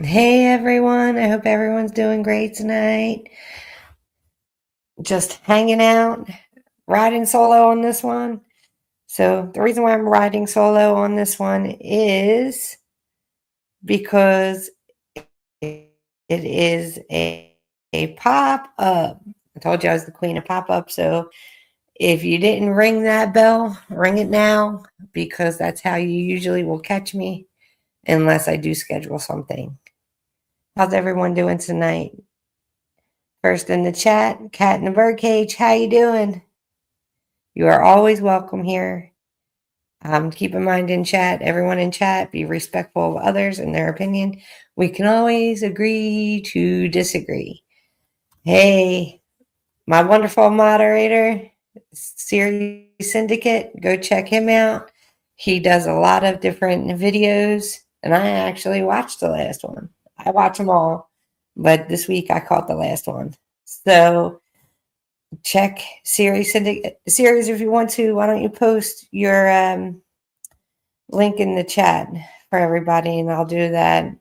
Hey everyone, I hope everyone's doing great tonight. Just hanging out, riding solo on this one. So, the reason why I'm riding solo on this one is because it is a pop up. I told you I was the queen of pop up. So, if you didn't ring that bell, ring it now because that's how you usually will catch me unless I do schedule something. How's everyone doing tonight? First in the chat, Cat in the Birdcage, how you doing? You are always welcome here. Keep in mind in chat, everyone in chat, be respectful of others and their opinion. We can always agree to disagree. Hey, my wonderful moderator, Siri Syndicate, go check him out. He does a lot of different videos, and I actually watched the last one. I watch them all, but this week I caught the last one. So check series if you want to. Why don't you post your link in the chat for everybody, and I'll do that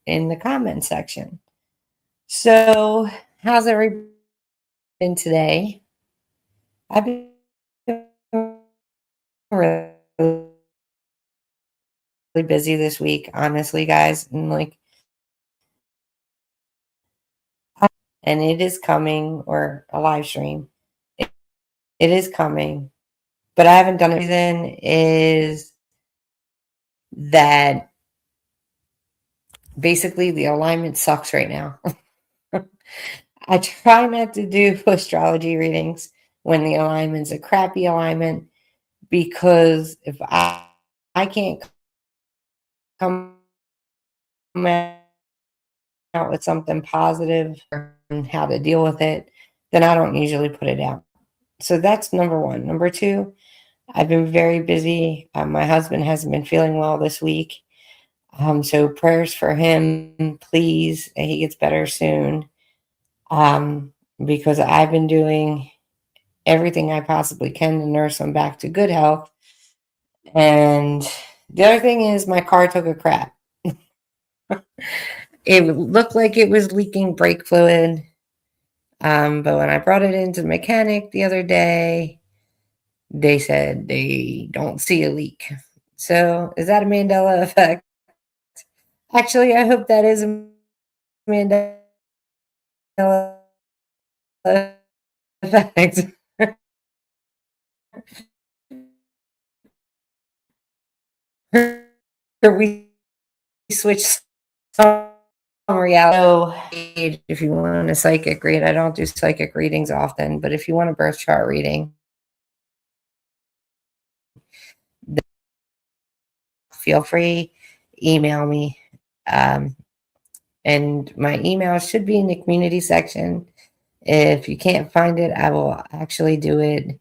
in the comment section. So, how's everybody been today? I've been really busy this week, honestly, guys, and it is coming, or a live stream. It is coming, but I haven't done it. The reason is that basically the alignment sucks right now. I try not to do astrology readings when the alignment's a crappy alignment because if I can't come out with something positive and how to deal with it, then I don't usually put it out. So that's number one. Number two, I've been very busy. My husband hasn't been feeling well this week. So prayers for him, please. He gets better soon. Um, because I've been doing everything I possibly can to nurse him back to good health. And the other thing is, my car took a crap. It looked like it was leaking brake fluid. But when I brought it into the mechanic the other day, they said they don't see a leak. So is that a Mandela effect? Actually, I hope that is a Mandela effect. Or we switch some reality. So, if you want a psychic read, I don't do psychic readings often, but if you want a birth chart reading, feel free, email me. Um, and my email should be in the community section. If you can't find it, I will actually do it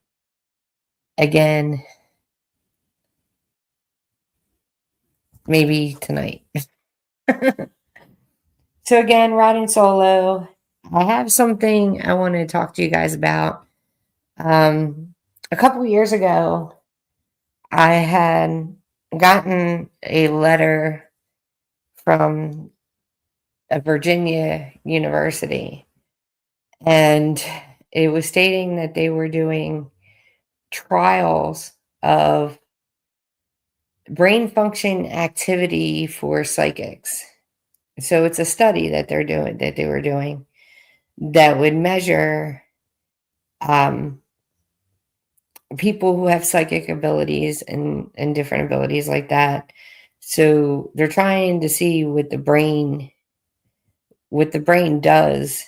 again, maybe tonight. So, again, riding solo, I have something I want to talk to you guys about. A couple years ago, I had gotten a letter from a Virginia university, and it was stating that they were doing trials of brain function activity for psychics. So it's a study that they were doing that would measure um, people who have psychic abilities and different abilities like that. So they're trying to see what the brain does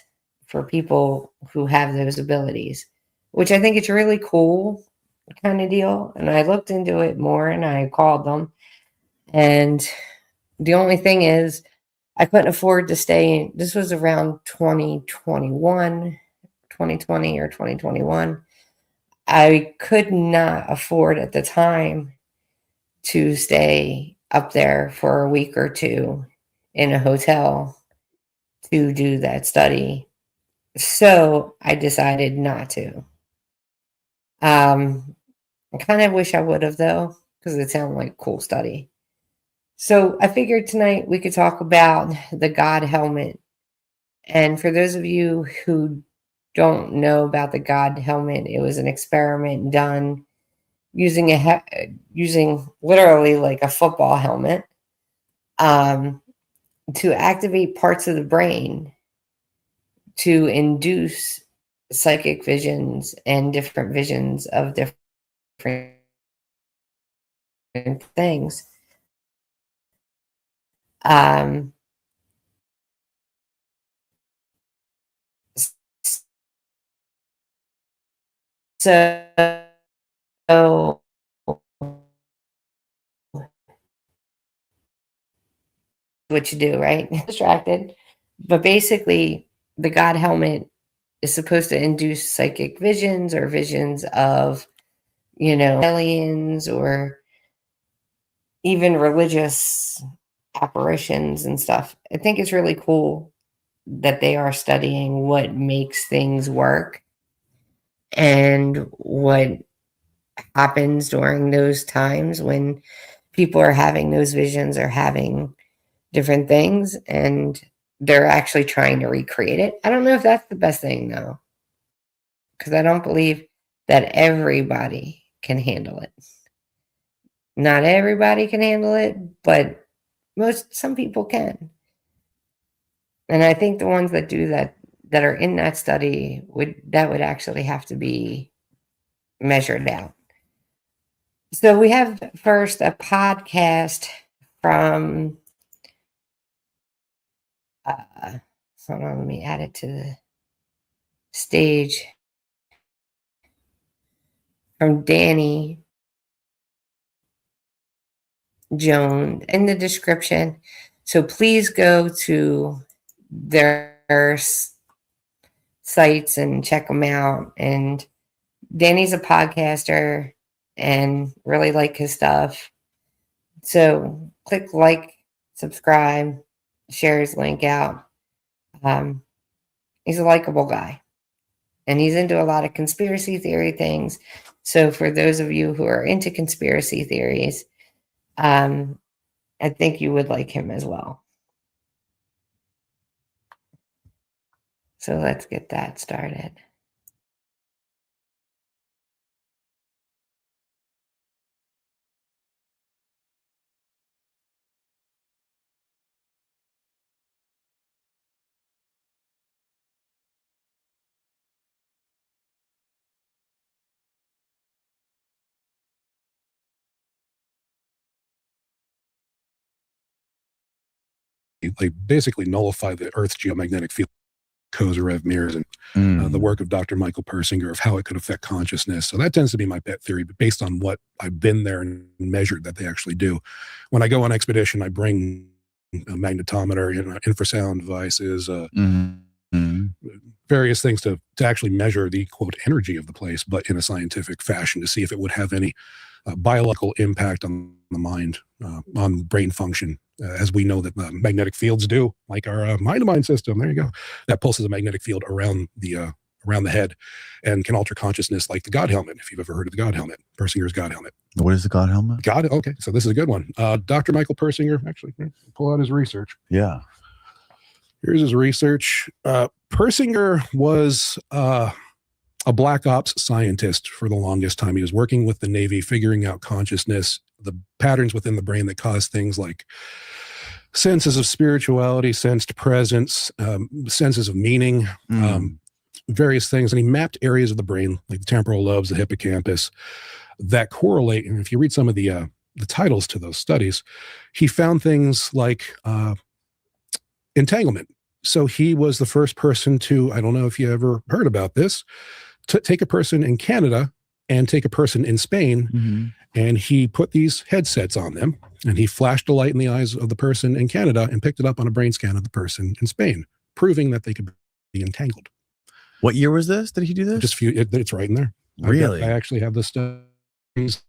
for people who have those abilities, which I think it's really cool kind of deal. And I looked into it more and I called them. And the only thing is, I couldn't afford to stay. This was around 2021, 2020 or 2021. I could not afford at the time to stay up there for a week or two in a hotel to do that study. So I decided not to. I kind of wish I would have though, because it sounded like a cool study. So I figured tonight we could talk about the God helmet. And for those of you who don't know about the God helmet, it was an experiment done using using literally like a football helmet, um, to activate parts of the brain to induce psychic visions and different visions of different things. Um, so what you do, right? Distracted. But basically, the God helmet is supposed to induce psychic visions or visions of, aliens or even religious apparitions and stuff. I think it's really cool that they are studying what makes things work and what happens during those times when people are having those visions or having different things, and they're actually trying to recreate it. I don't know if that's the best thing though, because I don't believe that everybody can handle it. Not everybody can handle it, but some people can. And I think the ones that do that, that are in that study, would actually have to be measured out. So we have first a podcast from hold on, let me add it to the stage, from Danny Jones in the description. So please go to their sites and check them out. And Danny's a podcaster and really like his stuff. So click like, subscribe, share his link out. He's a likable guy and he's into a lot of conspiracy theory things. So for those of you who are into conspiracy theories, I think you would like him as well. So let's get that started. Like basically nullify the Earth's geomagnetic field, Kozyrev mirrors, and the work of Dr. Michael Persinger of how it could affect consciousness. So that tends to be my pet theory, but based on what I've been there and measured that they actually do. When I go on expedition, I bring a magnetometer, infrasound devices, various things to actually measure the quote energy of the place, but in a scientific fashion to see if it would have any biological impact on the mind, on brain function, as we know that magnetic fields do, like our mind-to-mind system. There you go. That pulses a magnetic field around the head and can alter consciousness, like the God helmet. If you've ever heard of the God helmet, Persinger's God helmet. What is the God helmet? Okay, so this is a good one. Dr. Michael Persinger, actually, pull out his research. Yeah. Here's his research. Persinger was a black ops scientist for the longest time. He was working with the Navy, figuring out consciousness, the patterns within the brain that cause things like senses of spirituality, sensed presence, senses of meaning, various things. And he mapped areas of the brain, like the temporal lobes, the hippocampus, that correlate. And if you read some of the titles to those studies, he found things like entanglement. So he was the first person to, I don't know if you ever heard about this, to take a person in Canada and take a person in Spain, and he put these headsets on them, and he flashed a light in the eyes of the person in Canada and picked it up on a brain scan of the person in Spain, proving that they could be entangled. What year was this? Did he do this? It's right in there. Really? I actually have the studies.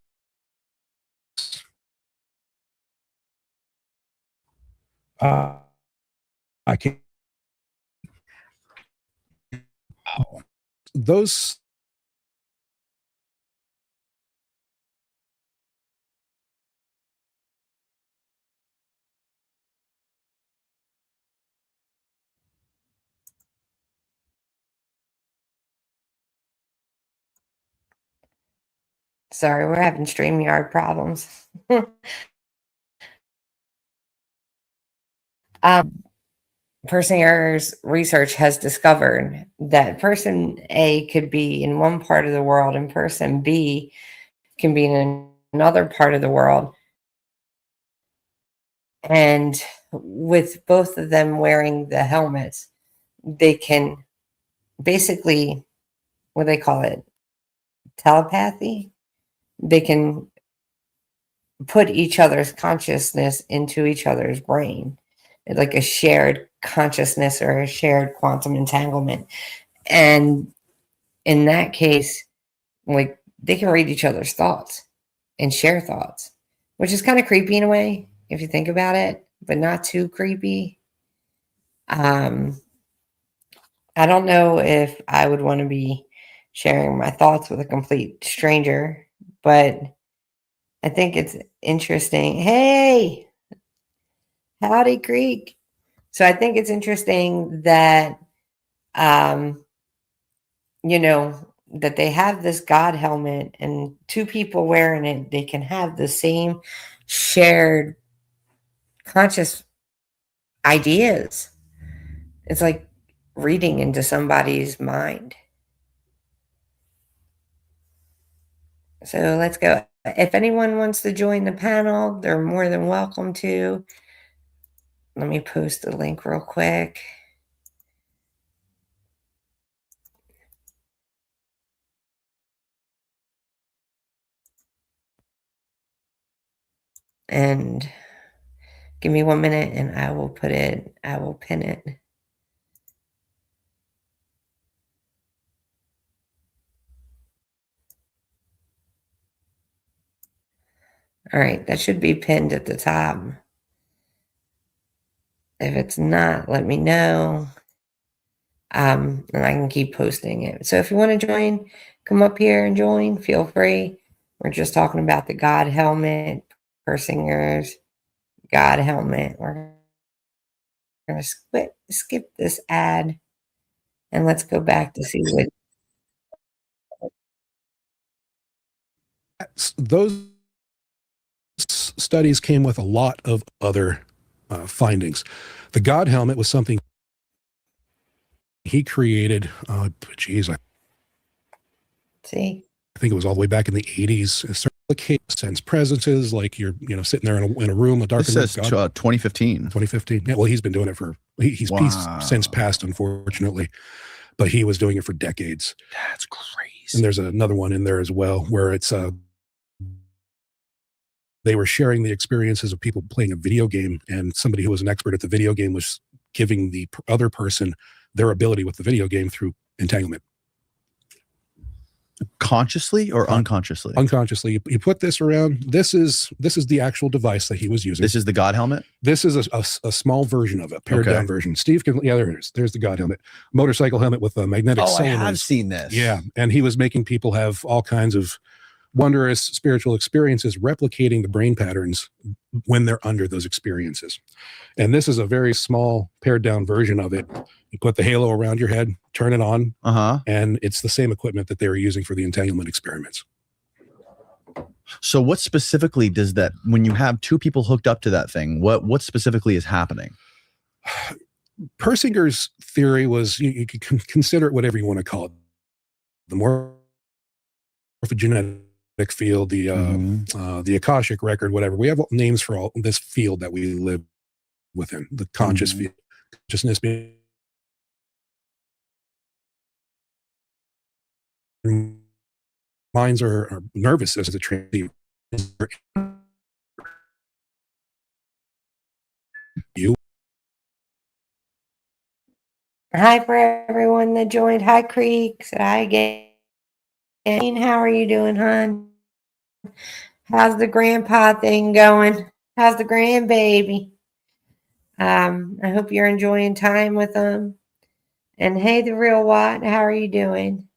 I can't. Those Sorry, we're having StreamYard problems. Persinger's research has discovered that person A could be in one part of the world and person B can be in another part of the world. And with both of them wearing the helmets, they can basically, what do they call it? Telepathy. They can put each other's consciousness into each other's brain, like a shared consciousness or a shared quantum entanglement. And in that case, like they can read each other's thoughts and share thoughts, which is kind of creepy in a way if you think about it, but not too creepy. I don't know if I would want to be sharing my thoughts with a complete stranger, but I think it's interesting. Hey, howdy, Creek. So I think it's interesting that, you know, that they have this God helmet and two people wearing it, they can have the same shared conscious ideas. It's like reading into somebody's mind. So let's go. If anyone wants to join the panel, they're more than welcome to. Let me post the link real quick. And give me 1 minute and I will pin it. All right, that should be pinned at the top. If it's not, let me know. And I can keep posting it. So if you want to join, come up here and join. Feel free. We're just talking about the God helmet, Persinger's God helmet. We're going to skip this ad and let's go back to see what. Those studies came with a lot of other findings. The God helmet was something he created. I think it was all the way back in the 80s. It started to sense presences, like you're, sitting there in a room, a dark room. It says 2015. 2015. Yeah, well, he's been doing it for he's since passed, unfortunately, but he was doing it for decades. That's crazy. And there's another one in there as well where it's they were sharing the experiences of people playing a video game, and somebody who was an expert at the video game was giving the other person their ability with the video game through entanglement. Consciously or unconsciously? Unconsciously. You put this around. This is the actual device that he was using. This is the God helmet? This is a small version of it, pared down version. Steve can, there it is. There's the God helmet. Motorcycle helmet with a magnetic cylinders. I have seen this. Yeah. And he was making people have all kinds of wondrous spiritual experiences, replicating the brain patterns when they're under those experiences. And this is a very small pared down version of it. You put the halo around your head, turn it on, and it's the same equipment that they were using for the entanglement experiments. So what specifically does that, when you have two people hooked up to that thing, what specifically is happening? Persinger's theory was, you could consider it whatever you want to call it. The morphogenetic field, the Akashic record, whatever. We have names for all this field that we live within, the conscious field, consciousness being minds are nervous as a transit. Hi for everyone that joined. Hi Creek. Said hi again. How are you doing, hon? How's the grandpa thing going? How's the grandbaby? I hope you're enjoying time with them. And hey, the real Watt, how are you doing?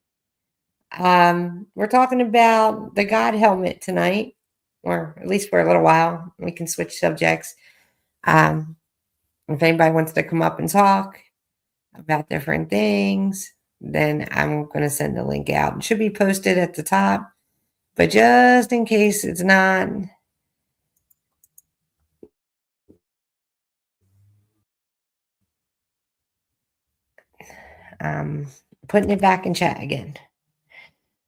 We're talking about the God helmet tonight, or at least for a little while. We can switch subjects. If anybody wants to come up and talk about different things, then I'm going to send the link out. It should be posted at the top, But just in case it's not, putting it back in chat again.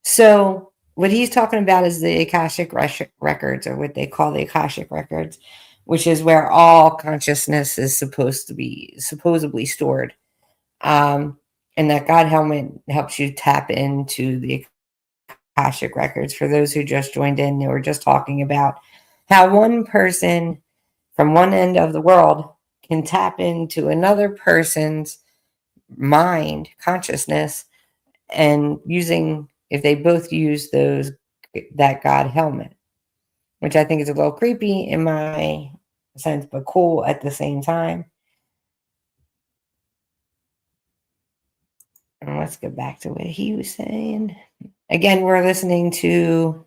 So what he's talking about is the Akashic records, or what they call the Akashic records, which is where all consciousness is supposedly stored. And that God helmet helps you tap into the Akashic records. For those who just joined in, they were just talking about how one person from one end of the world can tap into another person's mind, consciousness, and if they both use that God helmet, which I think is a little creepy in my sense, but cool at the same time. And let's get back to what he was saying. Again, we're listening to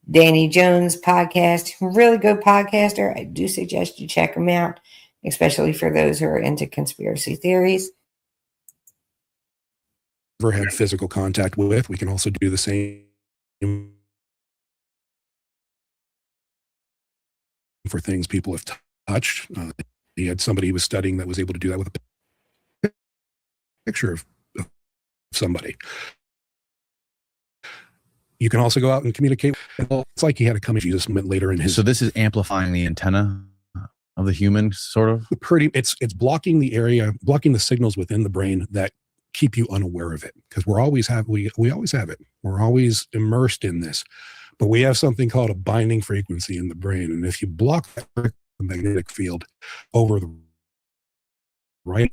Danny Jones' podcast. Really good podcaster. I do suggest you check him out, especially for those who are into conspiracy theories. Ever had physical contact with. We can also do the same for things people have touched. He had somebody he was studying that was able to do that with a picture of somebody. You can also go out and communicate. It's like he had a coming Jesus moment later in his. So this is amplifying the antenna of the human, sort of. It's blocking the signals within the brain that keep you unaware of it, because we always have it. We're always immersed in this, but we have something called a binding frequency in the brain, and if you block that magnetic field over the right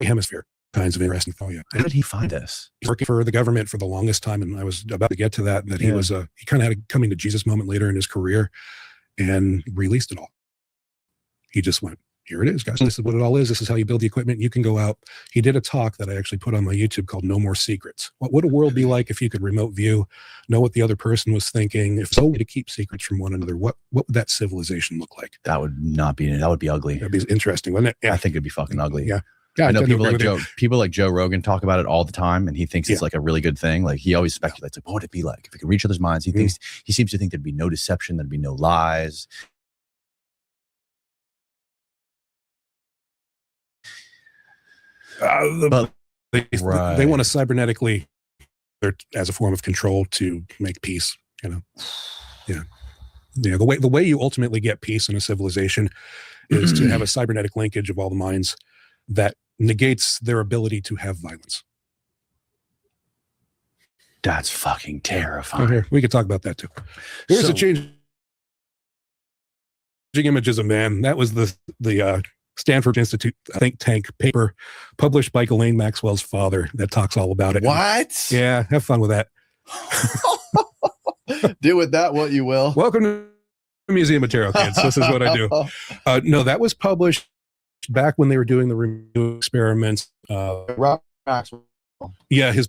hemisphere, kinds of interesting. Oh yeah. How did he find this? He's working for the government for the longest time, and I was about to get to that. He was he kind of had a coming to Jesus moment later in his career, and released it all. He just went, here it is, guys. This is what it all is. This is how you build the equipment. You can go out. He did a talk that I actually put on my YouTube called No More Secrets. What would a world be like if you could remote view, know what the other person was thinking? If so, to keep secrets from one another, what would that civilization look like? That would be ugly. That'd be interesting, wouldn't it? Yeah. I think it'd be fucking ugly. Yeah. I know people like Joe Rogan talk about it all the time, and he thinks it's like a really good thing. Like, he always speculates, like, what would it be like if we could reach other's minds? He seems to think there'd be no deception, there'd be no lies. They want to cybernetically, as a form of control, to make peace. Yeah. The way you ultimately get peace in a civilization is to have a cybernetic linkage of all the minds that negates their ability to have violence. That's fucking terrifying. Okay, we could talk about that too. Here's a changing images of man. That was the Stanford Institute think tank paper published by Ghislaine Maxwell's father that talks all about it. What? Yeah, have fun with that. Do with that what you will. Welcome to Museum Material, kids. This is what I do. No, that was published back when they were doing the review experiments. Robert Maxwell. Yeah, his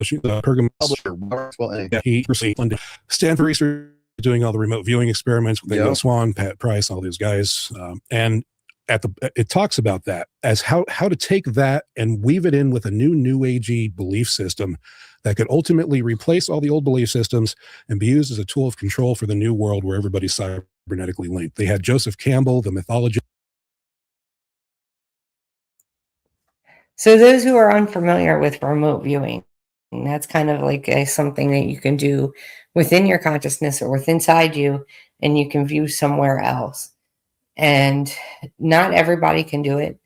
Pergamum Publisher, Maxwell. Yeah, he funded Stanford research, doing all the remote viewing experiments with Daniel Swan, Pat Price, all those guys, and it talks about that as how to take that and weave it in with a new agey belief system that could ultimately replace all the old belief systems and be used as a tool of control for the new world where everybody's cybernetically linked. They had Joseph Campbell, the mythologist. So those who are unfamiliar with remote viewing, that's kind of like something that you can do within your consciousness or inside you, and you can view somewhere else. And not everybody can do it.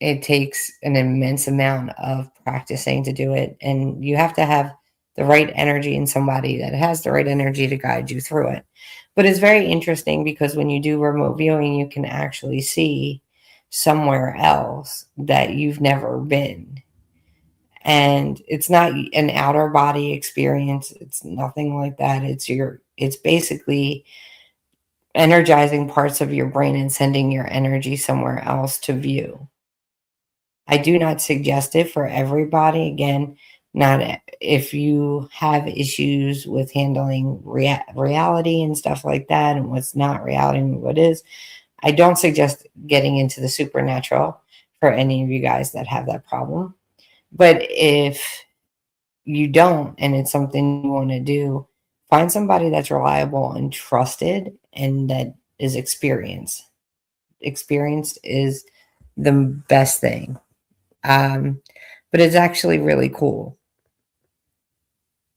It takes an immense amount of practicing to do it. And you have to have the right energy in somebody that has the right energy to guide you through it. But it's very interesting because when you do remote viewing, you can actually see somewhere else that you've never been. And it's not an outer body experience. It's nothing like that. It's basically energizing parts of your brain and sending your energy somewhere else to view. I do not suggest it for everybody. Again, not if you have issues with handling reality and stuff like that, and what's not reality and what is. I don't suggest getting into the supernatural for any of you guys that have that problem. But if you don't, and it's something you want to do, find somebody that's reliable and trusted and that is experienced. Experienced is the best thing. But it's actually really cool.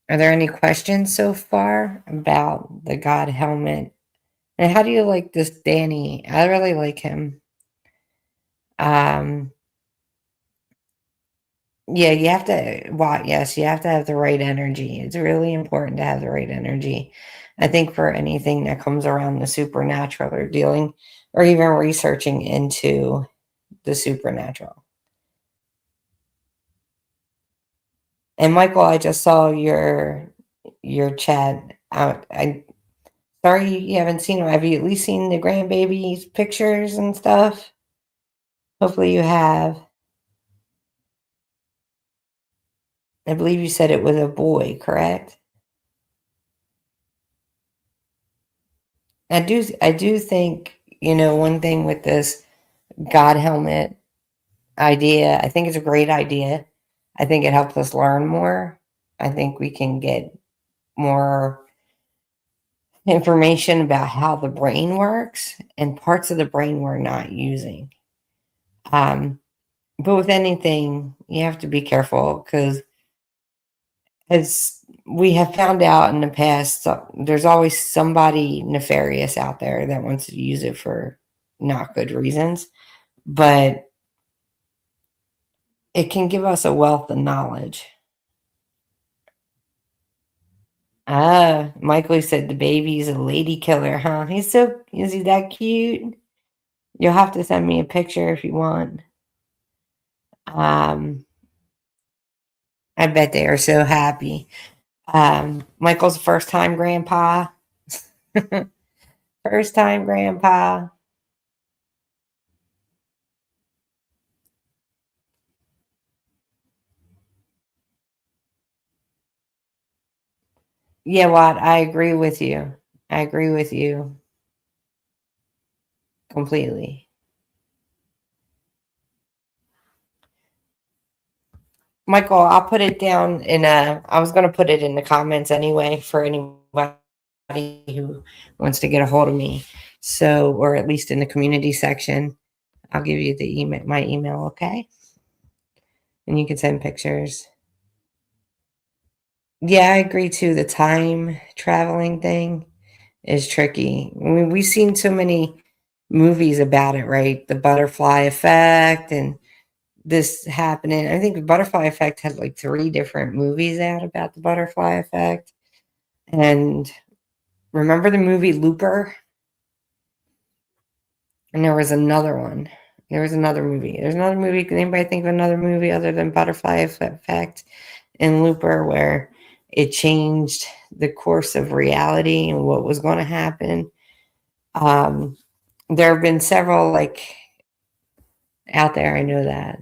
Are there any questions so far about the God helmet? And how do you like this Danny? I really like him. Yeah, you have to, well, yes, you have to have the right energy. It's really important to have the right energy. I think for anything that comes around the supernatural or dealing or even researching into the supernatural. And Michael, I just saw your chat out. I sorry you haven't seen them. Have you at least seen the grandbaby's pictures and stuff? Hopefully you have. I believe you said it was a boy, correct? I do think, one thing with this God helmet idea, I think it's a great idea. I think it helps us learn more. I think we can get more information about how the brain works and parts of the brain we're not using. But with anything, you have to be careful because as we have found out in the past, there's always somebody nefarious out there that wants to use it for not good reasons. But it can give us a wealth of knowledge. Michael said the baby's a lady killer, huh? Is he that cute? You'll have to send me a picture if you want. I bet they are so happy. Michael's first time grandpa. First time grandpa. Yeah, Watt, I agree with you. I agree with you completely. Michael, I'll put it down I was going to put it in the comments anyway for anybody who wants to get a hold of me. So, or at least in the community section, I'll give you the my email, okay? And you can send pictures. Yeah, I agree too. The time traveling thing is tricky. I mean, we've seen so many movies about it, right? The butterfly effect and this happening. I think the butterfly effect had like 3 different movies out about the butterfly effect. And remember the movie Looper? And there was another one. There was another movie. There's another movie. Can anybody think of another movie other than Butterfly Effect and Looper where it changed the course of reality and what was going to happen? There have been several like out there. I know that.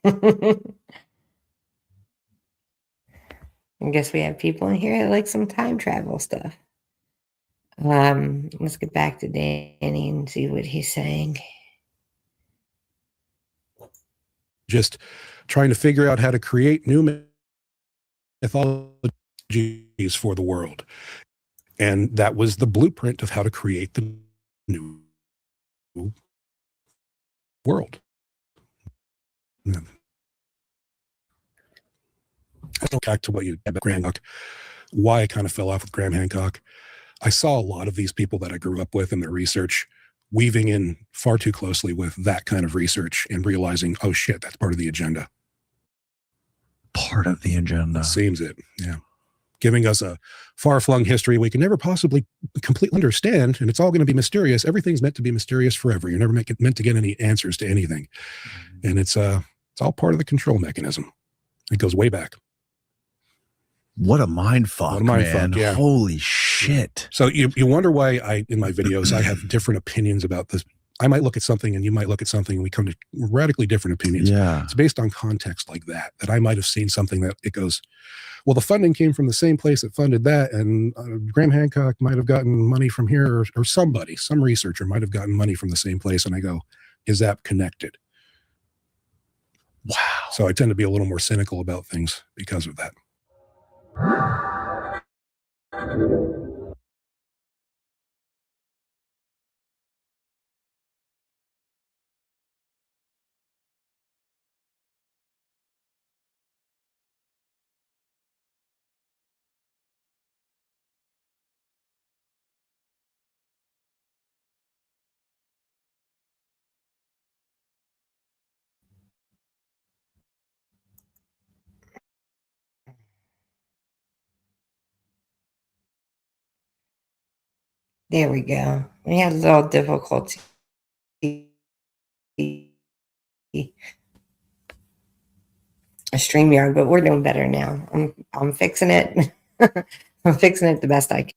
I guess we have people in here that like some time travel stuff. Let's get back to Danny and see what he's saying. Just trying to figure out how to create new mythologies for the world. And that was the blueprint of how to create the new world. I go back to what you said about Graham Hancock, why I kind of fell off with Graham Hancock. I saw a lot of these people that I grew up with in their research weaving in far too closely with that kind of research and realizing, oh shit, that's part of the agenda. Part of the agenda. It seems it, yeah. Giving us a far-flung history we can never possibly completely understand, and it's all going to be mysterious. Everything's meant to be mysterious forever. You're never meant to get any answers to anything. And it's all part of the control mechanism. It goes way back. What a mind fuck, man. Yeah. Holy shit. So you wonder why in my videos, I have different opinions about this. I might look at something and you might look at something and we come to radically different opinions. Yeah. It's based on context like that I might have seen something that it goes, well, the funding came from the same place that funded that, and Graham Hancock might have gotten money from here, or somebody, some researcher might have gotten money from the same place. And I go, is that connected? Wow. So I tend to be a little more cynical about things because of that. There we go. We had a little difficulty. A StreamYard, but we're doing better now. I'm fixing it. I'm fixing it the best I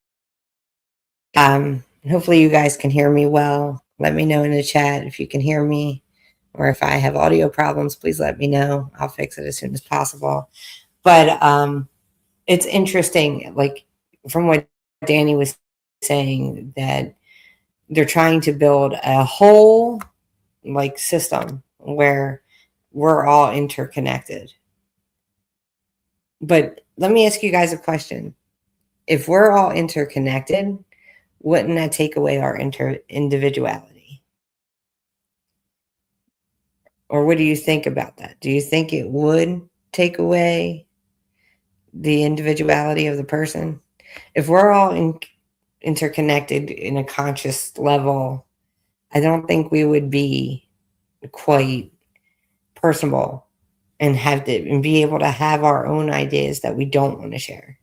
can. Hopefully you guys can hear me well. Let me know in the chat if you can hear me, or if I have audio problems, please let me know. I'll fix it as soon as possible. But it's interesting, like from what Danny was saying, that they're trying to build a whole like system where we're all interconnected. But let me ask you guys a question. If we're all interconnected, wouldn't that take away our individuality? Or what do you think about that? Do you think it would take away the individuality of the person? If we're all interconnected in a conscious level, I don't think we would be quite personable and be able to have our own ideas that we don't want to share.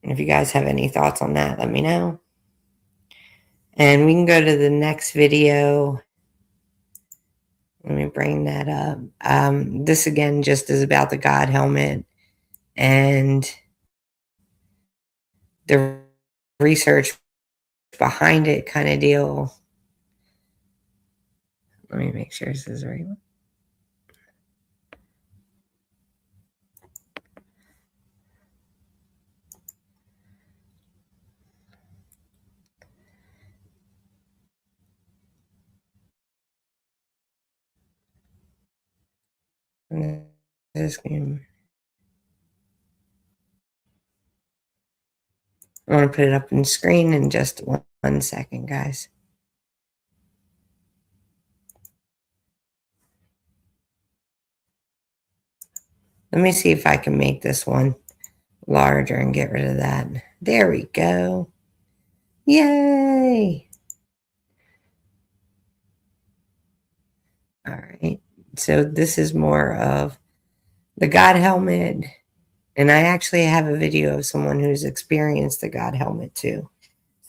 And if you guys have any thoughts on that, let me know. And we can go to the next video. Let me bring that up. This again just is about the God helmet and the research behind it kind of deal. Let me make sure this is the right one. This game. I want to put it up on the screen in just 1 second, guys. Let me see if I can make this one larger and get rid of that. There we go. Yay! All right. So this is more of the God helmet. And I actually have a video of someone who's experienced the God helmet too.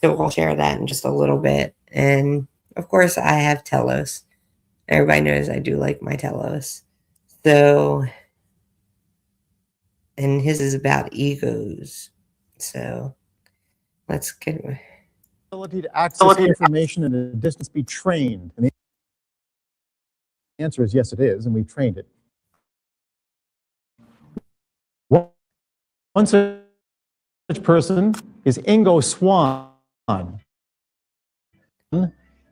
So we'll share that in just a little bit. And of course, I have Telos. Everybody knows I do like my Telos. So, and his is about egos. So let's get ability to access information at a distance be trained. And the answer is yes, it is, and we've trained it. One such person is Ingo Swann.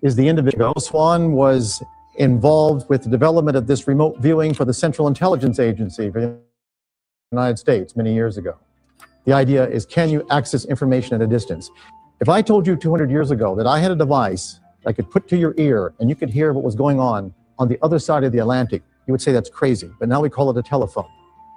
Is the individual. Swann was involved with the development of this remote viewing for the Central Intelligence Agency for the United States many years ago. The idea is, can you access information at a distance? If I told you 200 years ago that I had a device I could put to your ear and you could hear what was going on the other side of the Atlantic, you would say that's crazy, but now we call it a telephone.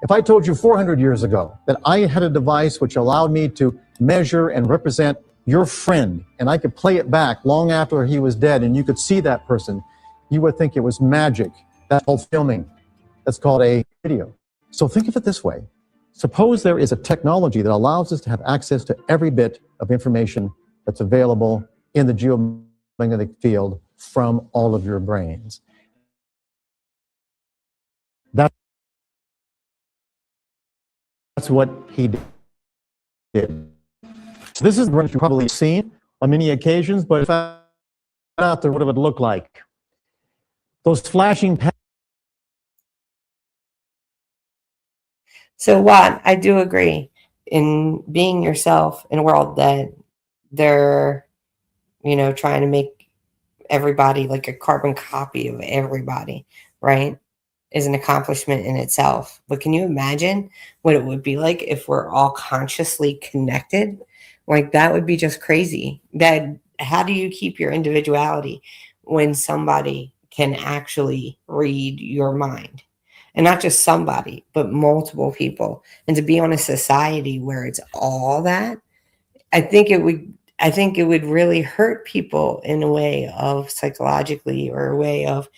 If I told you 400 years ago that I had a device which allowed me to measure and represent your friend, and I could play it back long after he was dead and you could see that person, you would think it was magic. That's called filming. That's called a video. So think of it this way. Suppose there is a technology that allows us to have access to every bit of information that's available in the geomagnetic field from all of your brains. That's what he did. So this is what you've probably seen on many occasions, but if I out there, what it would look like. Those flashing So what? I do agree in being yourself in a world that they're, trying to make everybody like a carbon copy of everybody, right? Is an accomplishment in itself. But can you imagine what it would be like if we're all consciously connected? Like that would be just crazy. That how do you keep your individuality when somebody can actually read your mind? And not just somebody, but multiple people. And to be on a society where it's all that, I think it would really hurt people in a way of psychologically or a way of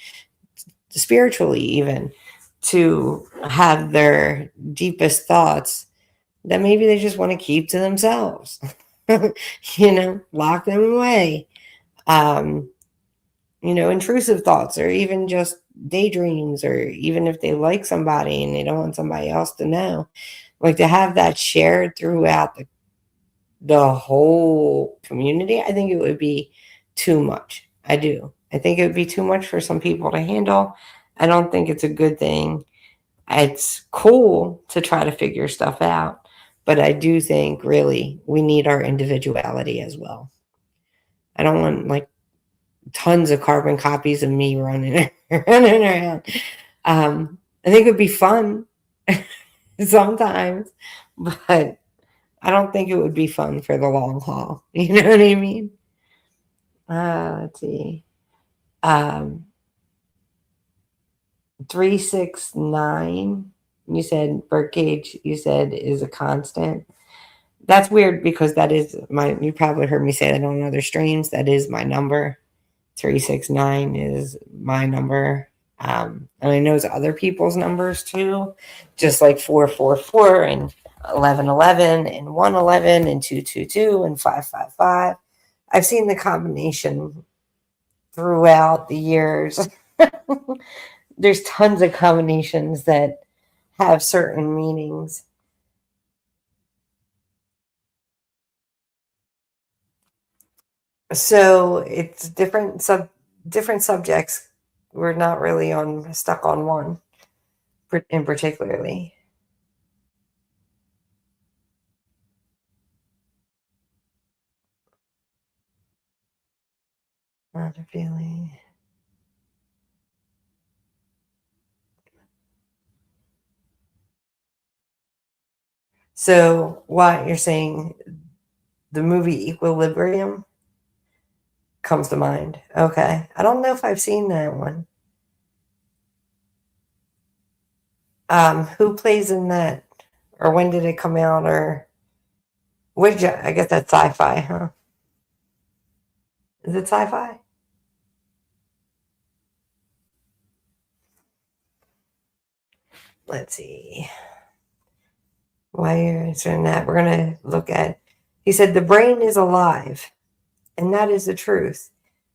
spiritually even to have their deepest thoughts that maybe they just want to keep to themselves. Lock them away. Intrusive thoughts or even just daydreams, or even if they like somebody and they don't want somebody else to know, like to have that shared throughout the whole community. I think it would be too much. I do. I think it would be too much for some people to handle. I don't think it's a good thing. It's cool to try to figure stuff out, but I do think really we need our individuality as well. I don't want like tons of carbon copies of me running around. I think it would be fun sometimes, but I don't think it would be fun for the long haul. You know what I mean? Let's see. 369, you said birdcage, you said is a constant. That's weird because that is you probably heard me say that on other streams. That is my number. 369 is my number. And I know it's other people's numbers too, just like 444 and 1111 and 111 and 222 and 555. I've seen the combination throughout the years. There's tons of combinations that have certain meanings. So it's different subjects. We're not really stuck on one in particularly. Not a feeling. So what you're saying, the movie Equilibrium comes to mind. Okay. I don't know if I've seen that one. Who plays in that? Or when did it come out? Or I guess that's sci-fi, huh? Is it sci-fi? Let's see. While you're answering that, we're going to look at, he said, the brain is alive. And that is the truth.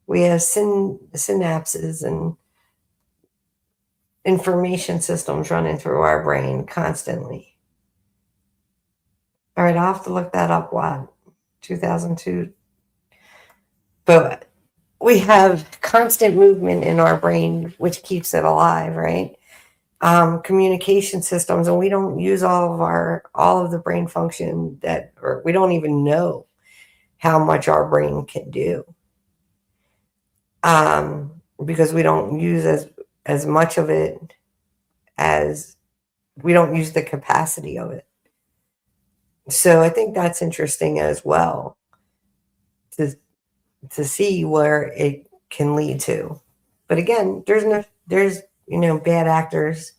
We have synapses and information systems running through our brain constantly. All right, I'll have to look that up. What? 2002. But we have constant movement in our brain, which keeps it alive, right? Communication systems, and we don't use all of the brain function or we don't even know how much our brain can do, because we don't use as much of it as we don't use the capacity of it. So I think that's interesting as well to see where it can lead to. But again, there's bad actors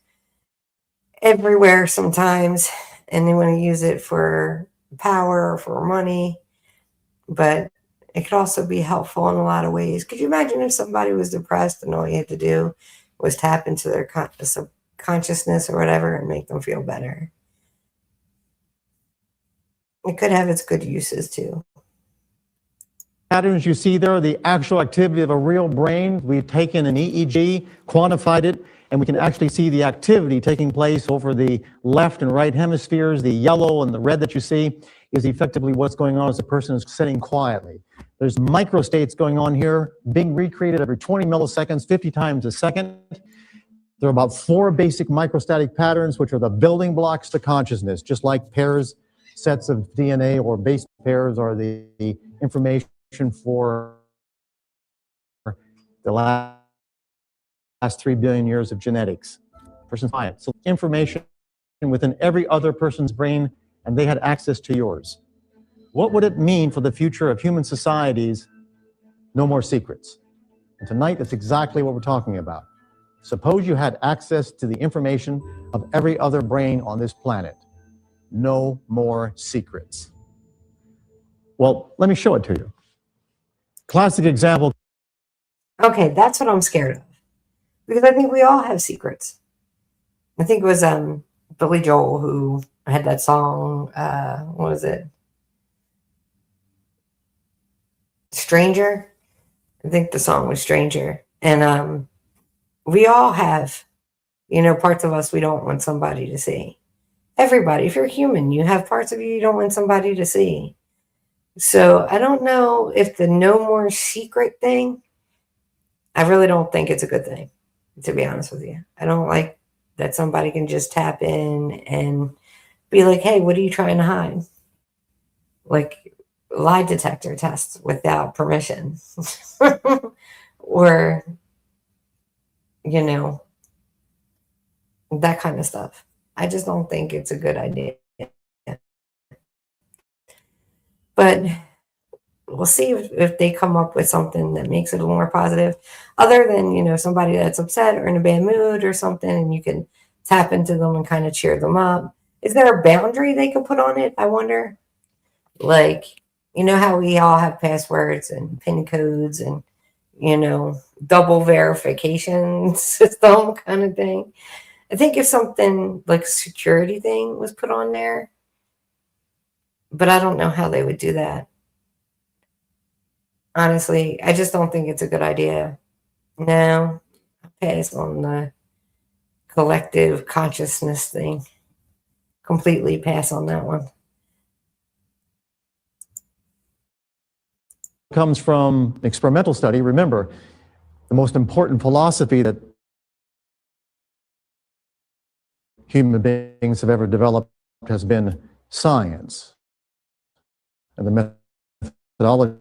everywhere sometimes, and they want to use it for power or for money. But it could also be helpful in a lot of ways. Could you imagine if somebody was depressed and all you had to do was tap into their subconsciousness or whatever and make them feel better? It could have its good uses too. Patterns you see there are the actual activity of a real brain. We've taken an EEG, quantified it, and we can actually see the activity taking place over the left and right hemispheres. The yellow and the red that you see is effectively what's going on as the person is sitting quietly. There's microstates going on here, being recreated every 20 milliseconds, 50 times a second. There are about 4 basic microstatic patterns, which are the building blocks to consciousness, just like pairs, sets of DNA, or base pairs are the information for the last 3 billion years of genetics. Person's science. So information within every other person's brain, and they had access to yours. What would it mean for the future of human societies? No more secrets. And tonight, that's exactly what we're talking about. Suppose you had access to the information of every other brain on this planet. No more secrets. Well, let me show it to you. Classic example. Okay, that's what I'm scared of. Because I think we all have secrets. I think it was Billy Joel who had that song, what was it? Stranger? I think the song was Stranger. And we all have, parts of us we don't want somebody to see. Everybody, if you're human, you have parts of you don't want somebody to see. So I don't know if the no more secret thing, I really don't think it's a good thing, to be honest with you. I don't like that somebody can just tap in and be like, hey, what are you trying to hide? Like lie detector tests without permission. Or, that kind of stuff. I just don't think it's a good idea. But we'll see if they come up with something that makes it a little more positive, other than, somebody that's upset or in a bad mood or something, and you can tap into them and kind of cheer them up. Is there a boundary they could put on it? I wonder. Like, how we all have passwords and PIN codes and, double verification system kind of thing. I think if something like a security thing was put on there, but I don't know how they would do that. Honestly, I just don't think it's a good idea. No, I pass on the collective consciousness thing. Completely pass on that one. Comes from an experimental study. Remember, the most important philosophy that human beings have ever developed has been science. And the methodology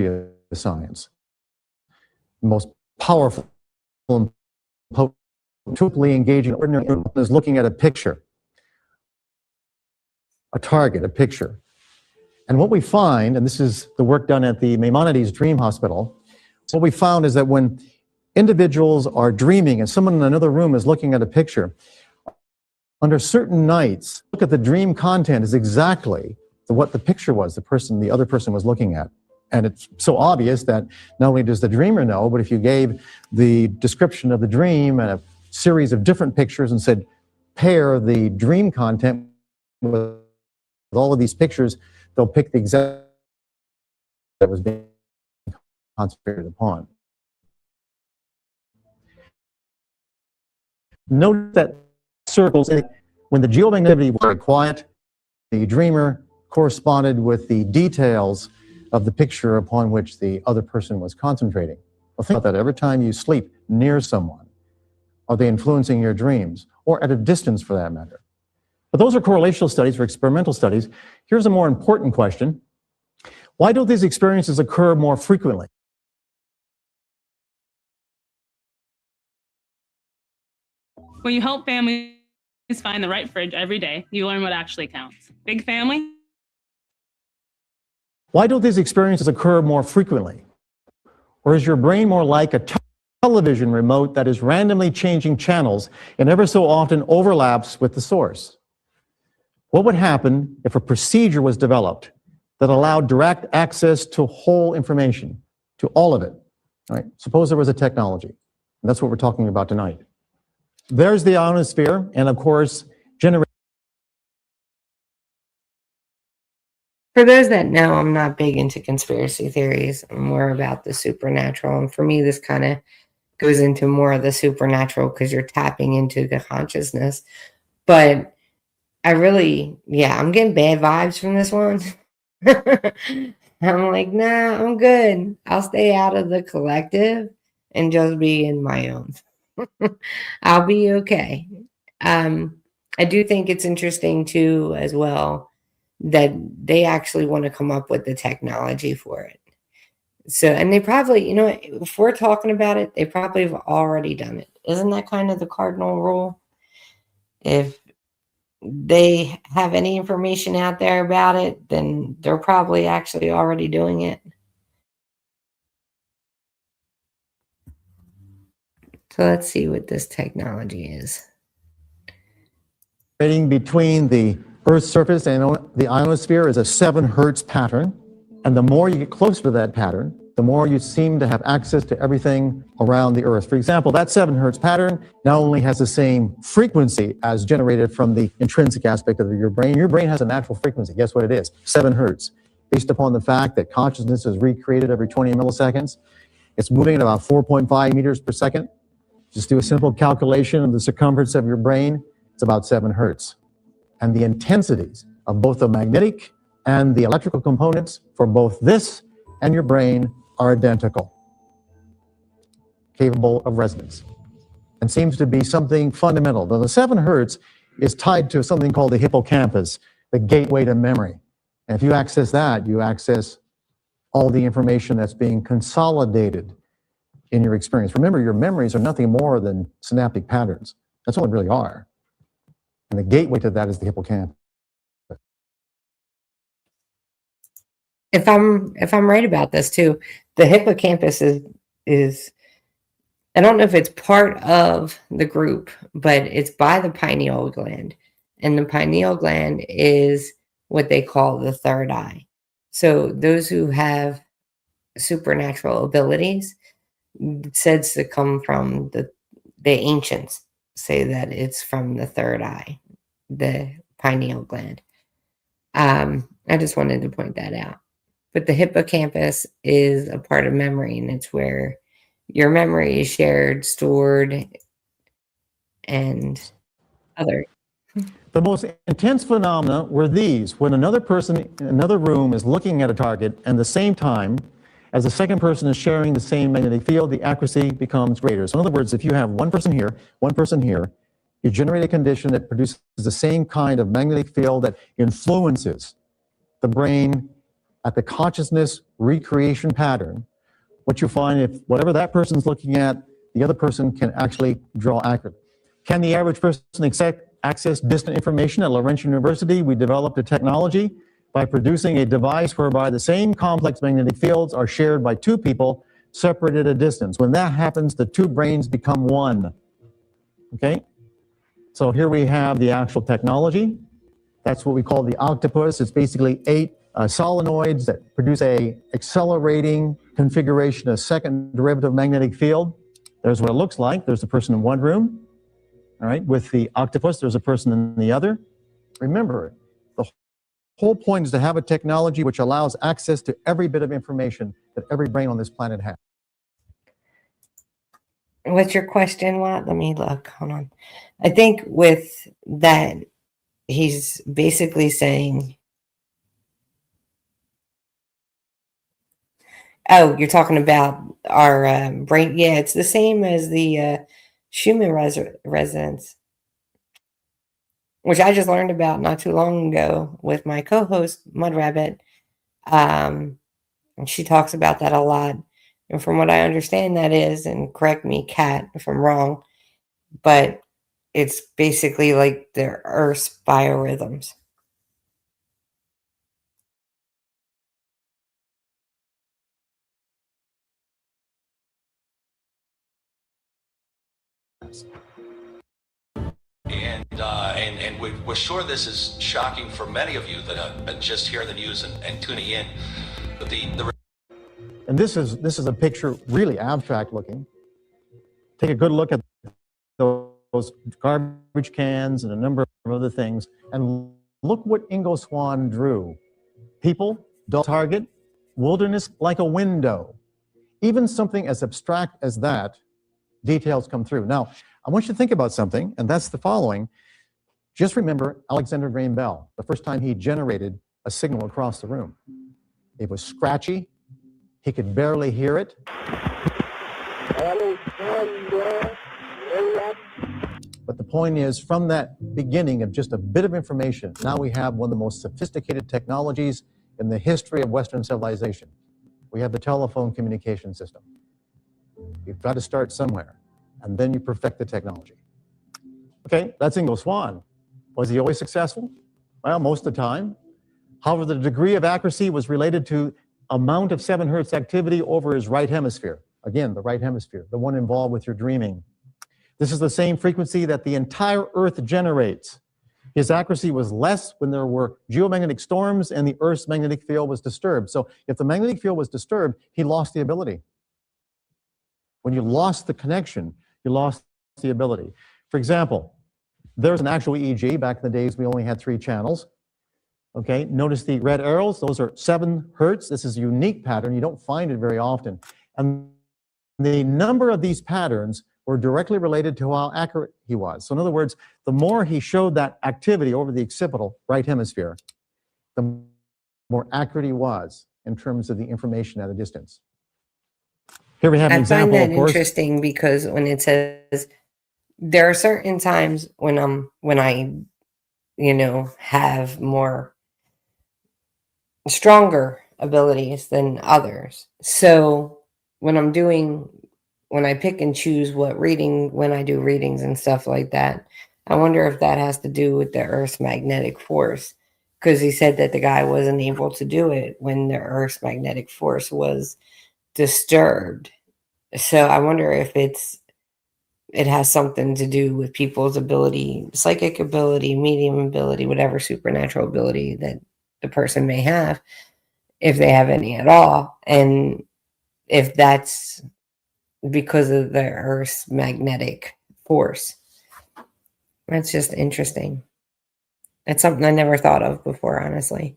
of science. The most powerful and totally engaging ordinary is looking at a picture, a target, a picture. And what we find, and this is the work done at the Maimonides Dream Hospital, what we found is that when individuals are dreaming and someone in another room is looking at a picture, under certain nights, look at the dream content is exactly what the picture was, the other person was looking at. And it's so obvious that not only does the dreamer know, but if you gave the description of the dream and a series of different pictures and said, pair the dream content with all of these pictures, they'll pick the exact that was being concentrated upon. Note that circles, when the geomagneticity was very quiet, the dreamer corresponded with the details of the picture upon which the other person was concentrating. Well, think about that. Every time you sleep near someone, are they influencing your dreams? Or at a distance, for that matter. But those are correlational studies or experimental studies. Here's a more important question. Why don't these experiences occur more frequently? When you help families find the right fridge every day, you learn what actually counts. Big family? Why don't these experiences occur more frequently? Or is your brain more like a television remote that is randomly changing channels and ever so often overlaps with the source? What would happen if a procedure was developed that allowed direct access to whole information, to all of it? All right? Suppose there was a technology, and that's what we're talking about tonight. There's the ionosphere, and of course, For those that know, I'm not big into conspiracy theories. I'm more about the supernatural. And for me, this kind of goes into more of the supernatural because you're tapping into the consciousness. But I'm getting bad vibes from this one. I'm like, nah, I'm good. I'll stay out of the collective and just be in my own. I'll be okay. I do think it's interesting too, as well, that they actually want to come up with the technology for it. So, and they probably, if we're talking about it, they probably have already done it. Isn't that kind of the cardinal rule? If they have any information out there about it, then they're probably actually already doing it. So let's see what this technology is. Between the Earth's surface and the ionosphere is a 7 hertz pattern. And the more you get closer to that pattern, the more you seem to have access to everything around the Earth. For example, that 7 hertz pattern not only has the same frequency as generated from the intrinsic aspect of your brain. Your brain has a natural frequency. Guess what it is? 7 hertz. Based upon the fact that consciousness is recreated every 20 milliseconds, it's moving at about 4.5 meters per second. Just do a simple calculation of the circumference of your brain. It's about 7 hertz. And the intensities of both the magnetic and the electrical components for both this and your brain are identical, capable of resonance, and seems to be something fundamental. Now, the 7 hertz is tied to something called the hippocampus, the gateway to memory. And if you access that, you access all the information that's being consolidated in your experience. Remember, your memories are nothing more than synaptic patterns. That's all they really are. And the gateway to that is the hippocampus. If I'm right about this too, the hippocampus is I don't know if it's part of the group, but it's by the pineal gland. And the pineal gland is what they call the third eye. So those who have supernatural abilities, said to come from the ancients say that it's from the third eye, the pineal gland. I just wanted to point that out. But the hippocampus is a part of memory, and it's where your memory is shared, stored, and other. The most intense phenomena were these: when another person in another room is looking at a target and at the same time as the second person is sharing the same magnetic field, the accuracy becomes greater. So in other words, if you have one person here, you generate a condition that produces the same kind of magnetic field that influences the brain at the consciousness recreation pattern. What you find, if whatever that person's looking at, the other person can actually draw accurately. Can the average person access distant information? At Laurentian University, we developed a technology by producing a device whereby the same complex magnetic fields are shared by 2 people separated at a distance. When that happens, the 2 brains become one. Okay? So here we have the actual technology. That's what we call the octopus. It's basically 8 solenoids that produce a accelerating configuration, a second derivative magnetic field. There's what it looks like. There's a person in one room. All right, with the octopus, there's a person in the other. Remember, the whole point is to have a technology which allows access to every bit of information that every brain on this planet has. What's your question, Watt? Let me look. Hold on. I think with that, he's basically saying, oh, you're talking about our brain. Yeah, it's the same as the Schumann resonance, which I just learned about not too long ago with my co-host, Mud Rabbit. And she talks about that a lot. And from what I understand, that is, and correct me, Kat, if I'm wrong, but it's basically like the Earth's biorhythms. And we're sure this is shocking for many of you that just hear the news and tuning in. But and this is a picture, really abstract looking. Take a good look at those garbage cans and a number of other things, and look what Ingo Swann drew. People, dull target, wilderness like a window. Even something as abstract as that, details come through. Now, I want you to think about something, and that's the following. Just remember Alexander Graham Bell, the first time he generated a signal across the room. It was scratchy. He could barely hear it. Alexander point is, from that beginning of just a bit of information, now we have one of the most sophisticated technologies in the history of Western civilization. We have the telephone communication system. You've got to start somewhere, and then you perfect the technology. Okay, that's Ingo Swann. Was he always successful? Well, most of the time. However, the degree of accuracy was related to amount of 7 hertz activity over his right hemisphere. Again, the right hemisphere, the one involved with your dreaming. This is the same frequency that the entire Earth generates. His accuracy was less when there were geomagnetic storms and the Earth's magnetic field was disturbed. So if the magnetic field was disturbed, he lost the ability. When you lost the connection, you lost the ability. For example, there's an actual EEG. Back in the days, we only had 3 channels. Okay, notice the red arrows. Those are 7 hertz. This is a unique pattern. You don't find it very often. And the number of these patterns were directly related to how accurate he was. So in other words, the more he showed that activity over the occipital right hemisphere, the more accurate he was in terms of the information at a distance. Here we have an I find example, that of course. interesting because when it says there are certain times when I have more stronger abilities than others. So when I pick and choose when I do readings and stuff like that, I wonder if that has to do with the Earth's magnetic force, because he said that the guy wasn't able to do it when the Earth's magnetic force was disturbed. So I wonder if it has something to do with people's ability, psychic ability, medium ability, whatever supernatural ability that the person may have, if they have any at all, and if that's because of the Earth's magnetic force. That's just interesting. That's something I never thought of before, honestly.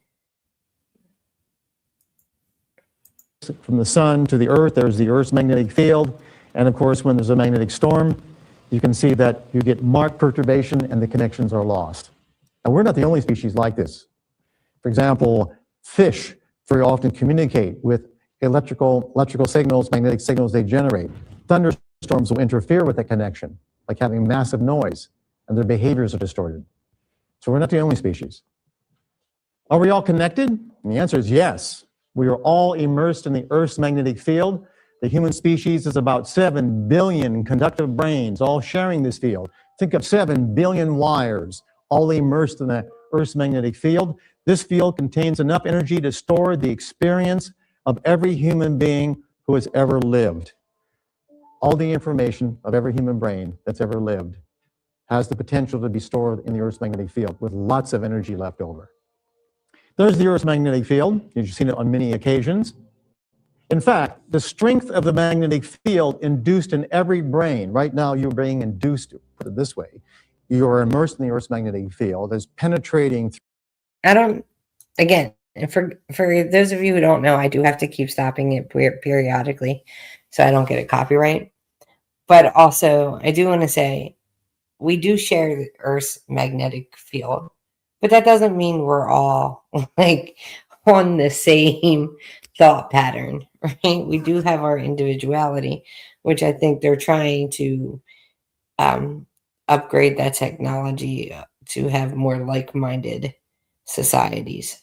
From the sun to the Earth, there's the Earth's magnetic field. And of course, when there's a magnetic storm, you can see that you get marked perturbation and the connections are lost. And we're not the only species like this. For example, fish very often communicate with electrical signals, magnetic signals they generate. Thunderstorms will interfere with that connection, like having massive noise, and their behaviors are distorted. So we're not the only species. Are we all connected? And the answer is yes. We are all immersed in the Earth's magnetic field. The human species is about 7 billion conductive brains, all sharing this field. Think of 7 billion wires, all immersed in the Earth's magnetic field. This field contains enough energy to store the experience of every human being who has ever lived. All the information of every human brain that's ever lived has the potential to be stored in the Earth's magnetic field with lots of energy left over. There's the Earth's magnetic field. You've seen it on many occasions. In fact, the strength of the magnetic field induced in every brain, right now you're being induced, put it this way, you are immersed in the Earth's magnetic field, is penetrating. Again, for those of you who don't know, I do have to keep stopping it periodically so I don't get a copyright. But also, I do want to say, we do share the Earth's magnetic field, but that doesn't mean we're all like on the same thought pattern, right? We do have our individuality, which I think they're trying to upgrade that technology to have more like-minded societies.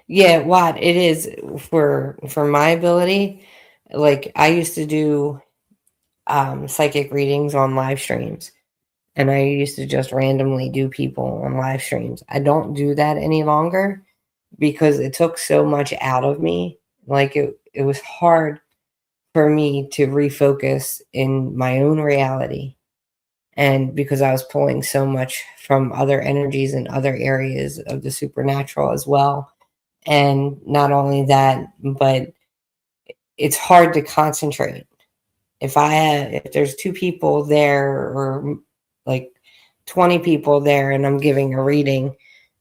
Yeah, what it is for my ability, like I used to do psychic readings on live streams, and I used to just randomly do people on live streams. I don't do that any longer because it took so much out of me. Like it was hard for me to refocus in my own reality. And because I was pulling so much from other energies and other areas of the supernatural as well. And not only that, but it's hard to concentrate. If there's 2 people there or like 20 people there and I'm giving a reading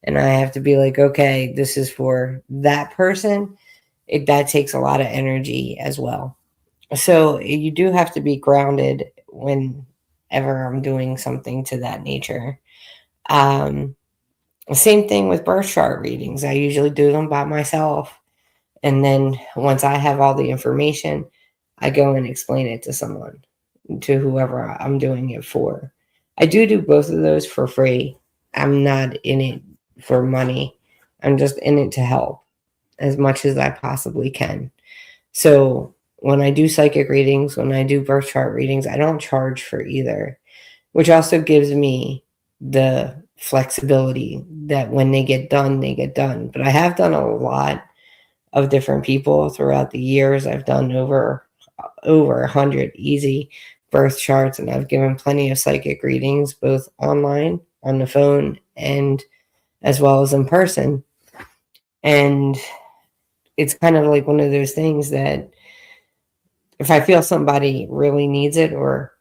and I have to be like, okay, this is for that person, that takes a lot of energy as well. So you do have to be grounded whenever I'm doing something to that nature. Same thing with birth chart readings. I usually do them by myself. And then once I have all the information, I go and explain it to someone, to whoever I'm doing it for. I do both of those for free. I'm not in it for money. I'm just in it to help as much as I possibly can. So when I do psychic readings, when I do birth chart readings, I don't charge for either, which also gives me the flexibility that when they get done, they get done. But I have done a lot of different people throughout the years. I've done over 100 easy birth charts, and I've given plenty of psychic readings, both online, on the phone, and as well as in person. And it's kind of like one of those things that if I feel somebody really needs it, or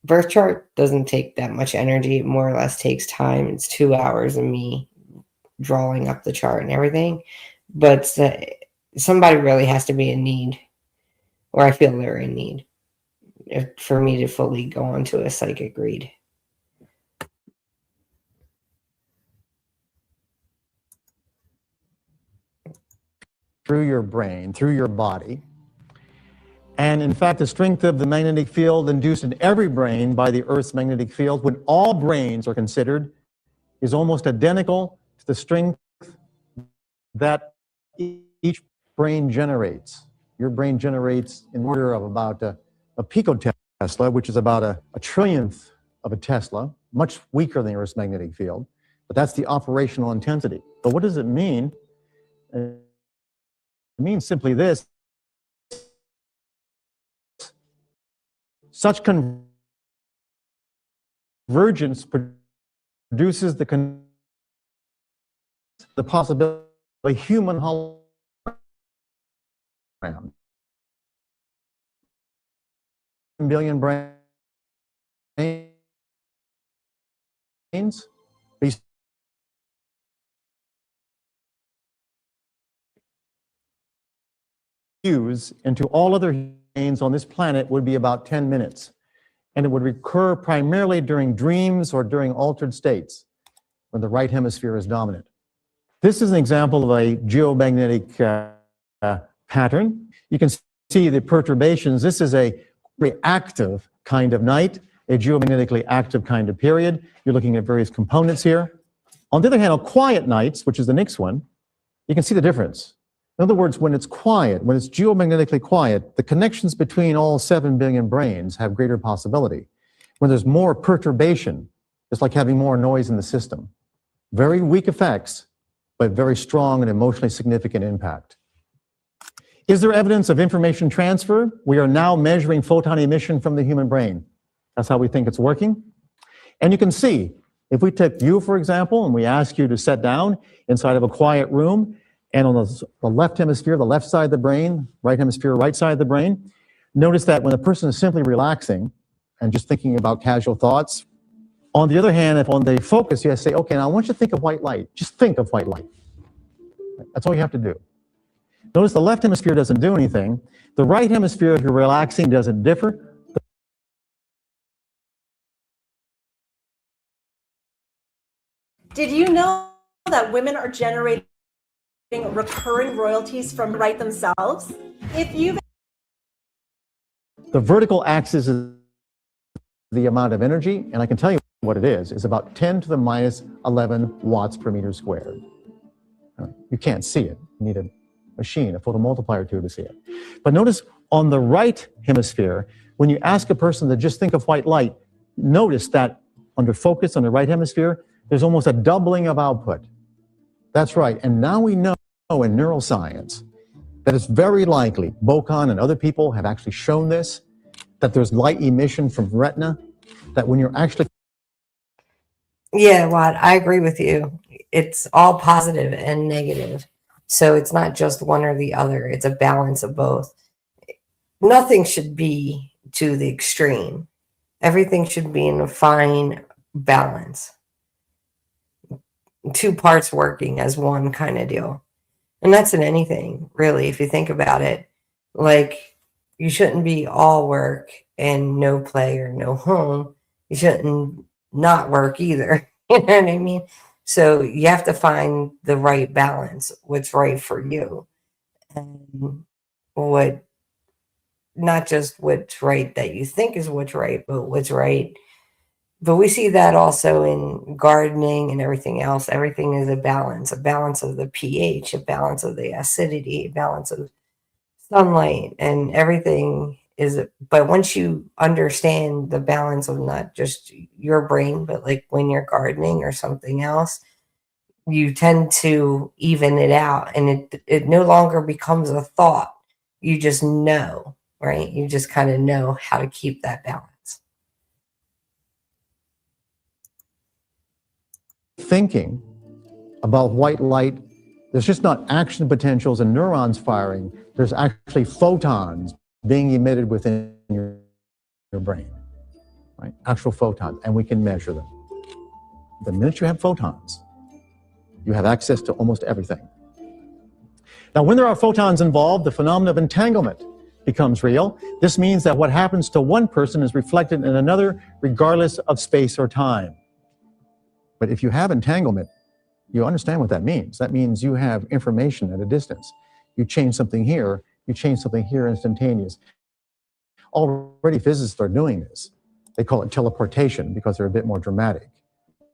birth chart doesn't take that much energy, it more or less takes time. It's 2 hours of me drawing up the chart and everything. But somebody really has to be in need, or I feel they're in need, for me to fully go on to a psychic read. Through your brain, through your body. And in fact, the strength of the magnetic field induced in every brain by the Earth's magnetic field, when all brains are considered, is almost identical to the strength that each brain generates. Your brain generates in order of about a picotesla, which is about a trillionth of a Tesla, much weaker than the Earth's magnetic field. But that's the operational intensity. But what does it mean? It means simply this: such convergence produces the possibility of a human hologram. 1 billion brains. Fuse into all other brains on this planet would be about 10 minutes. And it would recur primarily during dreams or during altered states when the right hemisphere is dominant. This is an example of a geomagnetic pattern. You can see the perturbations. This is a reactive kind of night, a geomagnetically active kind of period. You're looking at various components here. On the other hand, on quiet nights, which is the next one, you can see the difference. In other words, when it's quiet, when it's geomagnetically quiet, the connections between all 7 billion brains have greater possibility. When there's more perturbation, it's like having more noise in the system. Very weak effects, but very strong and emotionally significant impact. Is there evidence of information transfer? We are now measuring photon emission from the human brain. That's how we think it's working. And you can see, if we take you, for example, and we ask you to sit down inside of a quiet room, and on the left hemisphere, the left side of the brain, right hemisphere, right side of the brain, notice that when a person is simply relaxing and just thinking about casual thoughts, on the other hand, if on the focus, you say, okay, now I want you to think of white light. Just think of white light. That's all you have to do. Notice the left hemisphere doesn't do anything. The right hemisphere, if you're relaxing, doesn't differ. Did you know that women are generating recurring royalties from right themselves? If you The vertical axis is the amount of energy, and I can tell you what it is about 10 to the minus 11 watts per meter squared. You can't see it. You need a machine, a photomultiplier to see it. But notice on the right hemisphere, when you ask a person to just think of white light, notice that under focus on the right hemisphere, there's almost a doubling of output. That's right. And now we know in neuroscience that it's very likely, Bocan and other people have actually shown this, that there's light emission from retina, that when you're actually... Yeah, Watt, I agree with you. It's all positive and negative. So it's not just one or the other. It's a balance of both. Nothing should be to the extreme. Everything should be in a fine balance. 2 parts working as one kind of deal. And that's in anything, really, if you think about it. Like, you shouldn't be all work and no play or no home. You shouldn't not work either. You know what I mean? So you have to find the right balance, what's right for you. And what not just what's right that you think is what's right, but what's right. But we see that also in gardening and everything else. Everything is a balance of the pH, a balance of the acidity, a balance of sunlight, and everything is. But once you understand the balance of not just your brain, but like when you're gardening or something else, you tend to even it out, and it no longer becomes a thought. You just know, right? You just kind of know how to keep that balance. Thinking about white light, there's just not action potentials and neurons firing. There's actually photons being emitted within your brain, right? Actual photons, and we can measure them. The minute you have photons, you have access to almost everything. Now, when there are photons involved, the phenomenon of entanglement becomes real. This means that what happens to one person is reflected in another, regardless of space or time. But if you have entanglement, you understand what that means. That means you have information at a distance. You change something here, you change something here instantaneous. Already physicists are doing this. They call it teleportation because they're a bit more dramatic.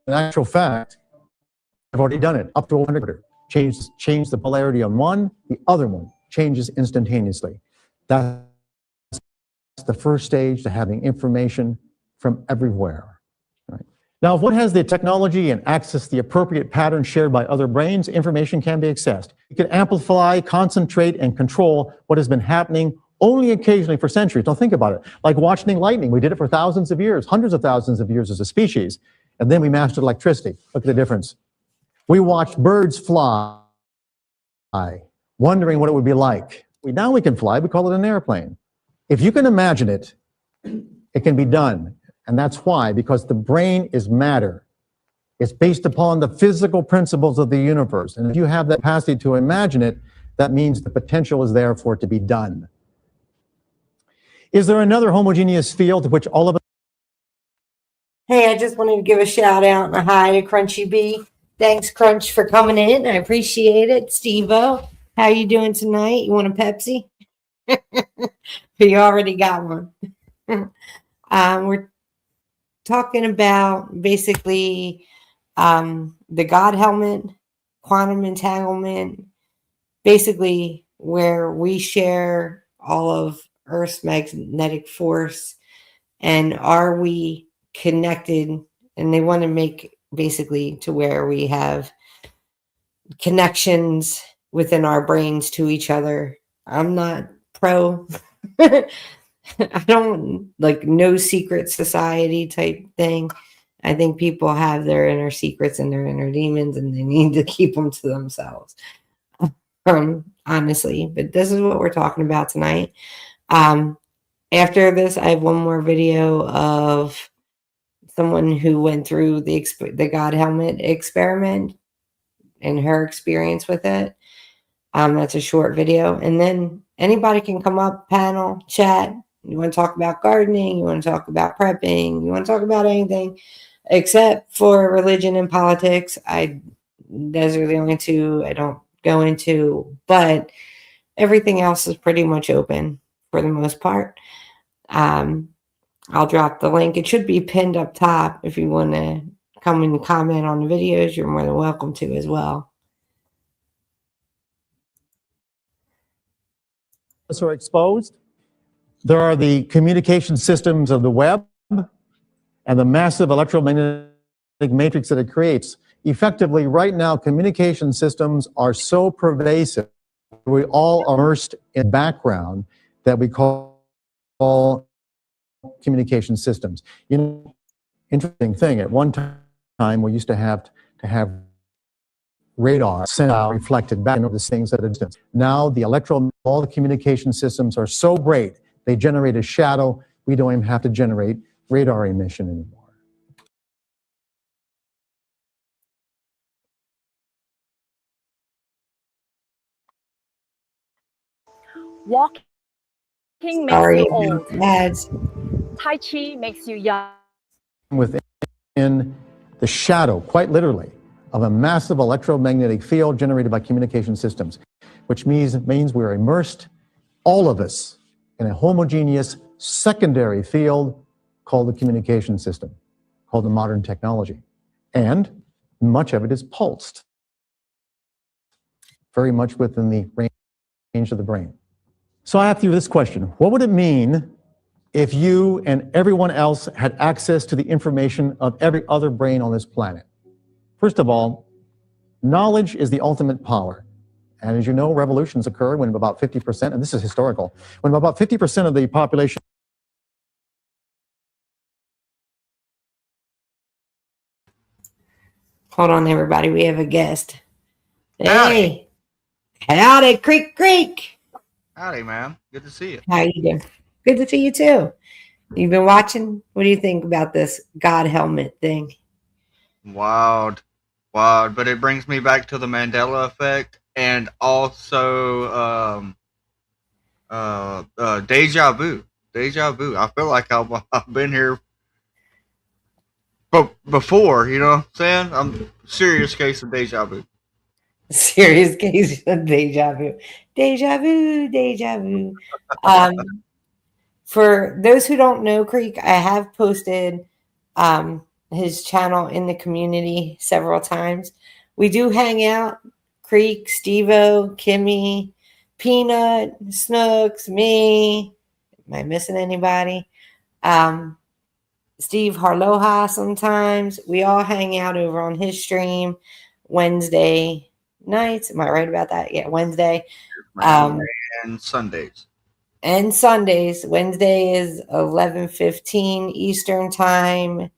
In actual fact, I've already done it up to 100. Change the polarity on one, the other one changes instantaneously. That's the first stage to having information from everywhere. Right? Now, if one has the technology and access the appropriate pattern shared by other brains, information can be accessed. You can amplify, concentrate, and control what has been happening only occasionally for centuries. Don't think about it. Like watching lightning, we did it for thousands of years, hundreds of thousands of years as a species, and then we mastered electricity. Look at the difference. We watched birds fly, wondering what it would be like. Now we can fly, we call it an airplane. If you can imagine it, it can be done. And that's why, because the brain is matter. It's based upon the physical principles of the universe. And if you have the capacity to imagine it, that means the potential is there for it to be done. Is there another homogeneous field to which all of us... Hey, I just wanted to give a shout out and a hi to Crunchy B. Thanks, Crunch, for coming in. I appreciate it. Steve-O, how you doing tonight? You want a Pepsi? You already got one. We're talking about basically the God helmet, quantum entanglement, basically where we share all of Earth's magnetic force, and are we connected? And they want to make basically to where we have connections within our brains to each other. I'm not pro. I don't like no secret society type thing. I think people have their inner secrets and their inner demons, and they need to keep them to themselves. Honestly, but this is what we're talking about tonight. After this, I have one more video of someone who went through the God helmet experiment and her experience with it. That's a short video. And then anybody can come up, panel, chat. You want to talk about gardening, you want to talk about prepping, you want to talk about anything except for religion and politics. Those are the only two I don't go into, but everything else is pretty much open for the most part. I'll drop the link. It should be pinned up top. If you want to come and comment on the videos, you're more than welcome to as well. Are exposed. There are the communication systems of the web and the massive electromagnetic matrix that it creates. Effectively, right now, communication systems are so pervasive, we all immersed in background that we call communication systems. You know, interesting thing, at one time we used to have radar sent out, reflected back into these things at a distance. Now all the communication systems are so great, they generate a shadow. We don't even have to generate radar emission anymore. Walking makes Sorry, you old. ads. Tai Chi makes you young. Within the shadow, quite literally, of a massive electromagnetic field generated by communication systems, which means we're immersed, all of us, in a homogeneous secondary field called the communication system, called the modern technology. And much of it is pulsed, very much within the range of the brain. So I ask you this question: what would it mean if you and everyone else had access to the information of every other brain on this planet? First of all, knowledge is the ultimate power. And as you know, revolutions occur when about 50%, and this is historical, when about 50% of the population. Hold on, everybody. We have a guest. Howdy. Hey. Howdy, Creek Creek. Howdy, man. Good to see you. How you doing? Good to see you too. You've been watching? What do you think about this God helmet thing? Wild. But it brings me back to the Mandela effect and also deja vu. I feel like I've been here before, you know what I'm saying? I'm serious case of deja vu. Serious case of deja vu. Deja vu, deja vu. For those who don't know Creek, I have posted his channel in the community several times. We do hang out. Creek, Steve-O, Kimmy, Peanut, Snooks, me. Am I missing anybody? Steve Harloha sometimes. We all hang out over on his stream Wednesday nights. Am I right about that? Yeah, Wednesday. And Sundays. And Sundays. Wednesday is 11:15 Eastern time.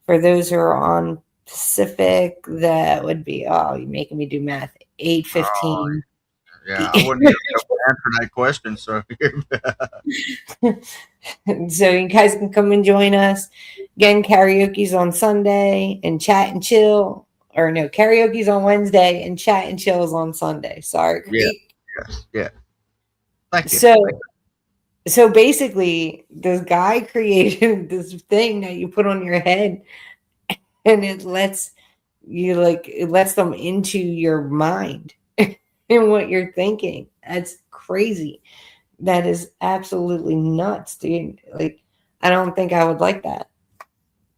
For those who are on Pacific, that would be, you're making me do math, 8:15. Yeah, I wouldn't be able to answer that question. So, so you guys can come and join us. Again, karaoke's on Sunday and chat and chill. Or no, karaoke's on Wednesday and chat and chill is on Sunday. Sorry, Creek. Yeah. Thank you. So basically, this guy created this thing that you put on your head, and it lets them into your mind and what you're thinking. That's crazy. That is absolutely nuts, dude. Like, I don't think I would like that.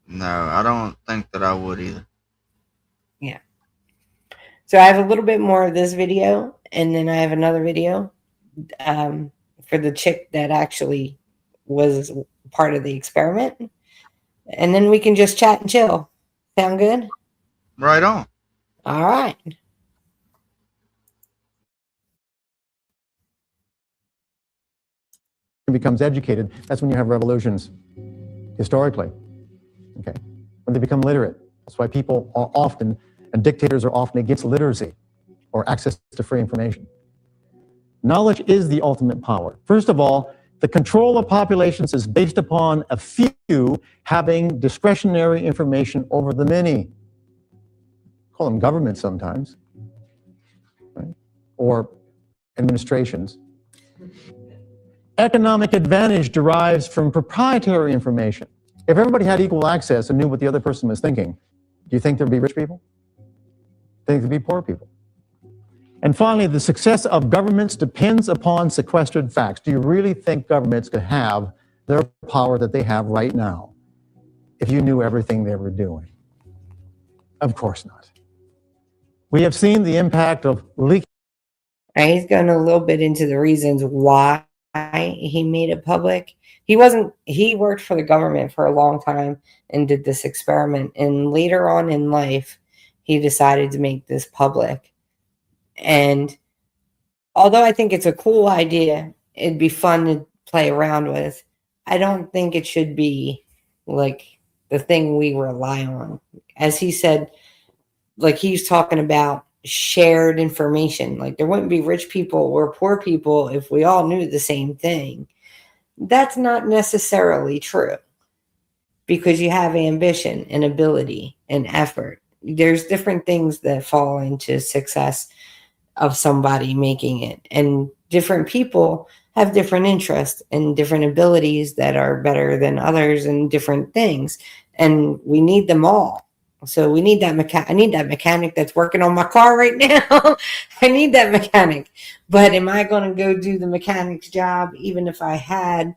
No, I don't think that I would either. Yeah. So I have a little bit more of this video, and then I have another video for the chick that actually was part of the experiment. And then we can just chat and chill. Sound good? Right on. All right. Becomes educated, that's when you have revolutions, historically. Okay, when they become literate. That's why people are often, and dictators are often against literacy or access to free information. Knowledge is the ultimate power. First of all, the control of populations is based upon a few having discretionary information over the many. Call them governments sometimes, right? Or administrations. Economic advantage derives from proprietary information. If everybody had equal access and knew what the other person was thinking, do you think there'd be rich people? Do you think there'd be poor people? And finally, the success of governments depends upon sequestered facts. Do you really think governments could have their power that they have right now if you knew everything they were doing? Of course not. We have seen the impact of leaking. He's going a little bit into the reasons why he made it public. He worked for the government for a long time and did this experiment. And later on in life, he decided to make this public. And although I think it's a cool idea, it'd be fun to play around with, I don't think it should be like the thing we rely on. As he said, like he's talking about shared information. Like there wouldn't be rich people or poor people if we all knew the same thing. That's not necessarily true because you have ambition and ability and effort. There's different things that fall into success of somebody making it, and different people have different interests and different abilities that are better than others in different things, and we need them all. So we need that mechanic. I need that mechanic that's working on my car right now. I need that mechanic. But am I going to go do the mechanic's job even if I had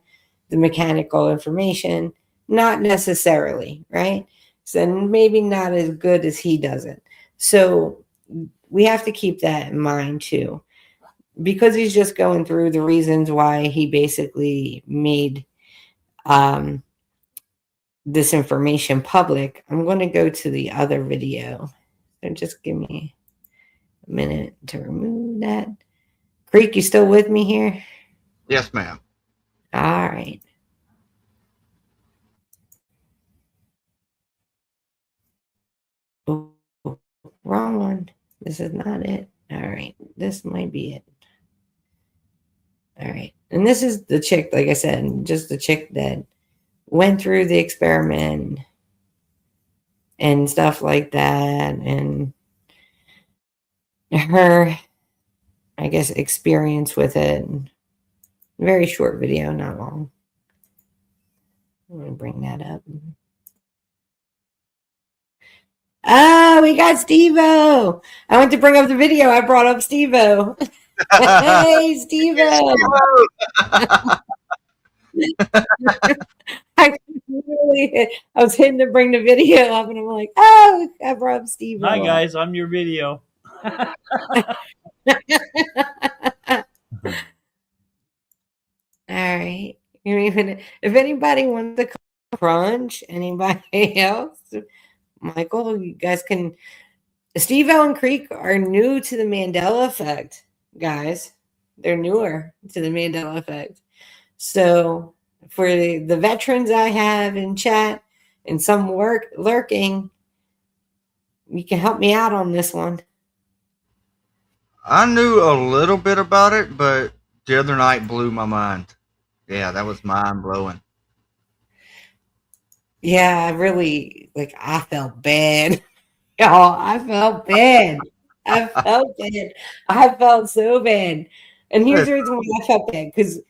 the mechanical information? Not necessarily, right? So maybe not as good as he does it. So we have to keep that in mind too, because he's just going through the reasons why he basically made this information public. I'm going to go to the other video. So just give me a minute to remove that. Creek, you still with me here? Yes, ma'am. All right. Oh, wrong one. This is not it. All right. This might be it. All right. And this is the chick, like I said, just the chick that went through the experiment and stuff like that. And her, I guess, experience with it. Very short video, not long. I'm going to bring that up. Oh, we got Steve-O. I went to bring up the video. I brought up Steve-O. Hey, Steve-O. I was hitting to bring the video up, and I'm like, oh, I brought up Steve-O. Hi, guys. I'm your video. All right. If anybody wants to crunch, anybody else, Michael, you guys can. Steve-O and Creek are new to the Mandela effect, guys. They're newer to the Mandela effect. So for the veterans I have in chat and some lurking, you can help me out on this one. I knew a little bit about it, but the other night blew my mind. Yeah, that was mind blowing. Yeah, I really, I felt bad. Y'all, I felt bad. I felt bad. I felt so bad. And here's the reason why I felt bad. Because,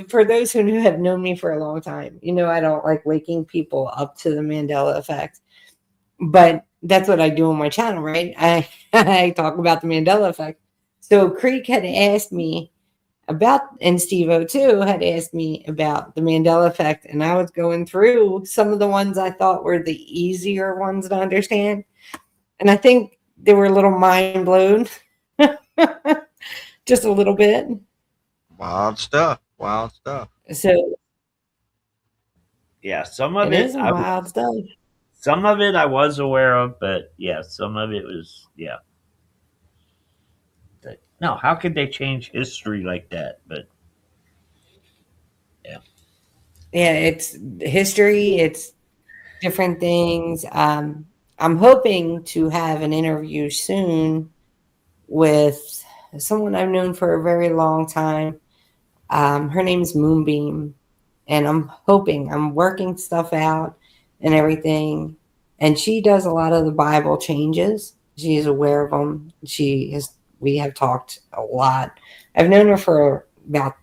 for those who have known me for a long time, I don't like waking people up to the Mandela effect. But that's what I do on my channel, right? I talk about the Mandela effect. So Creek had asked me about, and Steve-O too had asked me about the Mandela effect, and I was going through some of the ones I thought were the easier ones to understand, and I think they were a little mind blown, just a little bit. Wild stuff. So yeah, some of it it is wild stuff. Some of it I was aware of, but yeah, some of it was No, how could they change history like that? But yeah, it's history. It's different things. I'm hoping to have an interview soon with someone I've known for a very long time. Her name's Moonbeam, and I'm working stuff out and everything. And she does a lot of the Bible changes. She is aware of them. We have talked a lot. I've known her for about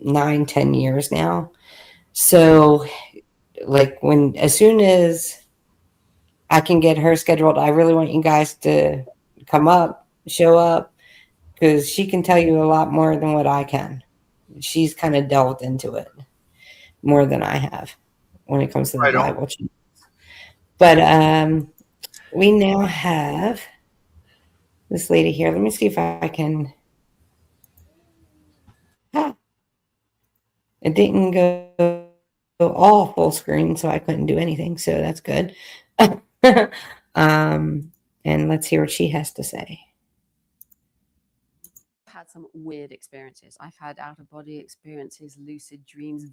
9-10 years now. So as soon as I can get her scheduled, I really want you guys to show up, because she can tell you a lot more than what I can. She's kind of delved into it more than I have when it comes to the Bible. But we now have this lady here. Let me see if I can. It didn't go all full screen, so I couldn't do anything. So that's good. And let's hear what she has to say. I've had some weird experiences. I've had out-of-body experiences, lucid dreams,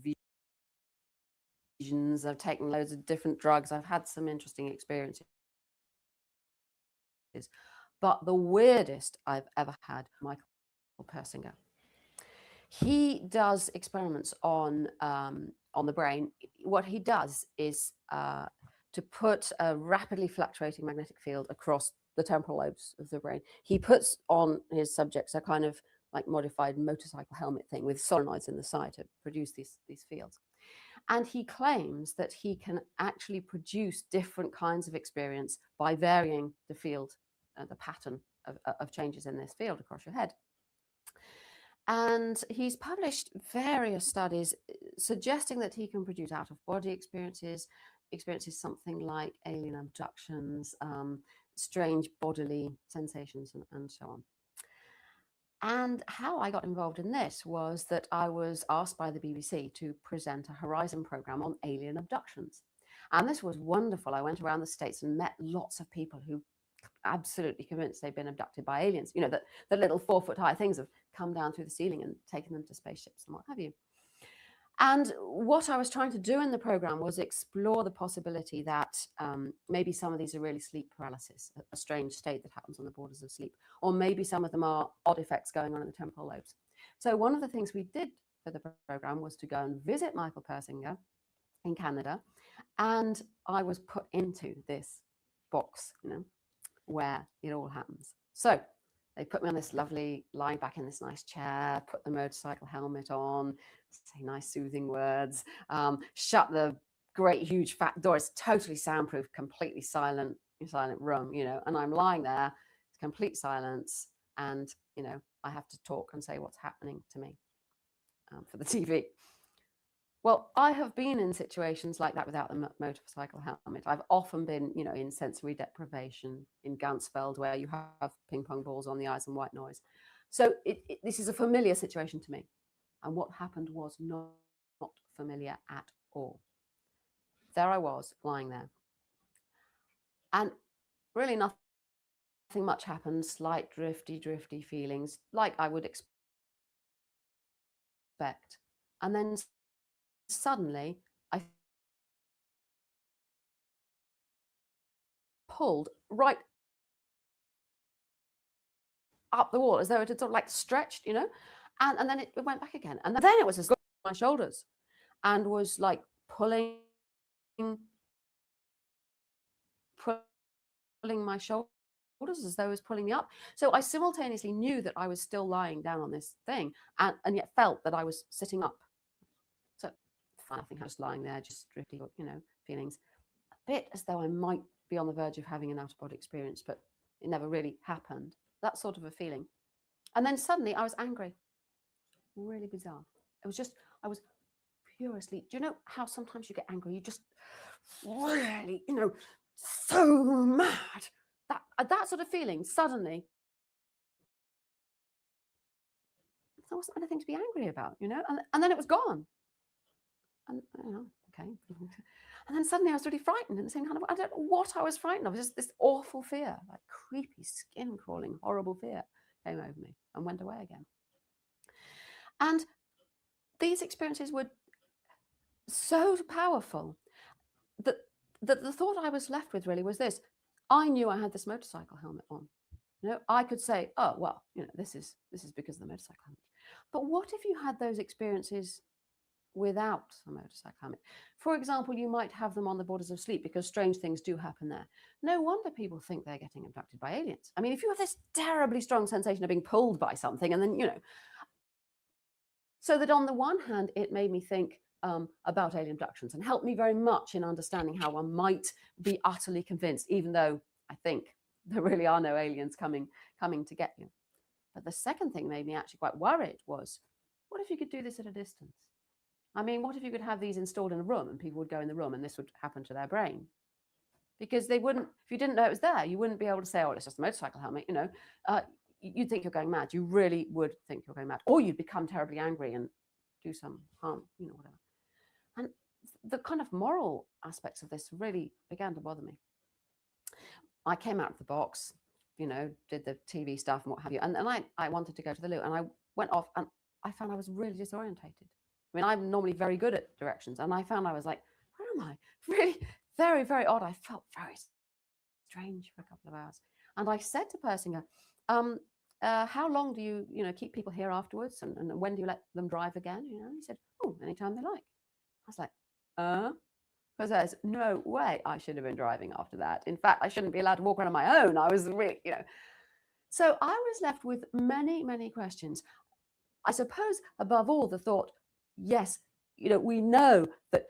visions. I've taken loads of different drugs. I've had some interesting experiences. But the weirdest I've ever had, Michael Persinger. He does experiments on the brain. What he does is to put a rapidly fluctuating magnetic field across the temporal lobes of the brain. He puts on his subjects a kind of like modified motorcycle helmet thing with solenoids in the side to produce these fields. And he claims that he can actually produce different kinds of experience by varying the field, the pattern of changes in this field across your head. And he's published various studies suggesting that he can produce out-of-body experiences something like alien abductions, strange bodily sensations, and so on. And how I got involved in this was that I was asked by the BBC to present a Horizon program on alien abductions. And this was wonderful. I went around the States and met lots of people who absolutely convinced they've been abducted by aliens. You know, that the little 4-foot-high things have come down through the ceiling and taken them to spaceships and what have you. And what I was trying to do in the program was explore the possibility that maybe some of these are really sleep paralysis, a strange state that happens on the borders of sleep, or maybe some of them are odd effects going on in the temporal lobes. So one of the things we did for the program was to go and visit Michael Persinger in Canada, and I was put into this box, you know, where it all happens. So they put me on this lovely, lying back in this nice chair, put the motorcycle helmet on, say nice soothing words, shut the great huge fat door. It's totally soundproof, completely silent room, you know, and I'm lying there, complete silence, and, you know, I have to talk and say what's happening to me for the TV. Well, I have been in situations like that without the motorcycle helmet. I've often been, you know, in sensory deprivation, in Ganzfeld, where you have ping pong balls on the eyes and white noise. So this is a familiar situation to me. And what happened was not familiar at all. There I was, lying there. And really nothing much happened, slight drifty feelings, like I would expect. And then suddenly I pulled right up the wall as though it had sort of like stretched, you know, and then it went back again. And then it was as good as my shoulders and was like pulling my shoulders as though it was pulling me up. So I simultaneously knew that I was still lying down on this thing and yet felt that I was sitting up. So nothing, I was lying there, just drifty, you know, feelings. A bit as though I might be on the verge of having an out-of-body experience, but it never really happened. That sort of a feeling. And then suddenly I was angry. Really bizarre. It was just, I was furiously, do you know how sometimes you get angry? You just really, you know, so mad. That sort of feeling, suddenly, there wasn't anything to be angry about, you know, and then it was gone. And, you know, okay. And then suddenly I was really frightened in the same kind of, I don't know what I was frightened of. Just this awful fear, like creepy, skin crawling, horrible fear came over me and went away again. And these experiences were so powerful that the thought I was left with really was this. I knew I had this motorcycle helmet on. You know, I could say, oh, well, you know, this is because of the motorcycle helmet. But what if you had those experiences without a motorcycle helmet? For example, you might have them on the borders of sleep because strange things do happen there. No wonder people think they're getting abducted by aliens. I mean, if you have this terribly strong sensation of being pulled by something, and then, you know, so that on the one hand, it made me think about alien abductions and helped me very much in understanding how one might be utterly convinced, even though I think there really are no aliens coming to get you. But the second thing made me actually quite worried was, what if you could do this at a distance? I mean, what if you could have these installed in a room and people would go in the room and this would happen to their brain? Because they wouldn't, if you didn't know it was there, you wouldn't be able to say, oh, it's just a motorcycle helmet, you know. You'd think you're going mad. You really would think you're going mad. Or you'd become terribly angry and do some harm, you know, whatever. And the kind of moral aspects of this really began to bother me. I came out of the box, you know, did the TV stuff and what have you. And I wanted to go to the loo. And I went off and I found I was really disorientated. I mean, I'm normally very good at directions. And I found I was like, where am I? Really very, very odd. I felt very strange for a couple of hours. And I said to Persinger, how long do you keep people here afterwards? And when do you let them drive again? You know, he said, oh, anytime they like. I was like, because there's no way I should have been driving after that. In fact, I shouldn't be allowed to walk around on my own. I was really, you know. So I was left with many, many questions. I suppose above all the thought, yes, we know that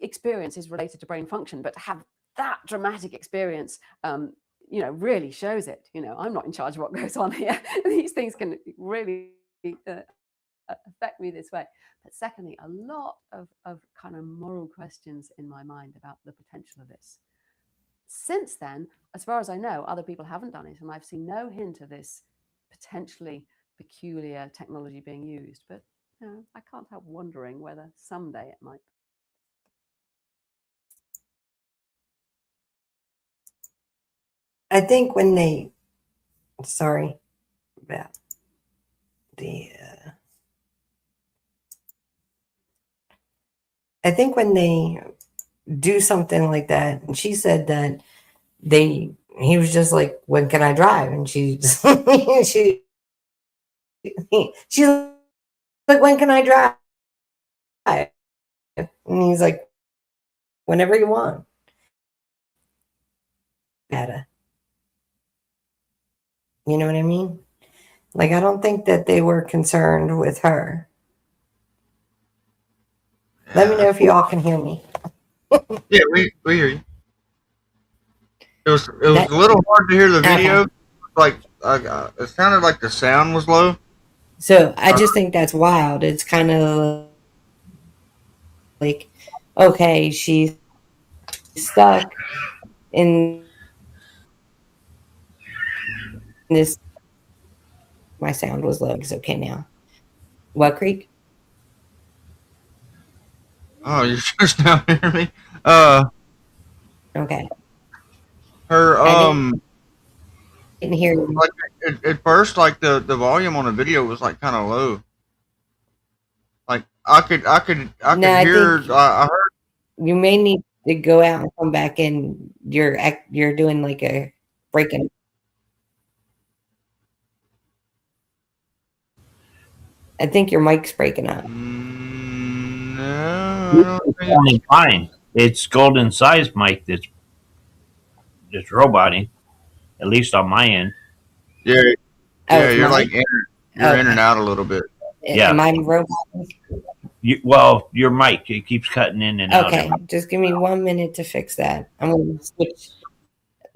experience is related to brain function, but to have that dramatic experience, really shows it. I'm not in charge of what goes on here. These things can really affect me this way. But secondly, a lot of kind of moral questions in my mind about the potential of this. Since then, as far as I know, other people haven't done it, and I've seen no hint of this potentially peculiar technology being used. But I can't help wondering whether someday it might. I think when they, sorry about the, I think when they do something like that, and she said that he was just like, when can I drive? And she's like, when can I drive? And he's like, whenever you want. You know what I mean? Like, I don't think that they were concerned with her. Let me know if you all can hear me. Yeah, we hear you. It was a little hard to hear the video. Like, it sounded like the sound was low. So I just think that's wild. It's kind of like, okay, she's stuck in this. My sound was low. It's okay now. What, Creek? Oh, you're just now hearing me? Okay. Her, didn't hear you. Like, at first, like, the volume on the video was, like, kind of low. Like, I could hear, I heard. You may need to go out and come back in. You're doing like a breaking. I think your mic's breaking up. No, it's fine. It's Golden Size mic that's roboting, at least on my end. Yeah, you're like in and out a little bit. Yeah, am I roboting? Your mic, it keeps cutting in and out. Okay, just give me 1 minute to fix that. I'm going to switch.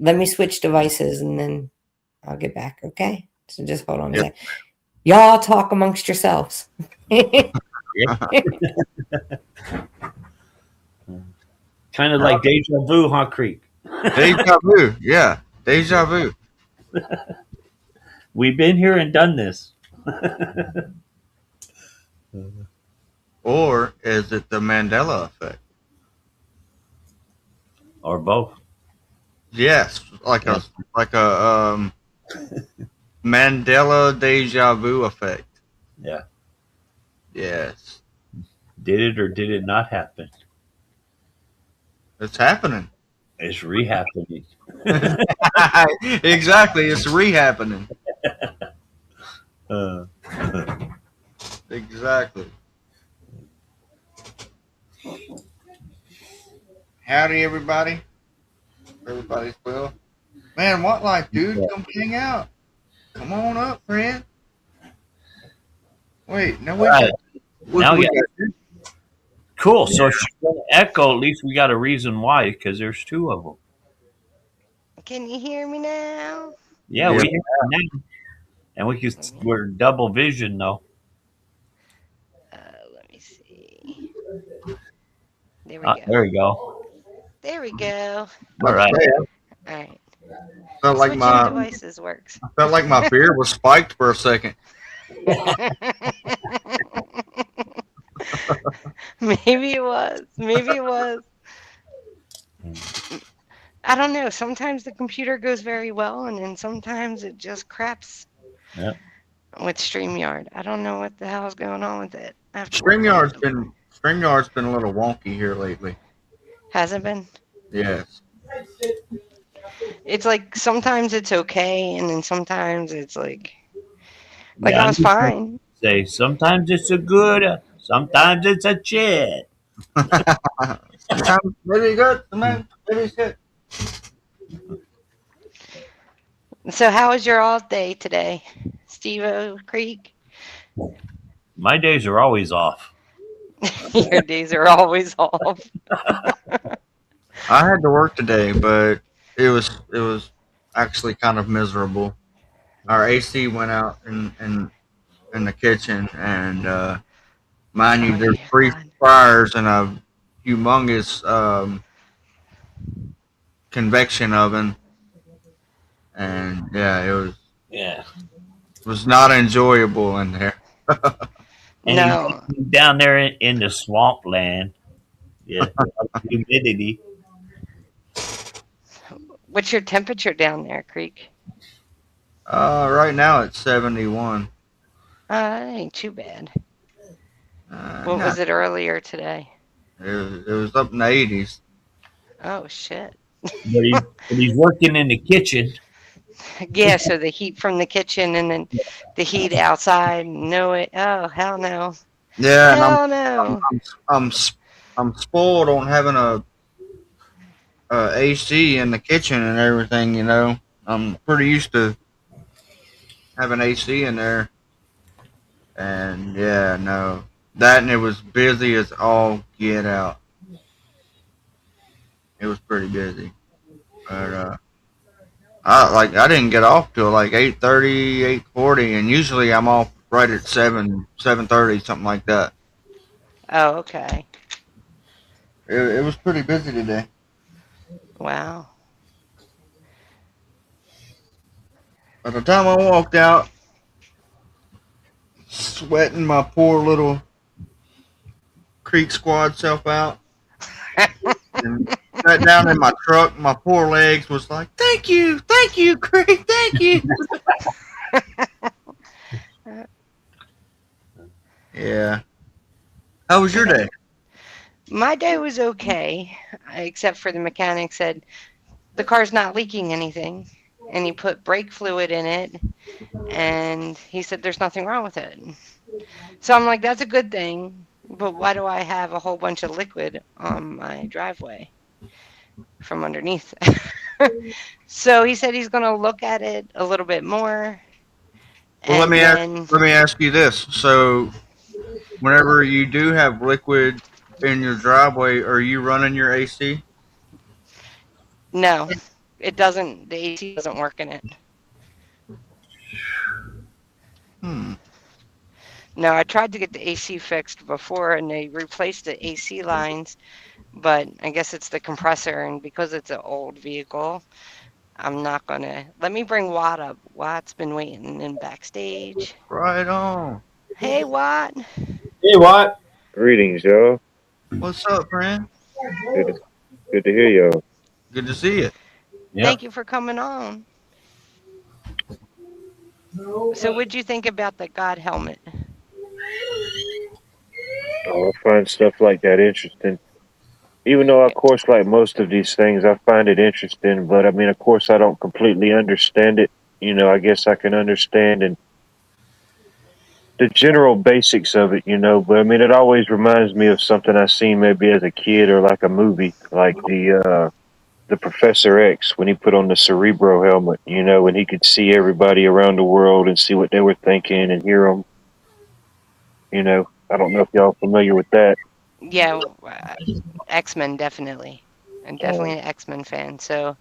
Let me switch devices and then I'll get back. Okay, so just hold on a second. Y'all talk amongst yourselves. Kind of like deja vu, huh, Creek? Deja vu, yeah. Deja vu. We've been here and done this. Or is it the Mandela effect? Or both. Yes, like a Mandela deja vu effect. Yeah. Yes. Did it or did it not happen? It's happening. It's re-happening. Exactly, it's re-happening. Exactly. Howdy, everybody. Everybody's well. Man, what life, dude? Come hang out. Come on up, friend. Wait, no, cool. So if she's going to echo, at least we got a reason why, because there's two of them. Can you hear me now? Yeah, we hear you now. And we're double vision, though. Let me see. There we go. There we go. There we go. All right. All right. Felt like my devices works. I felt like my beard was spiked for a second. Maybe it was. I don't know. Sometimes the computer goes very well, and then sometimes it just craps. Yep. With StreamYard, I don't know what the hell's going on with it. StreamYard's been a little wonky here lately. Has it been? Yes. It's like sometimes it's okay, and then sometimes it's like I was fine. Say sometimes it's a good, sometimes it's a shit. Sometimes really good, sometimes really shit. So how was your all day today, Steve-O Creek? My days are always off. Your days are always off. I had to work today, but it was actually kind of miserable. Our AC went out in the kitchen, and mind you, Oh there's dear 3 God. fryers and a humongous convection oven, and yeah, Yeah. it was not enjoyable in there. And No. he's down there in the swampland. Yeah. Humidity. What's your temperature down there, Creek? Right now it's 71. That ain't too bad. What Nah, was it earlier today? it was up in the 80s. Oh shit. But he's working in the kitchen. Yeah, so the heat from the kitchen and then the heat outside. No it. Oh hell no. Yeah, and Hell no. I'm spoiled on having a AC in the kitchen and everything. You know, I'm pretty used to having AC in there, and yeah, no, that and it was busy as all get out. It was pretty busy, but I didn't get off till like 8:30, 8:40, and usually I'm off right at 7:30, something like that. Oh, okay. It was pretty busy today. Wow. By the time I walked out, sweating my poor little Creek Squad self out, and sat down in my truck, my poor legs was like, thank you, Creek, thank you. Yeah. How was your day? My day was okay, except for the mechanic said the car's not leaking anything. And he put brake fluid in it, and he said there's nothing wrong with it. So I'm like, that's a good thing, but why do I have a whole bunch of liquid on my driveway from underneath? So he said he's going to look at it a little bit more. Well, let And me ask you this. So, whenever you do have liquid in your driveway, are you running your AC? no, it doesn't. The AC doesn't work in it. No, I tried to get the AC fixed before, and they replaced the AC lines, but I guess it's the compressor, and because it's an old vehicle, I'm not gonna. Let me bring Watt up. Watt's been waiting in backstage. Right on. Hey, Watt. Hey, what? Greetings, y'all. What's up, friend? Good to hear y'all. Good to see you. Thank you for coming on. So, what'd you think about the God helmet? Oh, I find stuff like that interesting. Even though, of course, like most of these things, I find it interesting. But I mean, of course, I don't completely understand it. You know, I guess I can understand and the general basics of it, you know. But I mean, it always reminds me of something I seen maybe as a kid or like a movie, like the Professor X when he put on the Cerebro helmet, you know, and he could see everybody around the world and see what they were thinking and hear them. You know, I don't know if y'all familiar with that. Yeah, X-Men definitely. I'm definitely an X-Men fan. So,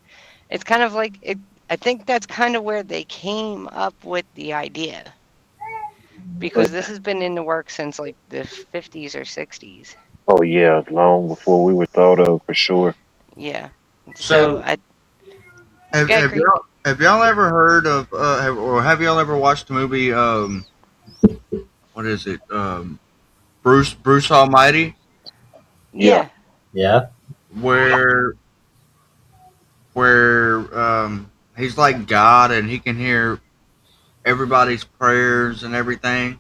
it's kind of like it. I think that's kind of where they came up with the idea. Because this has been in the works since like the 50s or 60s. Oh yeah, long before we were thought of, for sure. Yeah. So have y'all ever heard of have y'all ever watched the movie what is it? Bruce Almighty? Yeah. Yeah. Where he's like God and he can hear everybody's prayers and everything.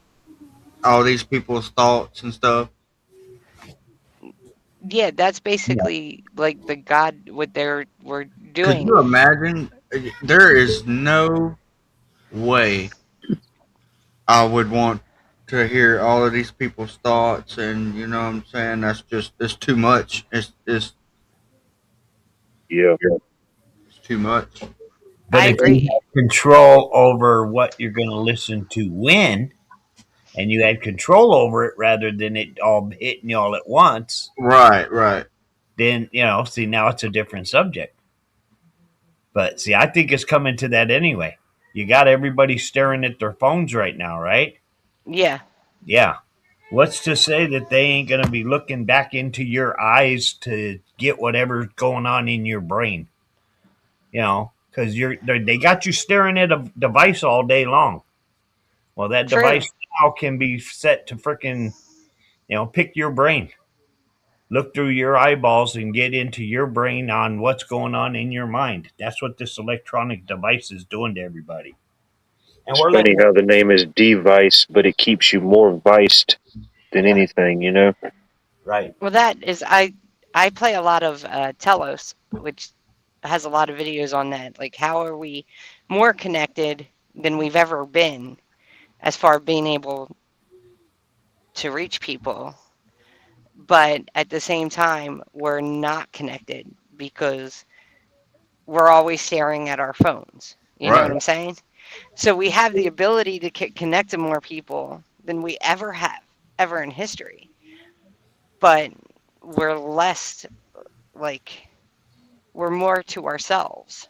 All these people's thoughts and stuff. Yeah, that's basically like the God what they were doing. Could you imagine? There is no way I would want to hear all of these people's thoughts, and you know what I'm saying? It's too much. It's yeah, it's too much. But I if agree. you have control over what you're going to listen to when, and you had control over it rather than it all hitting you all at once, Right. then, see, now it's a different subject. But see, I think it's coming to that anyway. You got everybody staring at their phones right now, right? Yeah. Yeah. What's to say that they ain't going to be looking back into your eyes to get whatever's going on in your brain? Because they got you staring at a device all day long. Well, that True. device now can be set to freaking, pick your brain. Look through your eyeballs and get into your brain on what's going on in your mind. That's what this electronic device is doing to everybody. And It's funny how the name is device, but it keeps you more viced than anything, you know? Right. Well, that is, I play a lot of Telos, which has a lot of videos on that. Like, how are we more connected than we've ever been as far as being able to reach people? But at the same time, we're not connected because we're always staring at our phones. You know what I'm saying? So we have the ability to connect to more people than we ever have, ever in history. But we're less, like, we're more to ourselves.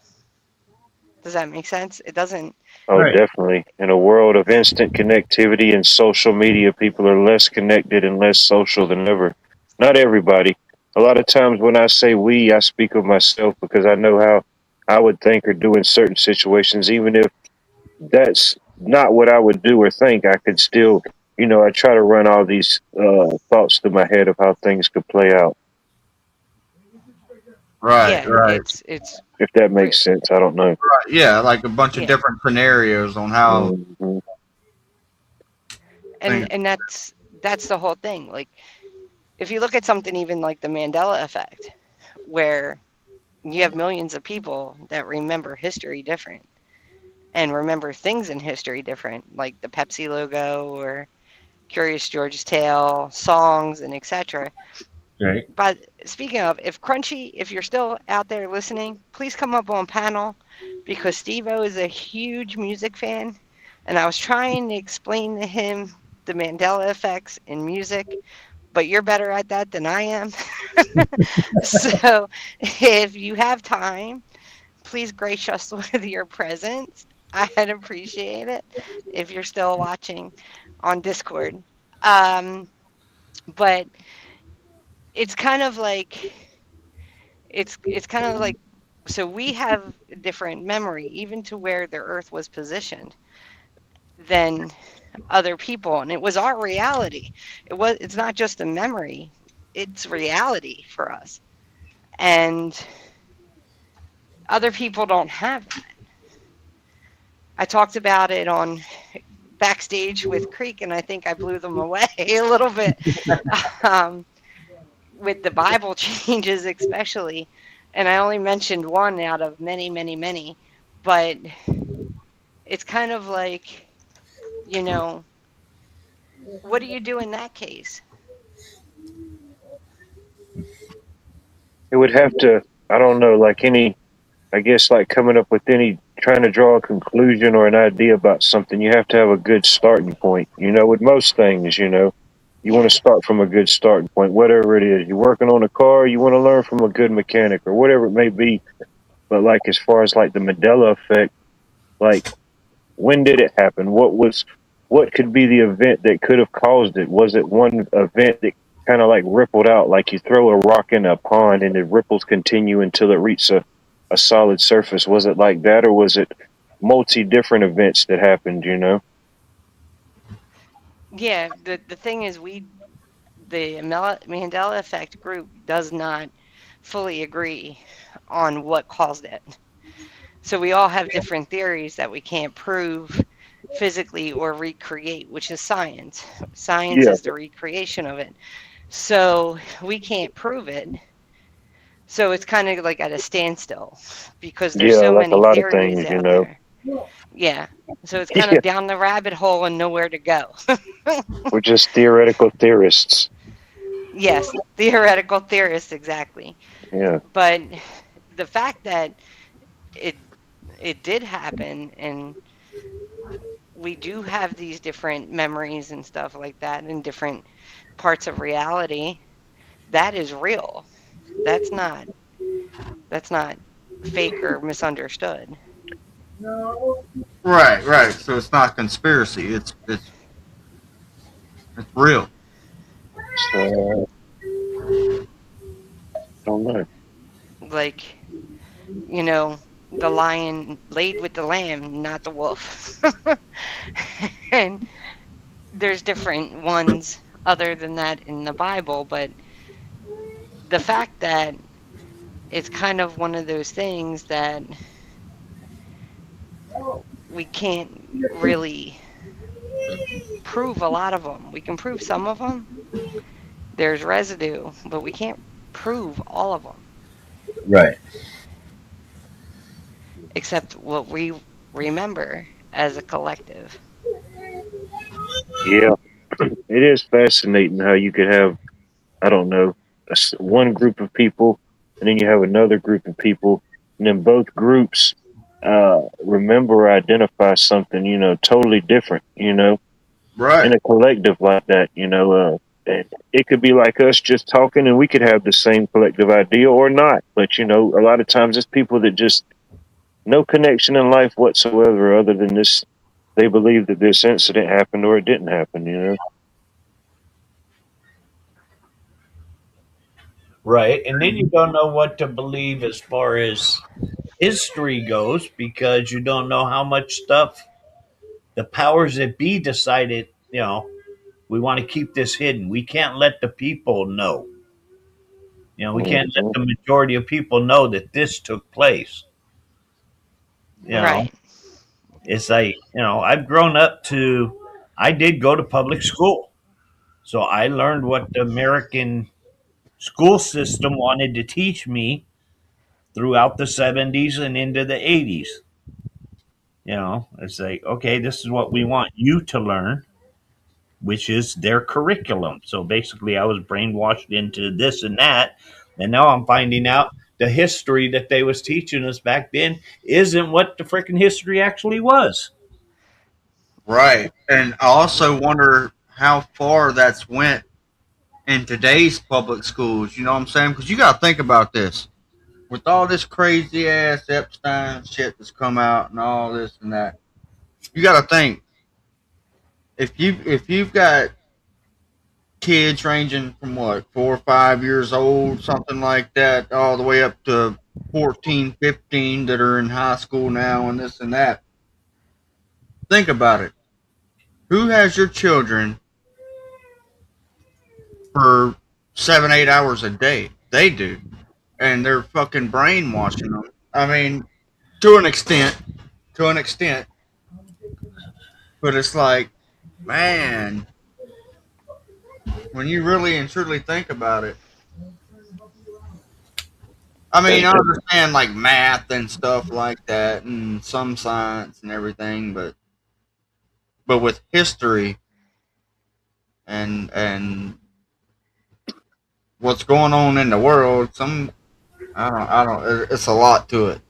Does that make sense? It doesn't. Oh, definitely. In a world of instant connectivity and social media, people are less connected and less social than ever. Not everybody. A lot of times when I say we, I speak of myself because I know how I would think or do in certain situations. Even if that's not what I would do or think, I could still, I try to run all these thoughts through my head of how things could play out. Right. It's if that makes sense. I don't know. Right. Yeah, like a bunch of different scenarios on how. And that's the whole thing. Like, if you look at something even like the Mandela effect, where you have millions of people that remember history different and remember things in history different, like the Pepsi logo or Curious George's Tale, songs, and etc. Right. But speaking of, if you're still out there listening, please come up on panel, because Steve-O is a huge music fan, and I was trying to explain to him the Mandela effects in music, but you're better at that than I am. So if you have time, please grace us with your presence. I'd appreciate it if you're still watching on Discord. But it's kind of like, so we have different memory, even to where the earth was positioned, than other people, and it was our reality. It's not just a memory, it's reality for us, and other people don't have that. I talked about it on backstage with Creek, and I think I blew them away a little bit. With the Bible changes especially, and I only mentioned one out of many, many, many, but it's kind of like, what do you do in that case? It would have to, I don't know, like coming up with trying to draw a conclusion or an idea about something, you have to have a good starting point. With most things, you want to start from a good starting point, whatever it is. You're working on a car, you want to learn from a good mechanic or whatever it may be. But like, as far as like the Mandela effect, like, when did it happen? What could be the event that could have caused it? Was it one event that kind of like rippled out, like you throw a rock in a pond and the ripples continue until it reaches a solid surface? Was it like that, or was it multi different events that happened, Yeah, the thing is, the Mandela effect group does not fully agree on what caused it. So we all have different theories that we can't prove physically or recreate, which is science. Science is the recreation of it. So we can't prove it. So it's kind of like at a standstill, because there's so like many a lot theories of things, out there. Yeah. So it's kind of down the rabbit hole and nowhere to go. We're just theoretical theorists. Yes, theoretical theorists, exactly. Yeah. But the fact that it did happen, and we do have these different memories and stuff like that in different parts of reality. That is real. That's not fake or misunderstood. Right. So it's not conspiracy. It's real. So, don't know. Like, you know, the lion laid with the lamb, not the wolf. And there's different ones other than that in the Bible, but the fact that it's kind of one of those things that we can't really prove a lot of them. We can prove some of them. There's residue, but we can't prove all of them. Right. Except what we remember as a collective. Yeah, it is fascinating how you could have, I don't know, one group of people, and then you have another group of people, and then both groups remember or identify something, you know, totally different, you know, Right. in a collective like that, you know. And it could be like us just talking, and we could have the same collective idea or not. But, you know, a lot of times it's people that just no connection in life whatsoever other than this. They believe that this incident happened or it didn't happen, you know. Right. And then you don't know what to believe as far as history goes because you don't know how much stuff the powers that be decided, you know, we want to keep this hidden. We can't let the people know. You know, we can't let the majority of people know that this took place. You know, Right. it's like, you know, I did go to public school. So I learned what the American school system wanted to teach me throughout the 70s and into the 80s. You know, it's like, okay, this is what we want you to learn, which is their curriculum. So basically, I was brainwashed into this and that. And now I'm finding out the history that they was teaching us back then isn't what the freaking history actually was. Right. And I also wonder how far that's went in today's public schools. You know what I'm saying? Because you got to think about this. With all this crazy ass Epstein shit that's come out and all this and that, you got to think if you've got kids ranging from what 4 or 5 years old, something like that, all the way up to 14, 15 that are in high school now and this and that. Think about it. Who has your children for 7, 8 hours a day? They do. And they're fucking brainwashing them. I mean, to an extent. But it's like, man, when you really and truly think about it. I mean, I understand like math and stuff like that and some science and everything, but with history and what's going on in the world, I don't. It's a lot to it.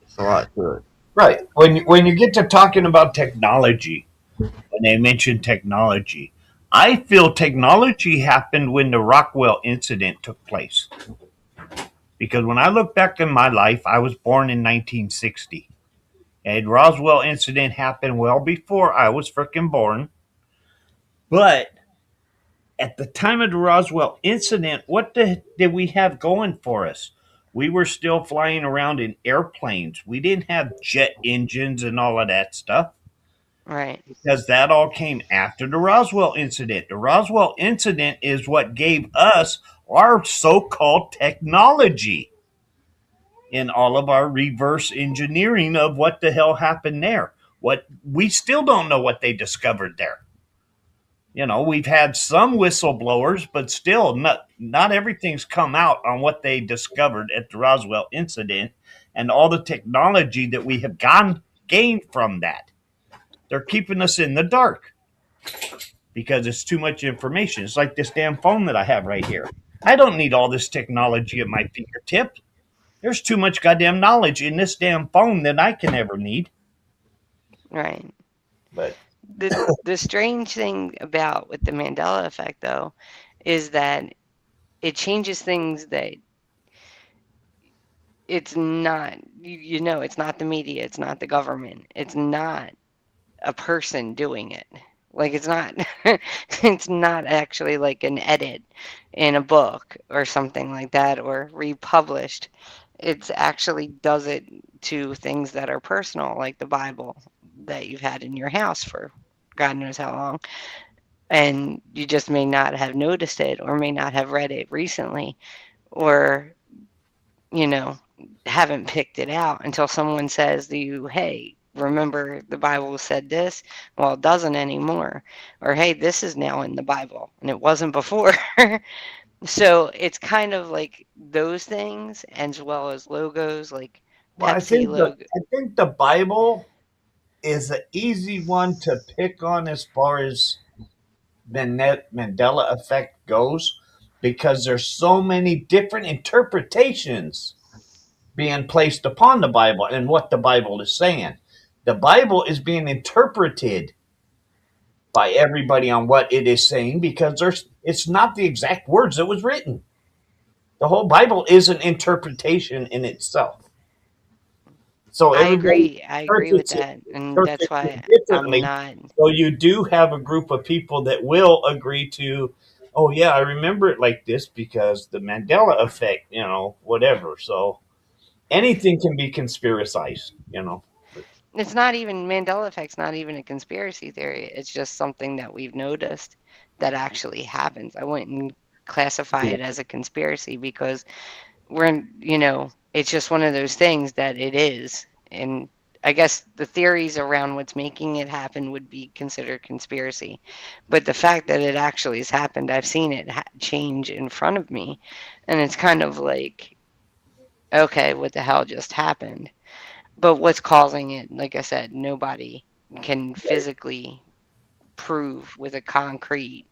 Right. When you get to talking about technology, when they mention technology, I feel technology happened when the Rockwell incident took place. Because when I look back in my life, I was born in 1960. And Roswell incident happened well before I was freaking born. But at the time of the Roswell incident, what did we have going for us? We were still flying around in airplanes. We didn't have jet engines and all of that stuff. Right. Because that all came after the Roswell incident. The Roswell incident is what gave us our so-called technology in all of our reverse engineering of what the hell happened there. What we still don't know what they discovered there. You know, we've had some whistleblowers, but still not everything's come out on what they discovered at the Roswell incident and all the technology that we have gained from that. They're keeping us in the dark because it's too much information. It's like this damn phone that I have right here. I don't need all this technology at my fingertip. There's too much goddamn knowledge in this damn phone that I can ever need. Right. But the strange thing about with the Mandela effect, though, is that it changes things that it's not. You know, it's not the media, it's not the government, it's not a person doing it. Like it's not it's not actually like an edit in a book or something like that or republished. It's actually does it to things that are personal, like the Bible that you've had in your house for God knows how long. And you just may not have noticed it or may not have read it recently or, you know, haven't picked it out until someone says to you, hey, remember the Bible said this? Well, it doesn't anymore. Or, hey, this is now in the Bible and it wasn't before. So it's kind of like those things as well as logos like Well, Pepsi logo. I think the Bible is an easy one to pick on as far as the Mandela effect goes, because there's so many different interpretations being placed upon the Bible and what the Bible is saying. The Bible is being interpreted by everybody on what it is saying because it's not the exact words that was written. The whole Bible is an interpretation in itself. So I everybody agree with interprets it, that. And interprets that's why it I'm differently. not. So you do have a group of people that will agree to, oh yeah, I remember it like this because the Mandela effect, you know, whatever. So anything can be conspiracized, you know. It's not even Mandela effect's not even a conspiracy theory. It's just something that we've noticed that actually happens. I wouldn't classify it as a conspiracy because you know, it's just one of those things that it is. And I guess the theories around what's making it happen would be considered conspiracy. But the fact that it actually has happened, I've seen it change in front of me. And it's kind of like, okay, what the hell just happened? But what's causing it, like I said, nobody can physically prove with a concrete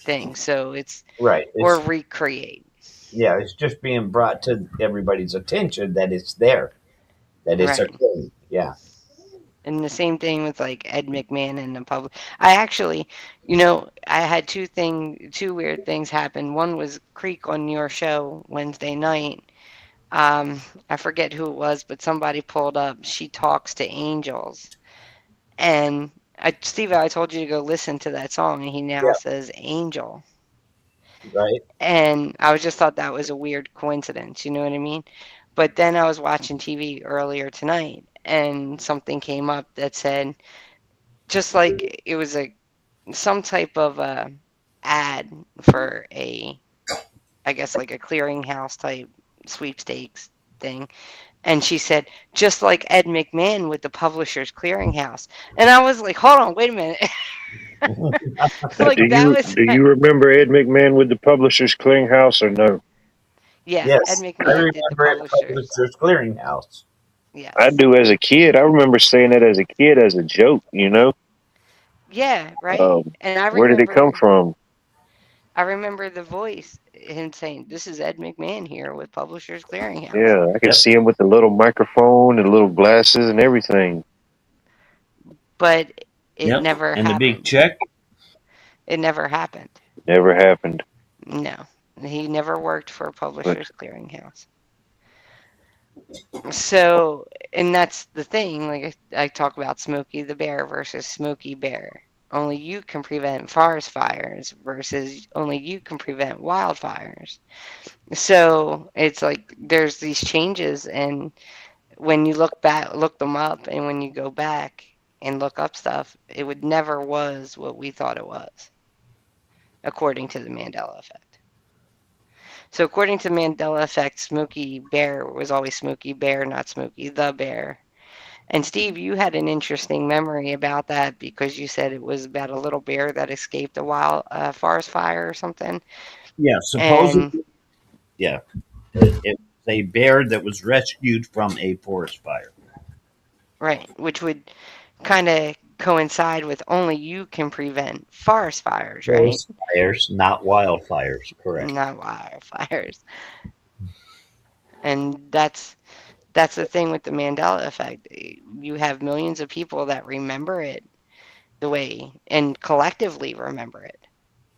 thing. So it's Right. or recreate. Yeah, it's just being brought to everybody's attention that it's there, that it's Right. occurring. Yeah. And the same thing with like Ed McMahon and the public. I actually, you know, I had two weird things happen. One was Creek on your show Wednesday night. I forget who it was, but somebody pulled up. She talks to angels, and Steve, I told you to go listen to that song, and he now Yeah. says angel. Right. And I just thought that was a weird coincidence. You know what I mean? But then I was watching TV earlier tonight, and something came up that said, just like it was some type of ad for I guess like a clearinghouse type sweepstakes thing. And she said, just like Ed McMahon with the Publishers Clearinghouse. And I was like, hold on, wait a minute. Like do you remember Ed McMahon with the Publishers Clearinghouse or no? Yeah, Yes, Ed I McMahon did the remember it, Publishers. Publishers Clearinghouse. Yes. I do as a kid. I remember saying that as a kid as a joke, you know? Yeah, right. And I Where did it come from? I remember the voice, him saying, this is Ed McMahon here with Publishers Clearinghouse. Yeah, I can see him with the little microphone and the little glasses and everything. But it Yep, never and happened. the big check. It never happened. Never happened. No. He never worked for Publishers Clearinghouse. So, and that's the thing, like I talk about Smokey the Bear versus Smokey Bear. Only you can prevent forest fires versus only you can prevent wildfires. So it's like there's these changes, and when you look them up, and when you go back and look up stuff, it would never was what we thought it was, according to the Mandela effect. So according to the Mandela effect, Smokey Bear was always Smokey Bear, not Smokey the Bear. And Steve, you had an interesting memory about that because you said it was about a little bear that escaped a wild forest fire or something. Yeah, supposedly. Yeah, it was a bear that was rescued from a forest fire. Right, which would kind of coincide with only you can prevent forest fires, right? Forest fires, not wildfires. Correct. Not wildfires. And that's the thing with the Mandela effect. You have millions of people that remember it, the way and collectively remember it.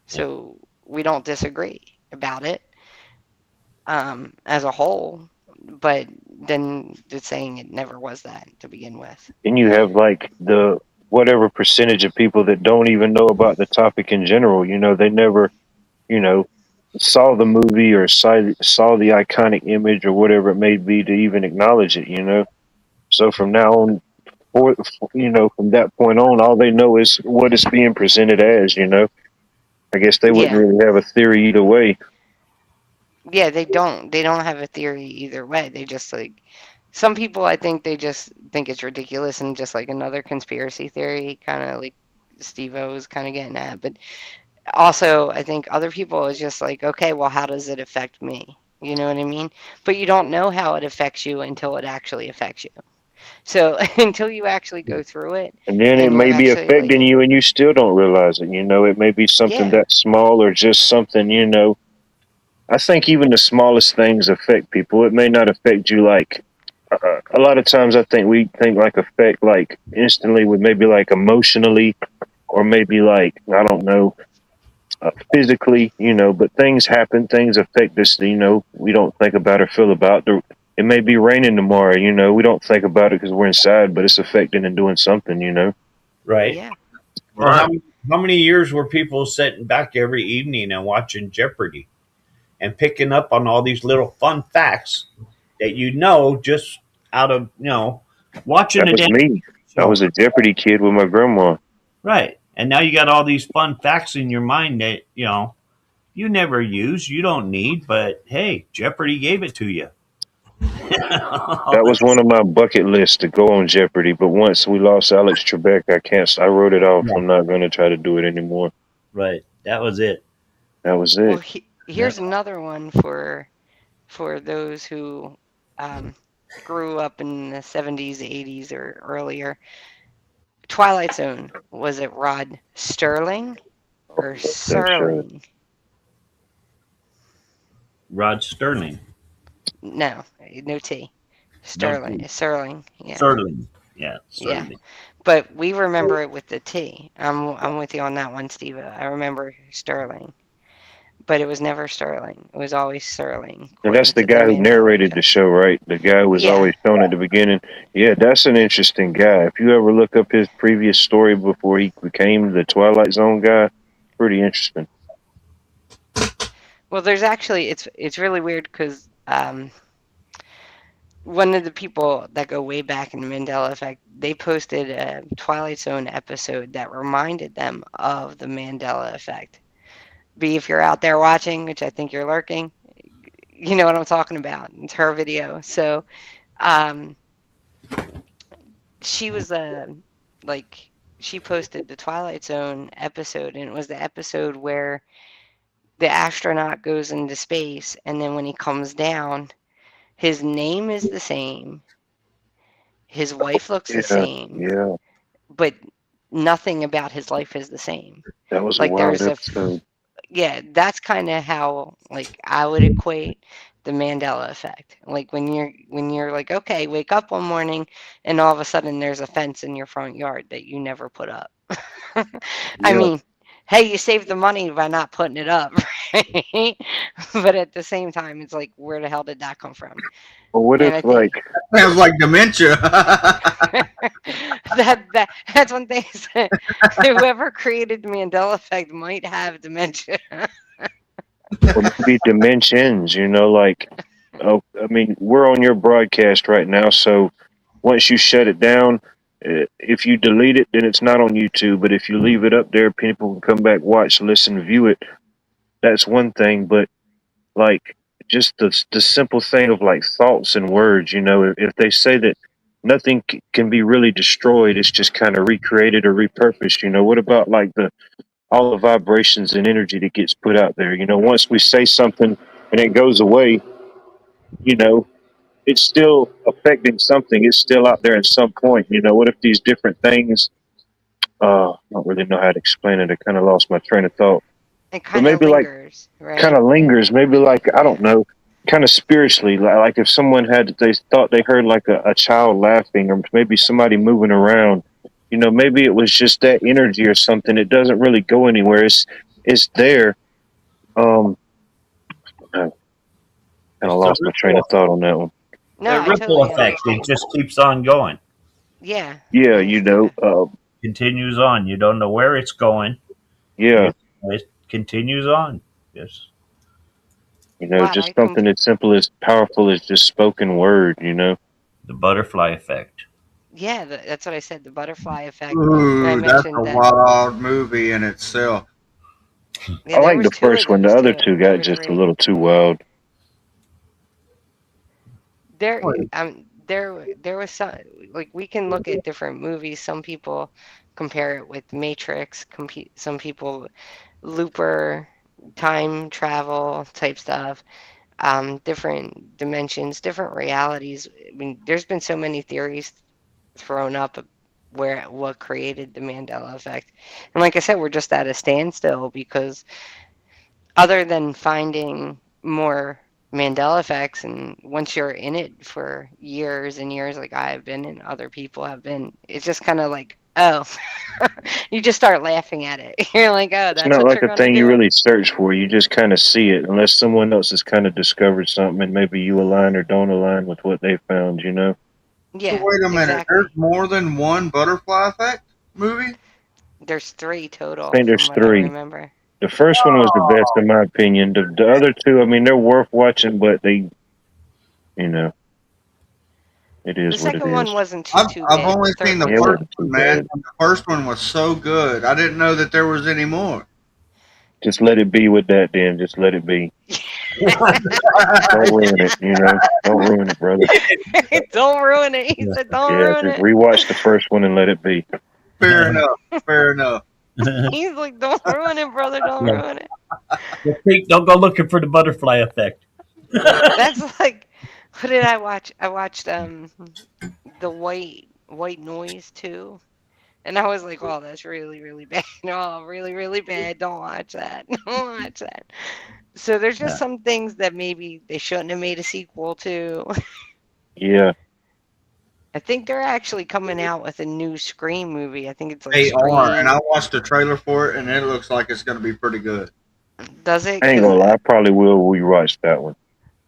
So we don't disagree about it as a whole, but then it's saying it never was that to begin with. And you have like the whatever percentage of people that don't even know about the topic in general. You know, they never, you know, saw the movie or saw the iconic image or whatever it may be to even acknowledge it, you know. So from now on, you know, from that point on, all they know is what it's being presented as, you know. I guess they wouldn't Yeah. really have a theory either way. Yeah, they don't have a theory either way. They just like, some people, I think they just think it's ridiculous and just like another conspiracy theory, kind of like Steve-O was kind of getting at. But also, I think other people is just like, okay, well, how does it affect me? You know what I mean? But you don't know how it affects you until it actually affects you. So until you actually go through it, And then it and may you're be actually affecting you and you still don't realize it, you know. It may be something Yeah. that small or just something, you know. I think even the smallest things affect people. It may not affect you like a lot of times. I think we think like affect like instantly with maybe like emotionally or maybe like I don't know physically, you know. But things happen, things affect us. You know, we don't think about or feel about. It may be raining tomorrow. You know, we don't think about it because we're inside, but it's affecting and doing something. You know. Right. Yeah. Well, how many years were people sitting back every evening and watching Jeopardy and picking up on all these little fun facts that you know just out of, you know, watching That a was damn me. I was a Jeopardy kid with my grandma. Right. And now you got all these fun facts in your mind that, you know, you never use, you don't need, but hey, Jeopardy gave it to you. That was one of my bucket lists to go on Jeopardy, but once we lost Alex Trebek, I wrote it off. I'm not going to try to do it anymore. Right. That was it. That was Well, it. here's another one for those who grew up in the 70s, 80s, or earlier. Twilight Zone, was it Rod Sterling or Serling? Rod Sterling. No, no T. Sterling, Serling. Yeah. Sterling. Yeah. Yeah. Sterling. But we remember it with the T. I'm with you on that one, Steve. I remember Sterling, but it was never Sterling. It was always Serling. And that's the guy who narrated the show, right? The guy who was Yeah. always shown at the beginning. Yeah, that's an interesting guy. If you ever look up his previous story before he became the Twilight Zone guy, pretty interesting. Well, there's actually it's really weird because one of the people that go way back in the Mandela Effect, they posted a Twilight Zone episode that reminded them of the Mandela Effect. B, if you're out there watching, which I think you're lurking, you know what I'm talking about. It's her video. So, she was like she posted the Twilight Zone episode, and it was the episode where the astronaut goes into space, and then when he comes down, his name is the same, his wife looks the same, Yeah. but nothing about his life is the same. That was Like a wild there's a episode. yeah, that's kind of how like I would equate the Mandela effect. Like when you're like, okay, wake up one morning and all of a sudden there's a fence in your front yard that you never put up. I Yeah. mean, hey, you saved the money by not putting it up, right? But at the same time, it's like, where the hell did that come from? But what And I if, think like, Sounds like dementia. that's one thing. Whoever created the Mandela effect might have dementia. or maybe dimensions, you know, like, oh, I mean, we're on your broadcast right now, so once you shut it down, if you delete it, then it's not on YouTube. But if you leave it up there, people can come back, watch, listen, view it. That's one thing. But like, just the simple thing of like thoughts and words, you know, if they say that nothing can be really destroyed, it's just kind of recreated or repurposed. You know, what about like all the vibrations and energy that gets put out there? You know, once we say something and it goes away, you know, it's still affecting something. It's still out there at some point. You know, what if these different things? I don't really know how to explain it. I kind of lost my train of thought. It But kind of maybe like lingers, right? kind of lingers. Maybe like I don't know, kind of spiritually. Like if someone they thought they heard like a child laughing, or maybe somebody moving around, You know, maybe it was just that energy or something. It doesn't really go anywhere. It's there. I kind of lost my train of thought on that one. No, The I ripple totally effect, it understand. just keeps on going. Yeah. Yeah, you know, Continues on. You don't know where it's going. yeah, It continues on. Yes. you know, But just something as simple as powerful as just spoken word, you know. The butterfly effect. Yeah, that's what I said. The butterfly effect. And I Ooh, that's mentioned a that. wild movie in itself. Yeah, I there like was the 2 of first one. The those other too, 2 2 got or just a 3. little too wild. There was some, like, we can look at different movies. Some people compare it with Matrix. Some people Looper, time travel type stuff. Different dimensions, different realities. I mean, there's been so many theories thrown up where what created the Mandela effect. And like I said, we're just at a standstill because other than finding more Mandela effects, and once you're in it for years and years, like I have been and other people have been, it's just kind of like, oh, you just start laughing at it. You're like, oh, It's that's not what like you're a gonna thing you do. really search for. You just kind of see it, unless someone else has kind of discovered something and maybe you align or don't align with what they found, you know? Yeah, So wait a minute. exactly. There's more than one Butterfly Effect movie? There's 3 I total think from there's what I 3. remember. The first one was the best in my opinion. The other 2, I mean, they're worth watching, but they, you know, it The is what it second one is. wasn't too I've bad. only The third seen the one Yeah, it first wasn't too one, man. bad. And the first one was so good. I didn't know that there was any more. Just let it be with that, then. Just let it be. Don't ruin it, you know? Don't ruin it, brother. Don't ruin it. He said, don't Yeah, ruin just it. rewatch the first one and let it be. Fair enough. Fair enough. He's like, don't ruin it, brother. Don't Yeah. ruin it. Don't go looking for the butterfly effect. That's like, what did I watch? I watched the White Noise too. And I was like, oh, that's really, really bad. Oh, really, really bad. Don't watch that. Don't watch that. So there's just Yeah. some things that maybe they shouldn't have made a sequel to. Yeah. I think they're actually coming out with a new Scream movie. I think it's like They are, and I Scream. watched the trailer for it, and it looks like it's going to be pretty good. Does it? I ain't 'Cause gonna lie, I probably will rewatch that one.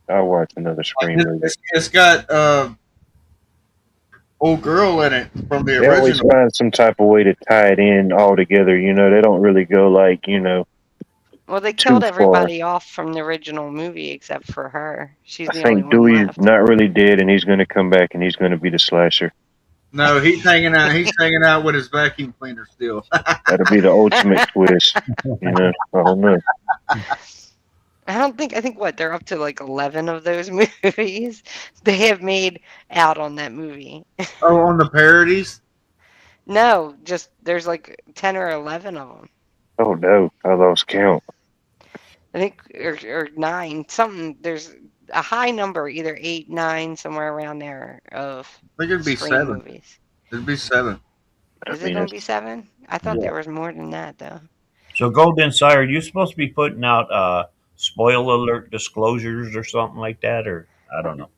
I'll watch another Scream movie. It's got old girl in it from the They always original. find some type of way to tie it in all together, you know. They don't really go like, you know, well, they too killed far. everybody off from the original movie except for her. She's I the only think one Dewey's left. not really dead, and he's going to come back, and he's going to be the slasher. No, he's hanging out. He's hanging out with his vacuum cleaner still. That'll be the ultimate twist, you know. I don't know. I think what they're up to like 11 of those movies they have made out on that movie. Oh, on the parodies? No, just there's like 10 or 11 of them. Oh no, I lost count. I think or 9 something. There's a high number, either 8, 9, somewhere around there of I think it'd be Scream 7. movies. It'd be 7. Is it going to be 7? I thought there was more than that though. So Golden Sire, you supposed to be putting out spoiler alert disclosures or something like that, or I don't know.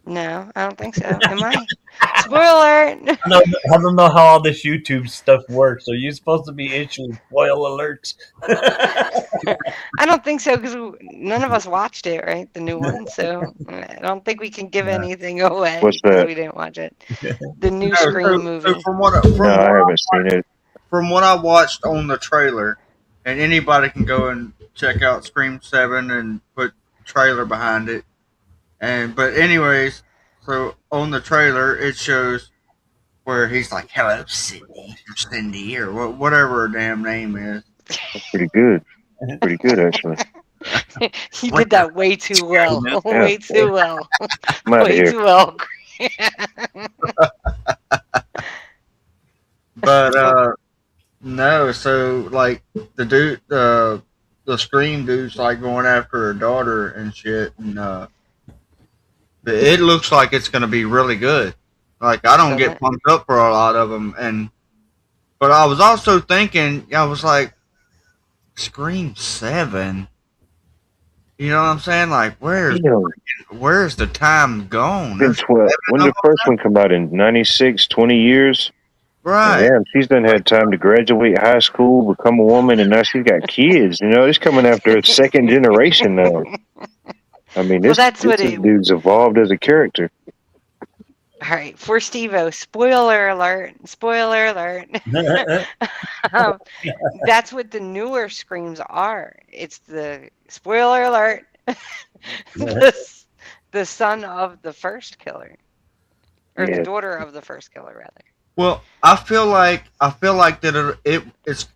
No, I don't think so. Am I? Spoiler! I don't know how all this YouTube stuff works. So you're supposed to be issuing spoiler alerts. I don't think so because none of us watched it, right? The new one. So I don't think we can give anything away What's because that? we didn't watch it. The new No, Scream movie. So from what No, I haven't seen it. From what I watched on the trailer, and anybody can go and check out Scream 7 and put trailer behind it. But anyways, so on the trailer it shows where he's like, "Hello, Sydney," or Cindy, or whatever her damn name is. That's pretty good. Pretty good, actually. He did that way too well. Way too well. I'm outta Way here. too well. But no, so like the dude, the Scream dude's like going after her daughter and shit, and but it looks like it's gonna be really good. Like I don't get pumped up for a lot of them, but I was also thinking, I was like, Scream 7. You know what I'm saying? Like, where's the time gone? Been 12. When did the first one come out? In 96, 20 years? Right. Damn, she's done had time to graduate high school, become a woman, and now she's got kids. You know, it's coming after a second generation now. I mean, Well, this, that's what this it. dude's evolved as a character. All right, for Steve-O, spoiler alert, spoiler alert. um, that's what the newer Screams are. It's the spoiler alert, the son of the first killer, or the Yeah. daughter of the first killer, rather. Well, I feel like that it's.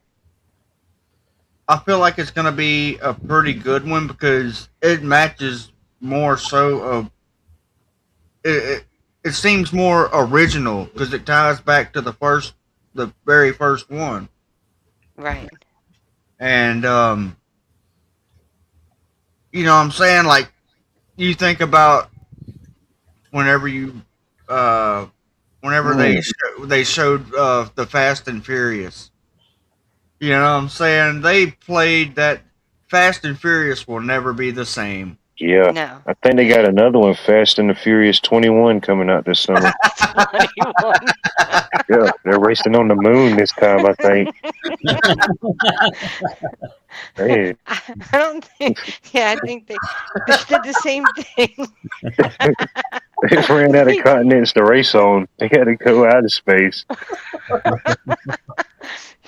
I feel like it's gonna be a pretty good one because it matches more so of. It seems more original because it ties back to the very first one, Right. and you know what I'm saying, like you think about whenever you whenever they showed the Fast and Furious. You know what I'm saying? They played that Fast and Furious will never be the same. Yeah. No. I think they got another one, Fast and the Furious 21, coming out this summer. 21. Yeah, they're racing on the moon this time, I think. Man. I don't think. Yeah, I think they did the same thing. They ran out of continents to race on. They had to go out of space.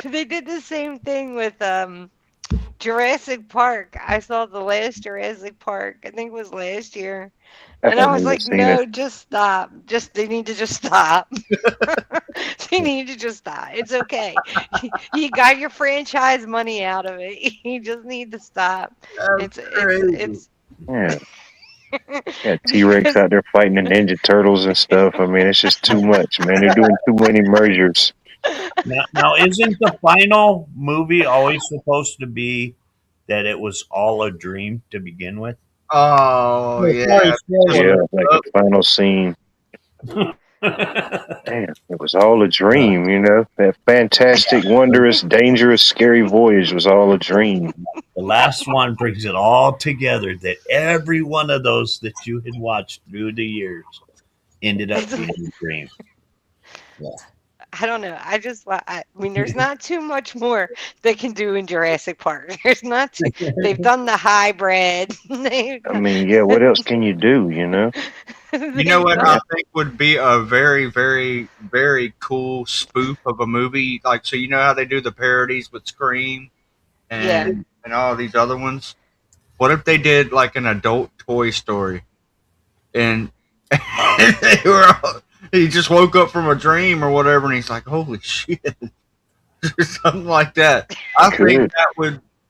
They did the same thing with Jurassic Park. I saw the last Jurassic Park. I think it was last year. And I was like, no, just stop. They need to just stop. They need to just stop. It's okay. You got your franchise money out of it. You just need to stop. It's Yeah. Got T-Rex out there fighting the Ninja Turtles and stuff. I mean, it's just too much, man. They're doing too many mergers. Now, isn't the final movie always supposed to be that it was all a dream to begin with? Oh yeah, Yeah, like the final scene. Damn, it was all a dream, you know? That fantastic, wondrous, dangerous, scary voyage was all a dream. The last one brings it all together, that every one of those that you had watched through the years ended up being a dream. Yeah. I don't know. I mean, there's not too much more they can do in Jurassic Park. There's not. They've done the hybrid. I mean, yeah, what else can you do, you know? You know what I think would be a very, very, very cool spoof of a movie? Like, so you know how they do the parodies with Scream and all these other ones? What if they did like an adult Toy Story? And they were all, he just woke up from a dream or whatever, and he's like, holy shit. Or something like that. I think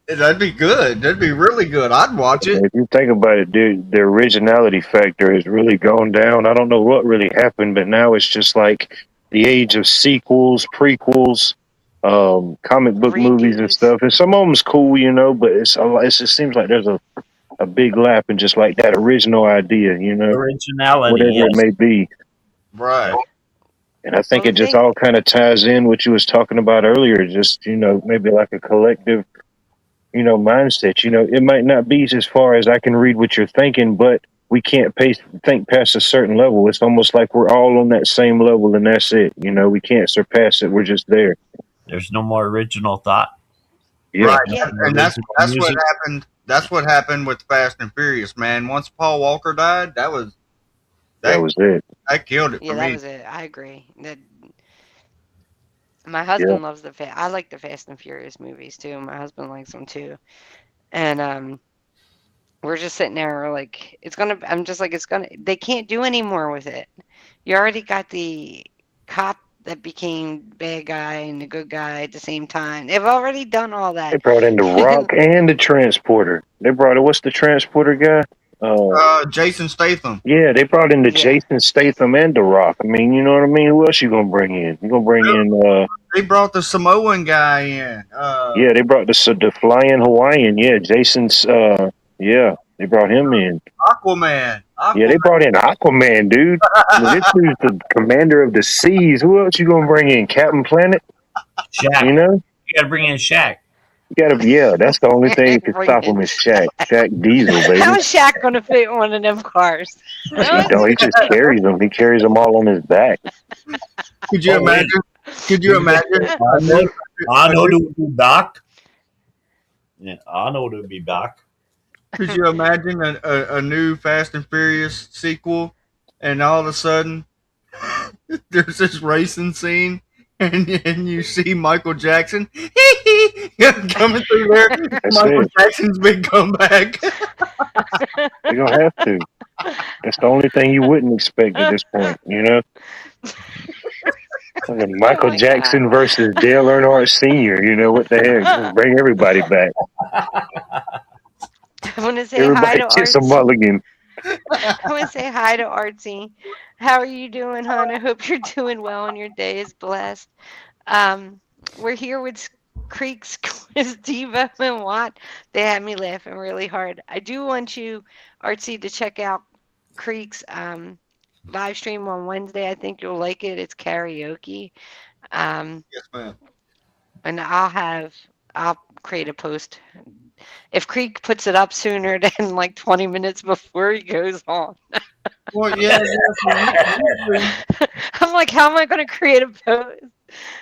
that'd be good. That'd be really good. I'd watch it. If you think about it, dude, the originality factor has really gone down. I don't know what really happened, but now it's just like the age of sequels, prequels, comic book movies and stuff. And some of them's cool, you know, but it just seems like there's a big lap in just like that original idea, you know, originality, whatever it may be. Right. And I think it just all kind of ties in what you was talking about earlier, just, you know, maybe like a collective, you know, mindset. You know, it might not be as far as I can read what you're thinking, but we can't think past a certain level. It's almost like we're all on that same level and that's it. You know, we can't surpass it. We're just there. There's no more original thought. Yeah. Right. And that's what happened. That's what happened with Fast and Furious, man. Once Paul Walker died, that was it. That killed it Yeah, for that me. was it. I agree. My husband loves I like the Fast and Furious movies too. My husband likes them too. And we're just sitting there, we're like, I'm just like, they can't do any more with it. You already got the cop that became bad guy and the good guy at the same time. They've already done all that. They brought in the Rock and the Transporter. What's the Transporter guy? Jason Statham. Yeah, they brought in the Jason Statham and the Rock. I mean, you know what I mean? Who else you gonna bring in? You gonna bring in? They brought the Samoan guy in. Yeah, they brought the flying Hawaiian. Yeah, Jason's. Yeah, they brought him in. Aquaman. Yeah, they brought in Aquaman, dude. This dude's the commander of the seas. Who else you gonna bring in? Captain Planet. Shaq. You know, you gotta bring in Shaq. You gotta, yeah. That's the only thing that can stop him is Shaq. Shaq Diesel, baby. How's Shaq gonna fit in one of them cars? He just carries them. He carries them all on his back. Could you imagine? Could you imagine? Arnold would be back. Yeah, Arnold would be back. Could you imagine a new Fast and Furious sequel, and all of a sudden there's this racing scene, and you see Michael Jackson coming through there. Michael Jackson's big comeback. You're gonna have to. That's the only thing you wouldn't expect at this point, you know. Michael Jackson versus Dale Earnhardt Sr. You know what the heck? Just bring everybody back. I want to say Everybody hi to gets a Artsy. mulligan. I want to say hi to Artsy. How are you doing, hon? I hope you're doing well and your day is blessed. We're here with Creeks, Quiz, Devo, and Watt. They had me laughing really hard. I do want you, Artsy, to check out Creeks live stream on Wednesday. I think you'll like it. It's karaoke. Yes, ma'am. And I'll create a post. If Creek puts it up sooner than like 20 minutes before he goes on. Well, yeah. I'm like, how am I going to create a post?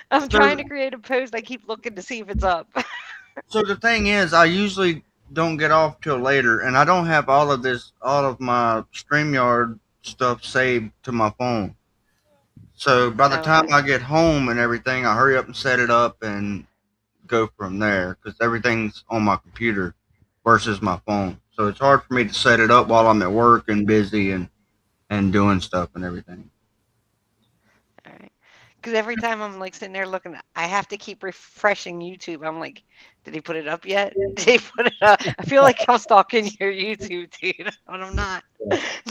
I'm trying to create a post. I keep looking to see if it's up. So the thing is, I usually don't get off till later, and I don't have all of my StreamYard stuff saved to my phone. So by the time I get home and everything, I hurry up and set it up and go from there, because everything's on my computer versus my phone. So it's hard for me to set it up while I'm at work and busy and doing stuff and everything. All right. Because every time I'm like sitting there looking, I have to keep refreshing YouTube. I'm like, did he put it up yet? Did he put it up? I feel like I'm stalking your YouTube, dude, and I'm not.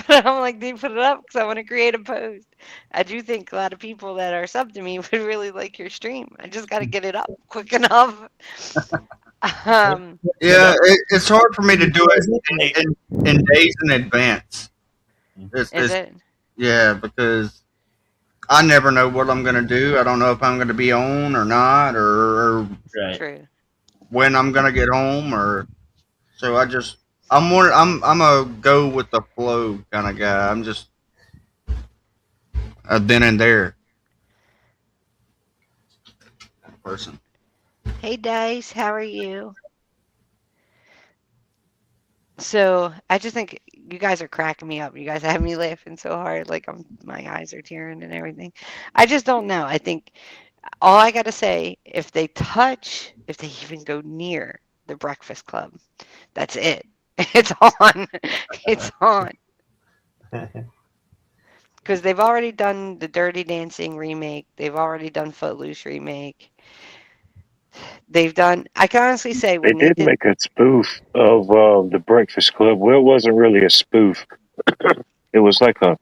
But I'm like, did he put it up? Because I want to create a post. I do think a lot of people that are sub to me would really like your stream. I just got to get it up quick enough. Yeah, it's hard for me to do it in days in advance. Is it? Yeah, because I never know what I'm going to do. I don't know if I'm going to be on or not, or True. when I'm going to get home, or so I'm a go with the flow kind of guy. I'm just a then and there person. Hey, Dice, how are you? So I just think you guys are cracking me up. You guys have me laughing so hard, like my eyes are tearing and everything. I just don't know. I think all I got to say, if they even go near the Breakfast Club, that's it. It's on. It's on. Because they've already done the Dirty Dancing remake. They've already done Footloose remake. They've done. I can honestly say They did make a spoof of the Breakfast Club. Well, it wasn't really a spoof. It was like a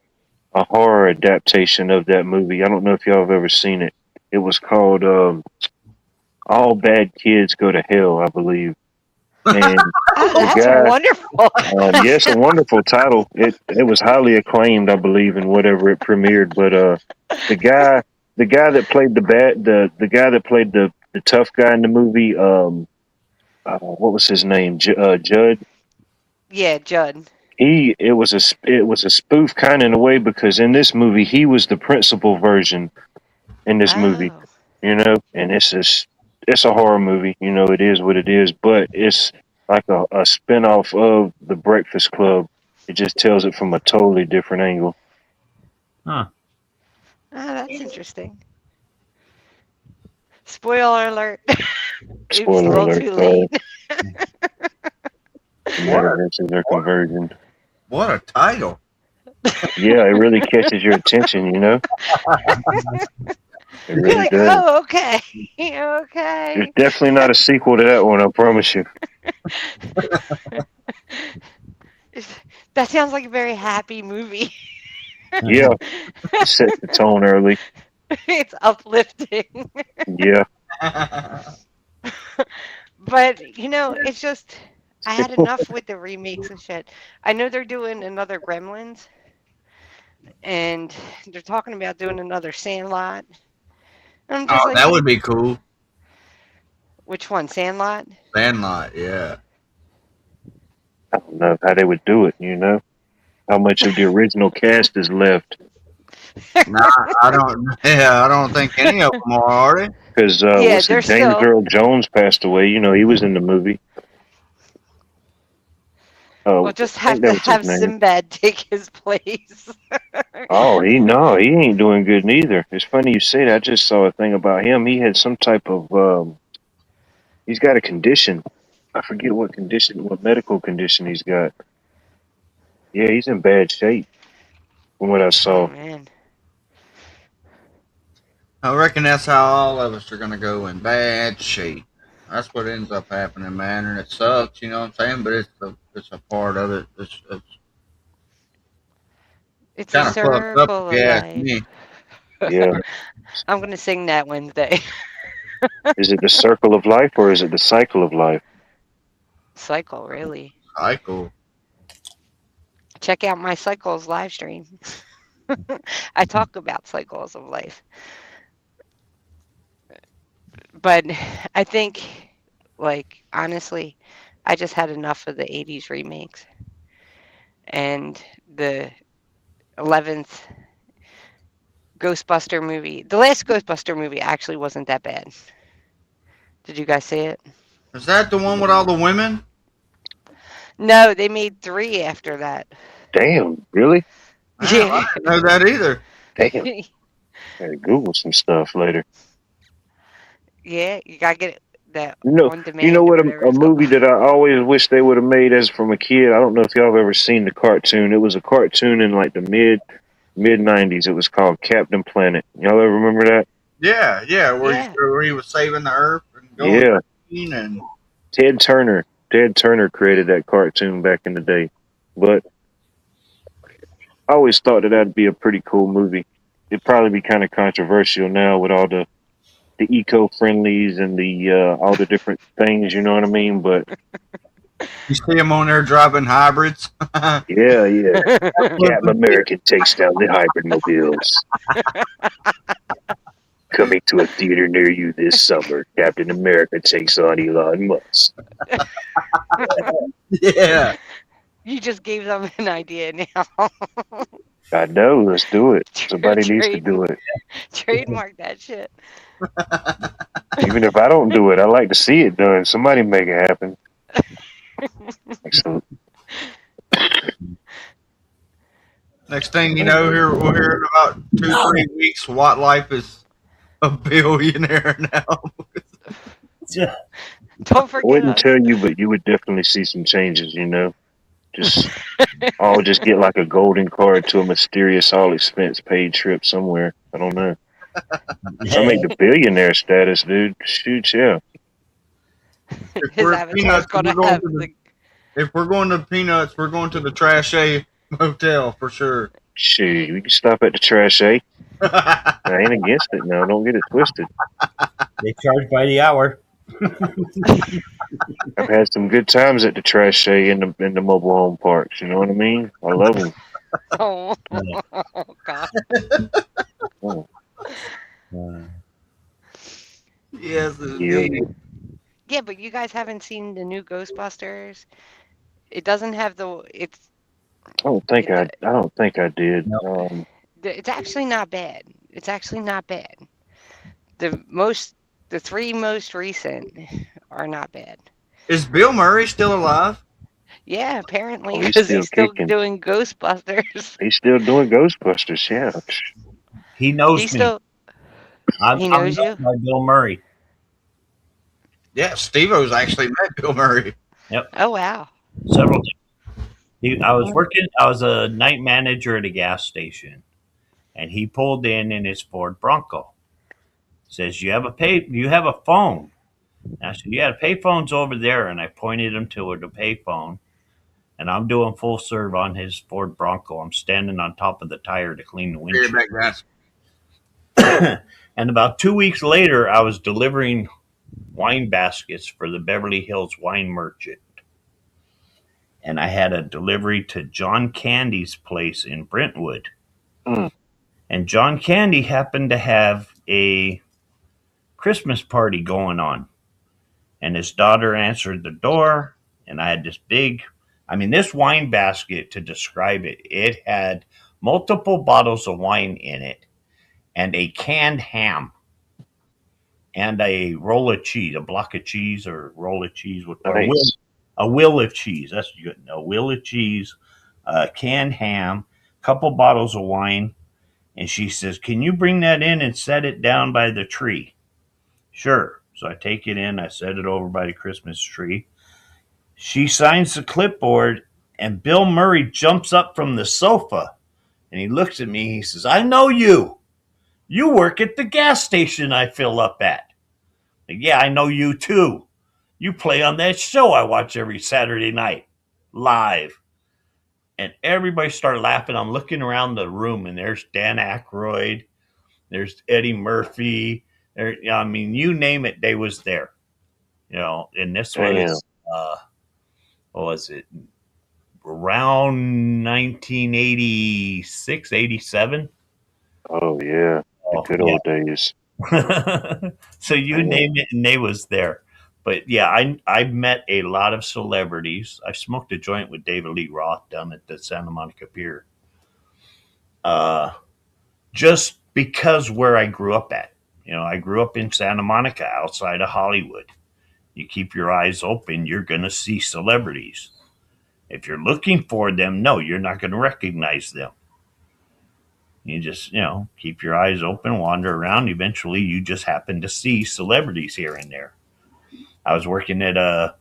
horror adaptation of that movie. I don't know if y'all have ever seen it. It was called All Bad Kids Go to Hell, I believe. And that's wonderful. Yes, a wonderful title. It was highly acclaimed, I believe, in whatever it premiered. But the guy that played the guy that played the tough guy in the movie, what was his name? Judd. Yeah, Judd. It was a spoof kind of in a way, because in this movie he was the principal version in this movie, you know, and it's a horror movie, you know, it is what it is, but it's like a spin-off of the Breakfast Club. It just tells it from a totally different angle. Huh. That's interesting. Spoiler alert. Spoiler alert. Too late. Metaverse is their conversion. What a title. Yeah, it really catches your attention, you know? It really You're like, does. oh, okay. Okay. There's definitely not a sequel to that one, I promise you. That sounds like a very happy movie. Yeah, it sets the tone early. It's uplifting. Yeah. But, you know, it's just, I had enough with the remakes and shit. I know they're doing another Gremlins, and they're talking about doing another Sandlot. I'm just like, that would be cool. Which one, Sandlot? Sandlot, yeah. I don't know how they would do it, you know? How much of the original cast is left? Nah, I don't. Yeah, I don't think any of them are they? Because Yeah, what's they're it? James still. Earl Jones passed away. You know, he was in the movie. We'll Oh, just I think have that to was his have name. Sinbad take his place. Oh, he ain't doing good neither. It's funny you say that. I just saw a thing about him. He had some type of he's got a condition. I forget what condition, what medical condition he's got. Yeah, he's in bad shape from what I Oh saw. man. I reckon that's how all of us are gonna go in bad shape. That's what ends up happening, man, and it sucks. You know what I'm saying? But it's a part of it. It's a kind of fucked up circle if of you ask life. me. Yeah. I'm gonna sing that Wednesday. Is it the circle of life or is it the cycle of life? Cycle, really. Cycle. Check out my cycles live stream. I talk about cycles of life. But I think, like, honestly, I just had enough of the 80s remakes. And the 11th Ghostbuster movie. The last Ghostbuster movie actually wasn't that bad. Did you guys see it? Is that the one with all the women? No, they made 3 after that. Damn, really? Wow, I didn't know that either. Damn. Gotta Google some stuff later. Yeah, you gotta get that You on demand. you know or what? whatever A it's called. movie that I always wish they would have made as from a kid. I don't know if y'all have ever seen the cartoon. It was a cartoon in like the mid '90s. It was called Captain Planet. Y'all ever remember that? Yeah, where he was saving the Earth and going Yeah. and Ted Turner. Ted Turner created that cartoon back in the day. But I always thought that that'd be a pretty cool movie. It'd probably be kind of controversial now with all the eco-friendlies and the all the different things, you know what I mean? But you see him on there driving hybrids. yeah. Captain America takes down the hybrid mobiles. Coming to a theater near you this summer, Captain America takes on Elon Musk. Yeah. You just gave them an idea now. I know, let's do it. Somebody needs to do it. Trademark that shit. Even if I don't do it, I like to see it done. Somebody make it happen. Excellent. Next thing you know, we're here in about 2-3 weeks. Watt Life is a billionaire now. Don't I forget wouldn't us. tell you, but you would definitely see some changes, you know. Just I'll just get like a golden card to a mysterious all expense paid trip somewhere. I don't know. If I make the billionaire status, dude, shoot, yeah. If His we're avatar's Peanuts, gonna we're going have to the. if we're going to Peanuts, we're going to the Trash A Motel for sure. Shoot, we can stop at the Trash A. I ain't against it now. Don't get it twisted. They charge by the hour. I've had some good times at the Trash A in the mobile home parks. You know what I mean? I love them. Oh, God. Oh. Yes, indeed. Yeah, but you guys haven't seen the new Ghostbusters. It doesn't have the. It's. I don't think I did. It's actually not bad. It's actually not bad. The 3 most recent are not bad. Is Bill Murray still alive? Yeah, apparently, Oh, he's because still he's still kicking. doing Ghostbusters. He's still doing Ghostbusters, yeah. He knows He's me. still. I'm He knows known by Bill Murray. Yeah, Steve-O's actually met Bill Murray. Yep. Oh, wow. Several times. I was a night manager at a gas station, and he pulled in his Ford Bronco. Says, you have a phone. And I said, yeah, the payphone's over there, and I pointed him to the payphone, and I'm doing full serve on his Ford Bronco. I'm standing on top of the tire to clean the windshield. Back, guys. And about 2 weeks later, I was delivering wine baskets for the Beverly Hills Wine Merchant. And I had a delivery to John Candy's place in Brentwood. Mm. And John Candy happened to have a Christmas party going on. And his daughter answered the door, and I had this this wine basket, to describe it, it had multiple bottles of wine in it, and a canned ham, and a roll of cheese, a block of cheese or roll of cheese, or Nice. a wheel of cheese. That's good. A wheel of cheese, canned ham, couple bottles of wine. And she says, "Can you bring that in and set it down by the tree?" Sure. So I take it in, I set it over by the Christmas tree. She signs the clipboard, and Bill Murray jumps up from the sofa and he looks at me. He says, "I know you. You work at the gas station I fill up at." Like, "Yeah, I know you too. You play on that show I watch every Saturday night live." And everybody started laughing. I'm looking around the room, and there's Dan Aykroyd, there's Eddie Murphy. There, I mean, you name it, they was there. And this was what was it? Around 1986, 87. Oh yeah, the good old days. So you name it, and they was there. But yeah, I met a lot of celebrities. I smoked a joint with David Lee Roth down at the Santa Monica Pier. Just because where I grew up at. I grew up in Santa Monica, outside of Hollywood. You keep your eyes open, you're going to see celebrities. If you're looking for them, no, you're not going to recognize them. You just, keep your eyes open, wander around. Eventually, you just happen to see celebrities here and there. I was working at a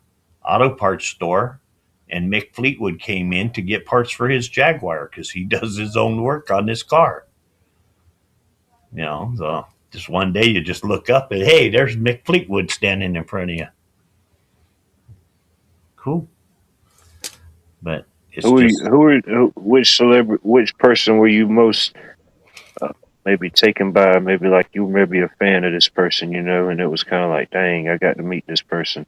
auto parts store, and Mick Fleetwood came in to get parts for his Jaguar because he does his own work on this car. So just one day you just look up and, hey, there's Mick Fleetwood standing in front of you. Cool. But it's which person were you most maybe taken by? Maybe like you were maybe a fan of this person, and it was kind of like, dang, I got to meet this person.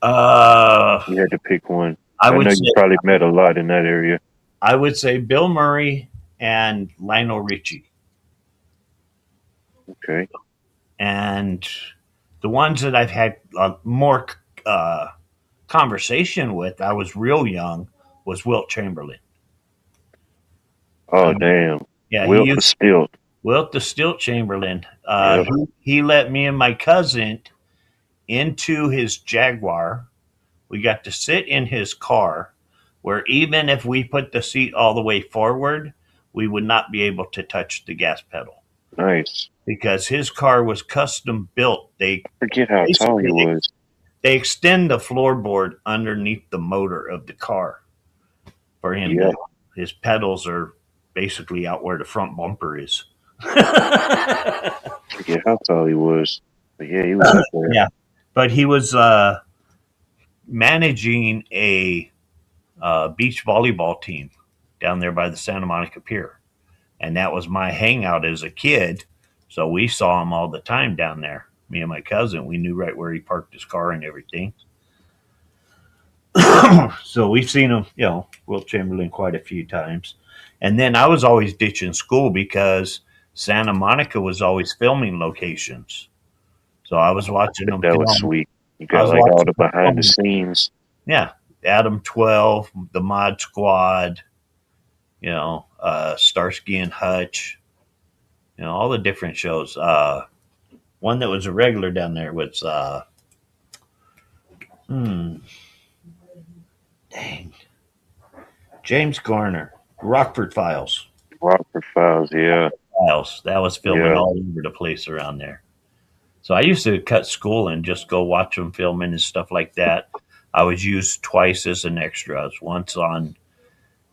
You had to pick one. I know you probably met a lot in that area. I would say Bill Murray and Lionel Richie. Okay. And the ones that I've had more conversation with, I was real young, was Wilt Chamberlain. Oh, damn. Yeah, Wilt the Stilt. Wilt the Stilt Chamberlain. He let me and my cousin into his Jaguar. We got to sit in his car, where even if we put the seat all the way forward, we would not be able to touch the gas pedal. Nice. Because his car was custom built. They forget how tall he was. They extend the floorboard underneath the motor of the car for him. Yeah. His pedals are basically out where the front bumper is. Forget how tall he was. But yeah, he was up there. Yeah. But he was managing a beach volleyball team down there by the Santa Monica Pier. And that was my hangout as a kid. So we saw him all the time down there. Me and my cousin, we knew right where he parked his car and everything. So we've seen him, Wilt Chamberlain quite a few times. And then I was always ditching school because Santa Monica was always filming locations. So I was watching them. That was sweet. You got like all the behind the scenes. Yeah. Adam 12, the Mod Squad, Starsky and Hutch, all the different shows. One that was a regular down there was, James Garner, Rockford Files. Rockford Files, yeah. That was filming all over the place around there. So I used to cut school and just go watch them filming and stuff like that. I was used twice as an extra. I was once on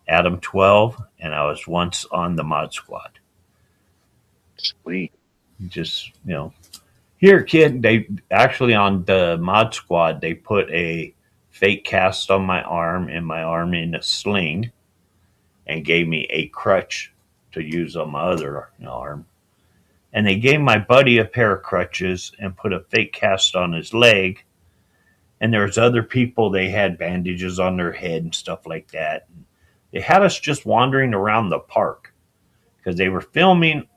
Adam 12, and I was once on the Mod Squad. Sweet. Just, here, kid, they actually on the Mod Squad, they put a fake cast on my arm and my arm in a sling and gave me a crutch to use on my other arm. And they gave my buddy a pair of crutches and put a fake cast on his leg. And there was other people, they had bandages on their head and stuff like that. And they had us just wandering around the park because they were filming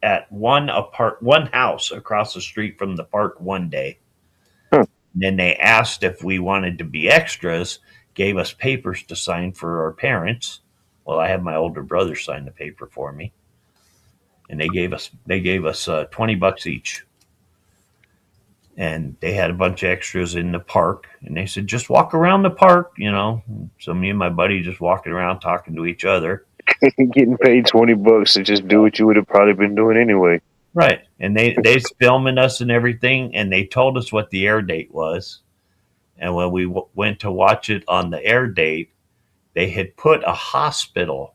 at one house across the street from the park one day. And then they asked if we wanted to be extras, gave us papers to sign for our parents Well, I had my older brother sign the paper for me, and they gave us $20 each, and they had a bunch of extras in the park, and they said just walk around the park, you know. So me and my buddy just walking around talking to each other. Getting paid $20 to just do what you would have probably been doing anyway. Right. And they's filming us and everything, and they told us what the air date was. And when we went to watch it on the air date, they had put a hospital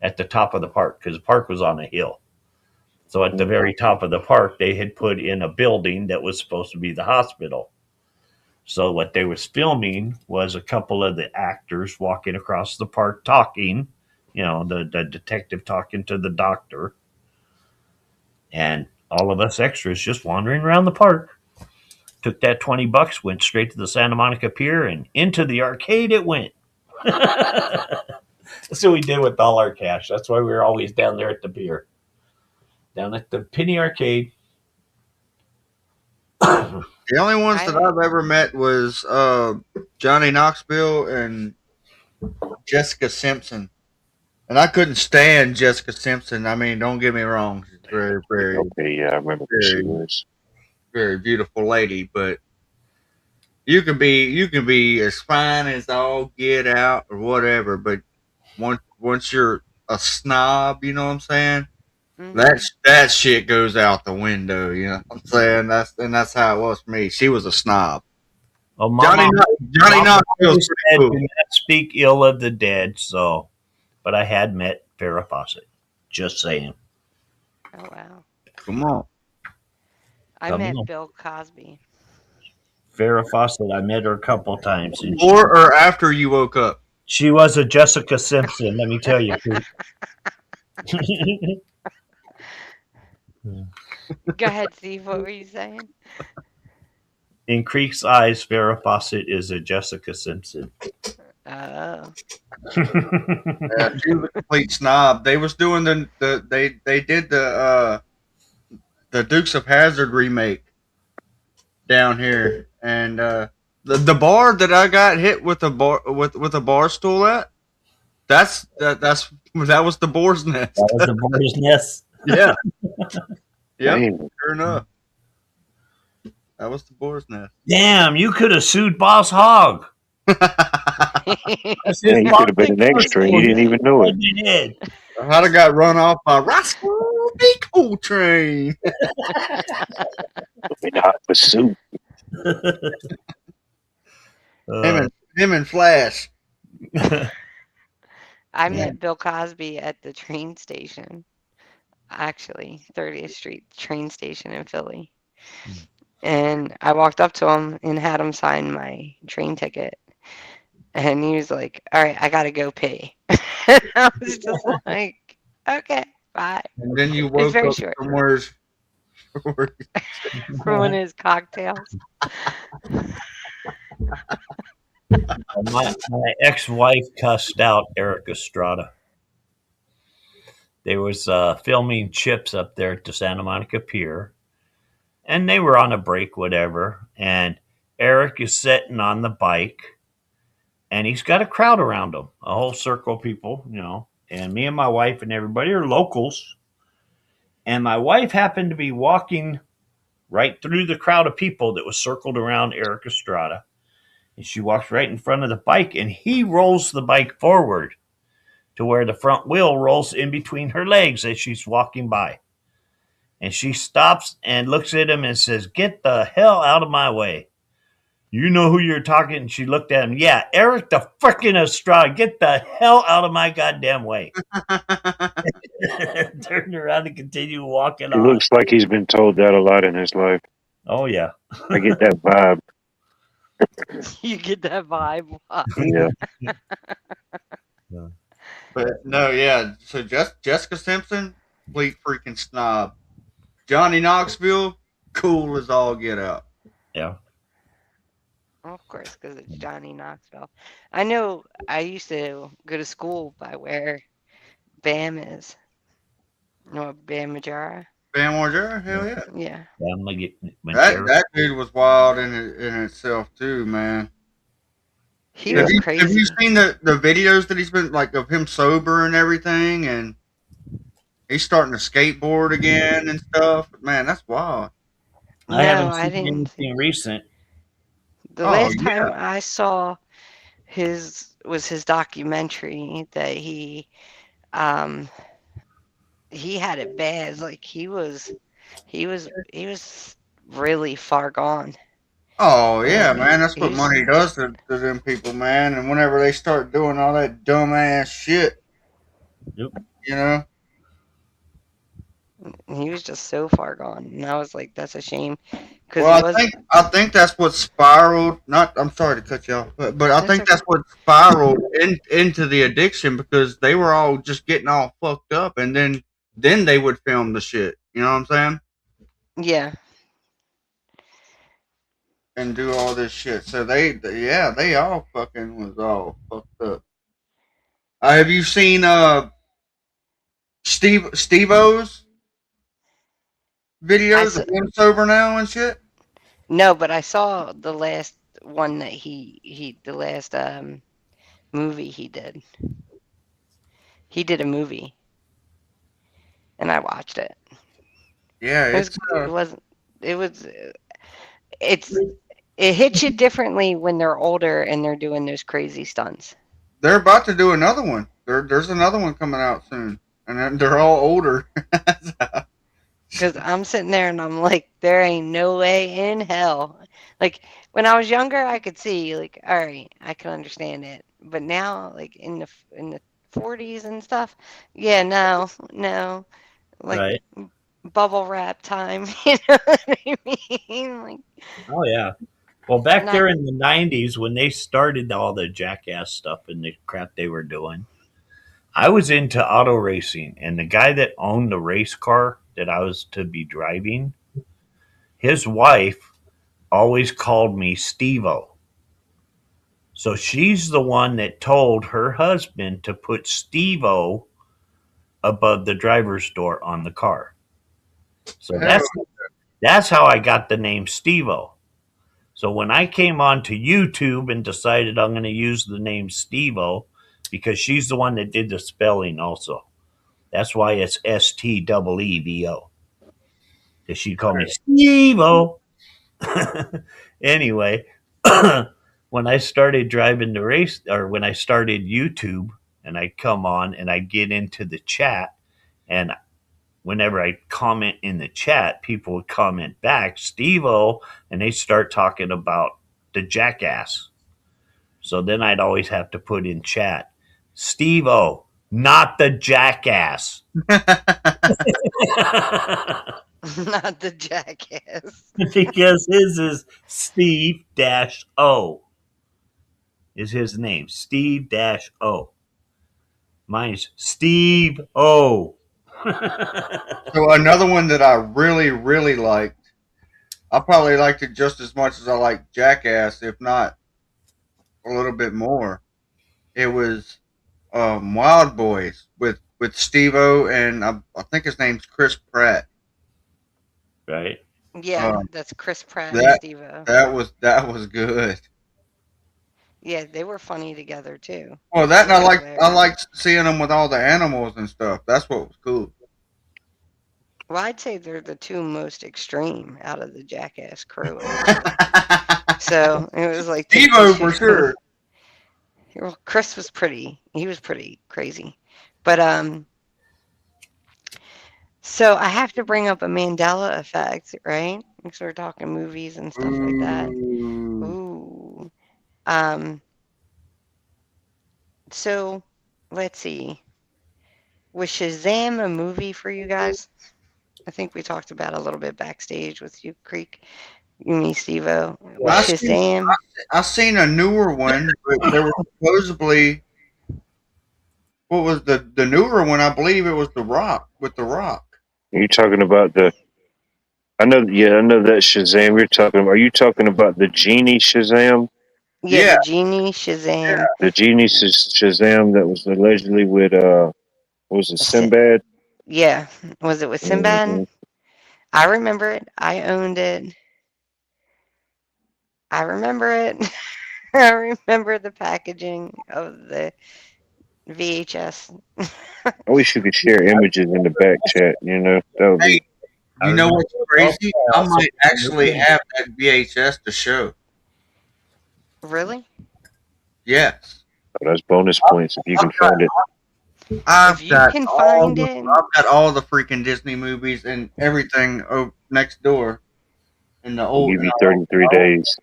at the top of the park because the park was on a hill. So at the very top of the park, they had put in a building that was supposed to be the hospital. So what they was filming was a couple of the actors walking across the park talking, you know, the detective talking to the doctor, and all of us extras just wandering around the park. Took that $20, went straight to the Santa Monica Pier, and into the arcade it went. That's what we did with all our cash. That's why we were always down there at the pier. Down at the Penny Arcade. The only ones that I've ever met was Johnny Knoxville and Jessica Simpson. And I couldn't stand Jessica Simpson. I mean, don't get me wrong. She's very, very, Okay, yeah, I remember who she was. very beautiful lady. But you can be as fine as all get out or whatever. But once you're a snob, you know what I'm saying? That shit goes out the window. You know what I'm saying? That's how it was for me. She was a snob. Oh, Johnny Knoxville always said, do not speak ill of the dead. So, but I had met Farrah Fawcett. Just saying. Oh wow! Come on. I met Bill Cosby. Farrah Fawcett, I met her a couple times. And Before or after you woke up? She was a Jessica Simpson, let me tell you. Go ahead, Steve. What were you saying? In Creek's eyes, Farrah Fawcett is a Jessica Simpson. Oh. Yeah, she was a complete snob. They was doing they did the Dukes of Hazzard remake down here, and the bar that I got hit with a bar stool at, that was the Boar's Nest. That was the Boar's Nest. Yeah. Yep. Sure enough. That was the Boar's Nest. Damn, you could have sued Boss Hogg. Yeah, you could have been an extra and you didn't even know it. I'd have got run off by Roscoe B. Coltrane. In hot pursuit. Him and Flash. I met Bill Cosby at the train station. Actually, 30th Street train station in Philly. And I walked up to him and had him sign my train ticket. And he was like, all right, I got to go pee. I was just like, okay, bye. And then you It's woke very up short. from where's From one of his cocktails. My ex-wife cussed out Eric Estrada. They was filming Chips up there at the Santa Monica Pier, and they were on a break, whatever, and Eric is sitting on the bike, and he's got a crowd around him, a whole circle of people, you know, and me and my wife and everybody are locals, and my wife happened to be walking right through the crowd of people that was circled around Eric Estrada, and she walks right in front of the bike, and he rolls the bike forward to where the front wheel rolls in between her legs as she's walking by. And she stops and looks at him and says, "Get the hell out of my way. You know who you're talking?" And she looked at him. "Yeah, Eric the frickin' Estrada. Get the hell out of my goddamn way." Turned around and continued walking He on. looks like he's been told that a lot in his life. Oh, yeah. I get that vibe. You get that vibe. Yeah. But no, yeah. So Jessica Simpson, complete freaking snob. Johnny Knoxville, cool as all get out. Yeah. Of course, because it's Johnny Knoxville. I know I used to go to school by where Bam is. You know what Bam Margera? Bam Margera, hell yeah. Yeah. That dude was wild in itself too, man. He Have was you crazy. seen the videos that he's been like of him sober and everything, and he's starting to skateboard again and stuff? Man, that's wild. I No, haven't I seen didn't. anything recent. The Oh last yeah. time I saw his documentary that he had it bad. Like he was really far gone. Oh yeah, And man. That's what he's money does to them people, man. And whenever they start doing all that dumbass shit, Yep. you know. he was just so far gone, and I was like, that's a shame, because Well, I think that's what spiraled. Not, I'm sorry to cut you off, but I That's think okay. that's what spiraled into the addiction because they were all just getting all fucked up, and then they would film the shit. You know what I'm saying? Yeah. And do all this shit. So they all fucking was all fucked up. Have you seen Steve-O's videos of him sober now and shit? No, but I saw the last one that the last movie he did. He did a movie, and I watched it. Yeah, It was good. It wasn't. It was. It hits you differently when they're older and they're doing those crazy stunts. They're about to do another one. There's another one coming out soon, and then they're all older. Because I'm sitting there and I'm like, there ain't no way in hell. Like when I was younger, I could see like, all right, I can understand it. But now, like in the 40s and stuff, yeah, no, like Right. bubble wrap time. You know what I mean? Like, Oh yeah. Well, back Not- there in the 90s when they started all the jackass stuff and the crap they were doing, I was into auto racing, and the guy that owned the race car that I was to be driving, his wife always called me Steve-O. So she's the one that told her husband to put Steve-O above the driver's door on the car. So that's how I got the name Steve-O. So when I came onto YouTube and decided I'm going to use the name Steve-O, because she's the one that did the spelling also. That's why it's Steevo. Because she called me Steve-O. Anyway, when I started driving the race, or when I started YouTube, and I come on and I get into the chat, and whenever I comment in the chat, people would comment back, Steve-O, and they start talking about the jackass. So then I'd always have to put in chat, Steve-O, not the jackass. not the jackass. Because his is Steve-O. Is his name. Steve-O. Mine's Steve-O. So another one that I really, really liked. I probably liked it just as much as I like Jackass, if not a little bit more. It was Wild Boys with Steve-O and I think his name's Chris Pratt. Right. Yeah, that's Chris Pratt and Steve-O. That was good. Yeah, they were funny together too. Well, that and I liked seeing them with all the animals and stuff. That's what was cool. Well, I'd say they're the two most extreme out of the Jackass crew. So it was like Steve-O for sure. Well, Chris was pretty. He was pretty crazy, but So I have to bring up a Mandela effect, right? Because we're talking movies and stuff like that. Ooh. So let's see. Was Shazam a movie for you guys? I think we talked about it a little bit backstage with you, Creek. You, me, Steve-O. Was Shazam? I seen a newer one, but there was supposedly what was the newer one? I believe it was The Rock with The Rock. Are you talking about I know that Shazam you're talking about. Are you talking about the Genie Shazam? Yeah, the Genie Shazam. Yeah. The Genie Shazam that was allegedly with what was it, Sinbad? Yeah. Was it with Sinbad? Mhm. I remember it. I owned it. I remember it. I remember the packaging of the VHS. I wish you could share images in the back chat. You know, that would be. You know what's crazy? I might actually have that VHS to show. Really? Yes. Oh, that's bonus points if you can find it. I've If you got can all find the, it. I've got all the freaking Disney movies and everything next door. In the I'll old. give you 33 days.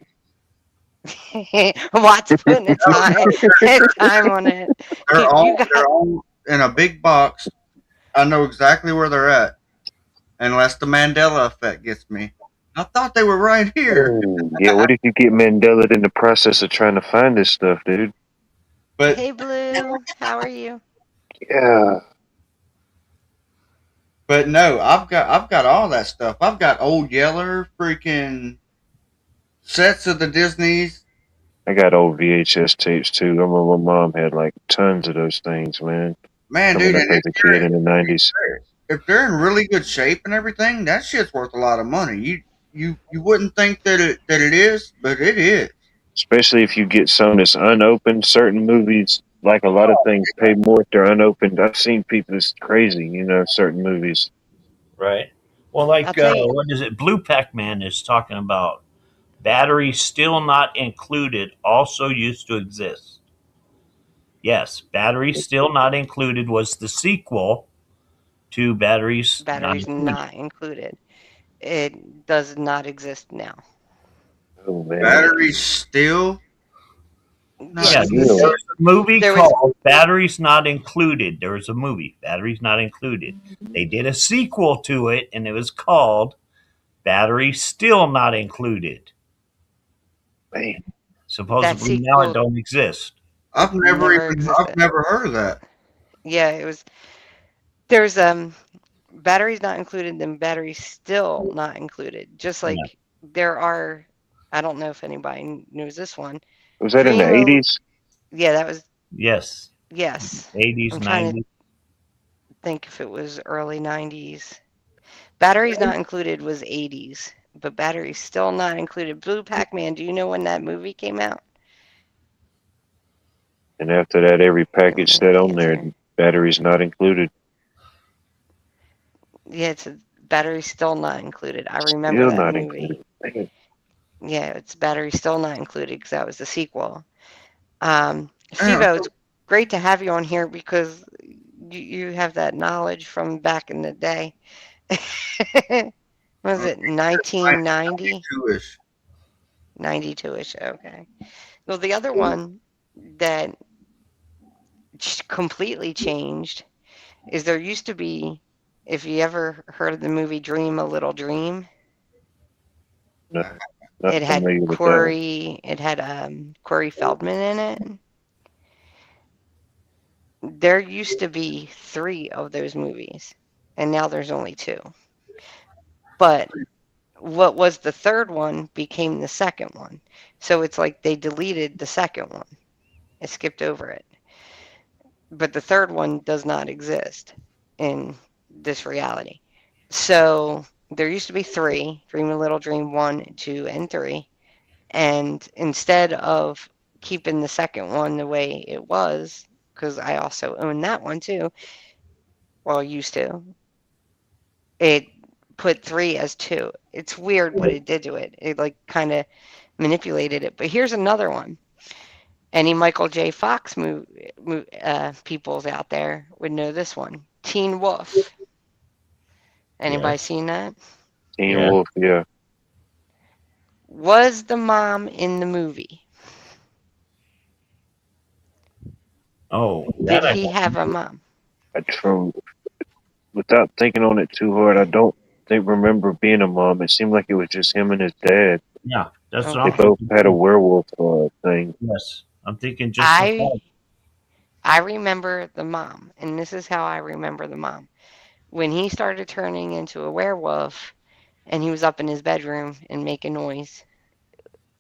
Watch putting a time on it. They're You all got- they're all in a big box. I know exactly where they're at, unless the Mandela effect gets me. I thought they were right here. Oh, yeah, what if you get Mandela in the process of trying to find this stuff, dude? But Hey, Blue. How are you? Yeah. But no, I've got all that stuff. I've got old Yeller freaking sets of the Disneys. I got old VHS tapes too. I remember my mom had like tons of those things, man. Man, Coming dude, up and as a kid in the 90s. if they're in really good shape and everything, that shit's worth a lot of money. You wouldn't think that it is, but it is. Especially if you get some that's unopened. Certain movies, like a lot of things, pay more if they're unopened. I've seen people, it's crazy, you know, certain movies. Right. Well, like I'll tell you. what is it? Blue Pac-Man is talking about batteries still not included. Also used to exist. Yes, batteries still not included was the sequel to batteries Not included. It does not exist now. Oh, man. Batteries still. Yeah, Yes. there was a movie There was- called Batteries Not Included. There was a movie, Batteries Not Included. They did a sequel to it, and it was called Batteries Still Not Included. Man. Supposedly That now it sequel- don't exist. I've Never never existed. heard of that. Yeah, it was. There's batteries not included, then batteries still not included. Just like there are. I don't know if anybody knows this one. Was that in the Primo- 80s? Yeah, that was. Yes. Yes. 80s, I'm trying 90s. to think if it was early 90s. Batteries not included was 80s, but batteries still not included. Blue Pac-Man, do you know when that movie came out? And after that, every package said on there, batteries not included. Yeah, it's batteries still not included. I remember Still that not movie. included. Yeah, it's battery still not included because that was the sequel. Steve-O, it's great to have you on here because you have that knowledge from back in the day. Was it 1990? 92-ish. 92-ish, okay. Well, the other one that completely changed is there used to be, if you ever heard of the movie Dream a Little Dream, No, not it had familiar with that. Corey. It had Corey Feldman in it. There used to be 3 of those movies, and now there's only 2. But what was the third one became the second one. So it's like they deleted the second one. It skipped over it. But the third one does not exist in this reality. So there used to be 3, Dream a Little Dream 1, 2, and 3. And instead of keeping the second one the way it was, because I also own that one too, well, used to, it put 3 as 2. It's weird what it did to it. It like kind of manipulated it. But here's another one. Any Michael J. Fox peoples out there would know this one. Teen Wolf. Anybody seen that? Teen Wolf, yeah. Was the mom in the movie? Oh, Did he have a mom? Without thinking on it too hard, I don't remember being a mom. It seemed like it was just him and his dad. Yeah, that's what They I'm both thinking. had a werewolf thing. Yes, I'm thinking just. I remember the mom, and this is how I remember the mom. When he started turning into a werewolf, and he was up in his bedroom and making noise,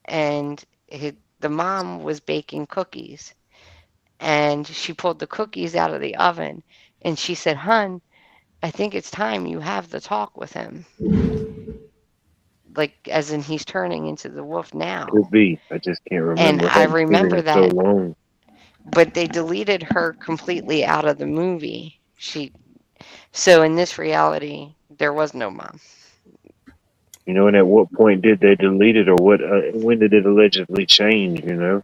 and the mom was baking cookies, and she pulled the cookies out of the oven, and she said, "Hun, I think it's time you have the talk with him." like as in he's turning into the wolf now. Could be. I just can't remember. And I haven't seen it remember in so that, long. but they deleted her completely out of the movie. So in this reality, there was no mom. You know, and at what point did they delete it, or what? When did it allegedly change? You know,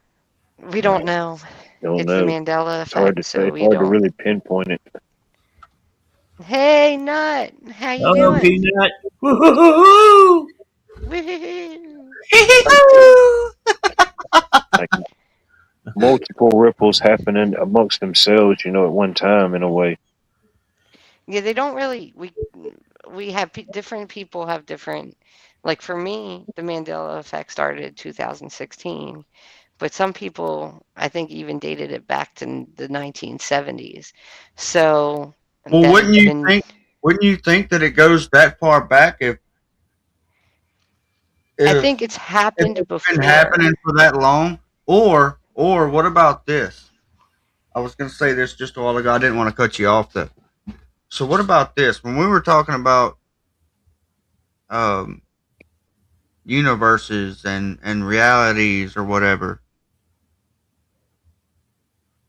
We don't know. don't It's know. the Mandela It's hard to effect, say. so It's we hard to don't. really pinpoint it. Hey, Nut, how you Hello, doing? Peanut. Woo-hoo-hoo-hoo. Woo-hoo. Like multiple ripples happening amongst themselves, you know, at one time in a way. Yeah, they don't really. We have different people have different. Like for me, the Mandela effect started in 2016, but some people I think even dated it back to the 1970s. So Well, that wouldn't you then think? Wouldn't you think that it goes that far back I if think it's happened it's been before. happening for that long? Or what about this? I was going to say this just a while ago. I didn't want to cut you off though. So what about this? When we were talking about um, universes and realities or whatever,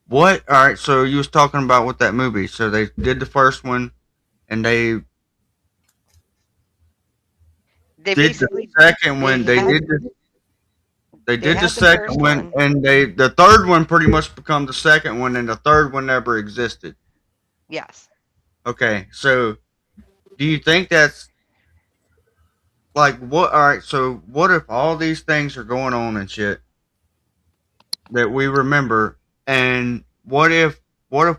what? All right. So you was talking about with that movie. So they did the first one, and they They did the basically second one. they had They they did the had the second first one, one. and the third one pretty much become the second one, and the third one never existed. Yes. Okay, so do you think that's like what? All right, so what if all these things are going on and shit that we remember, and what if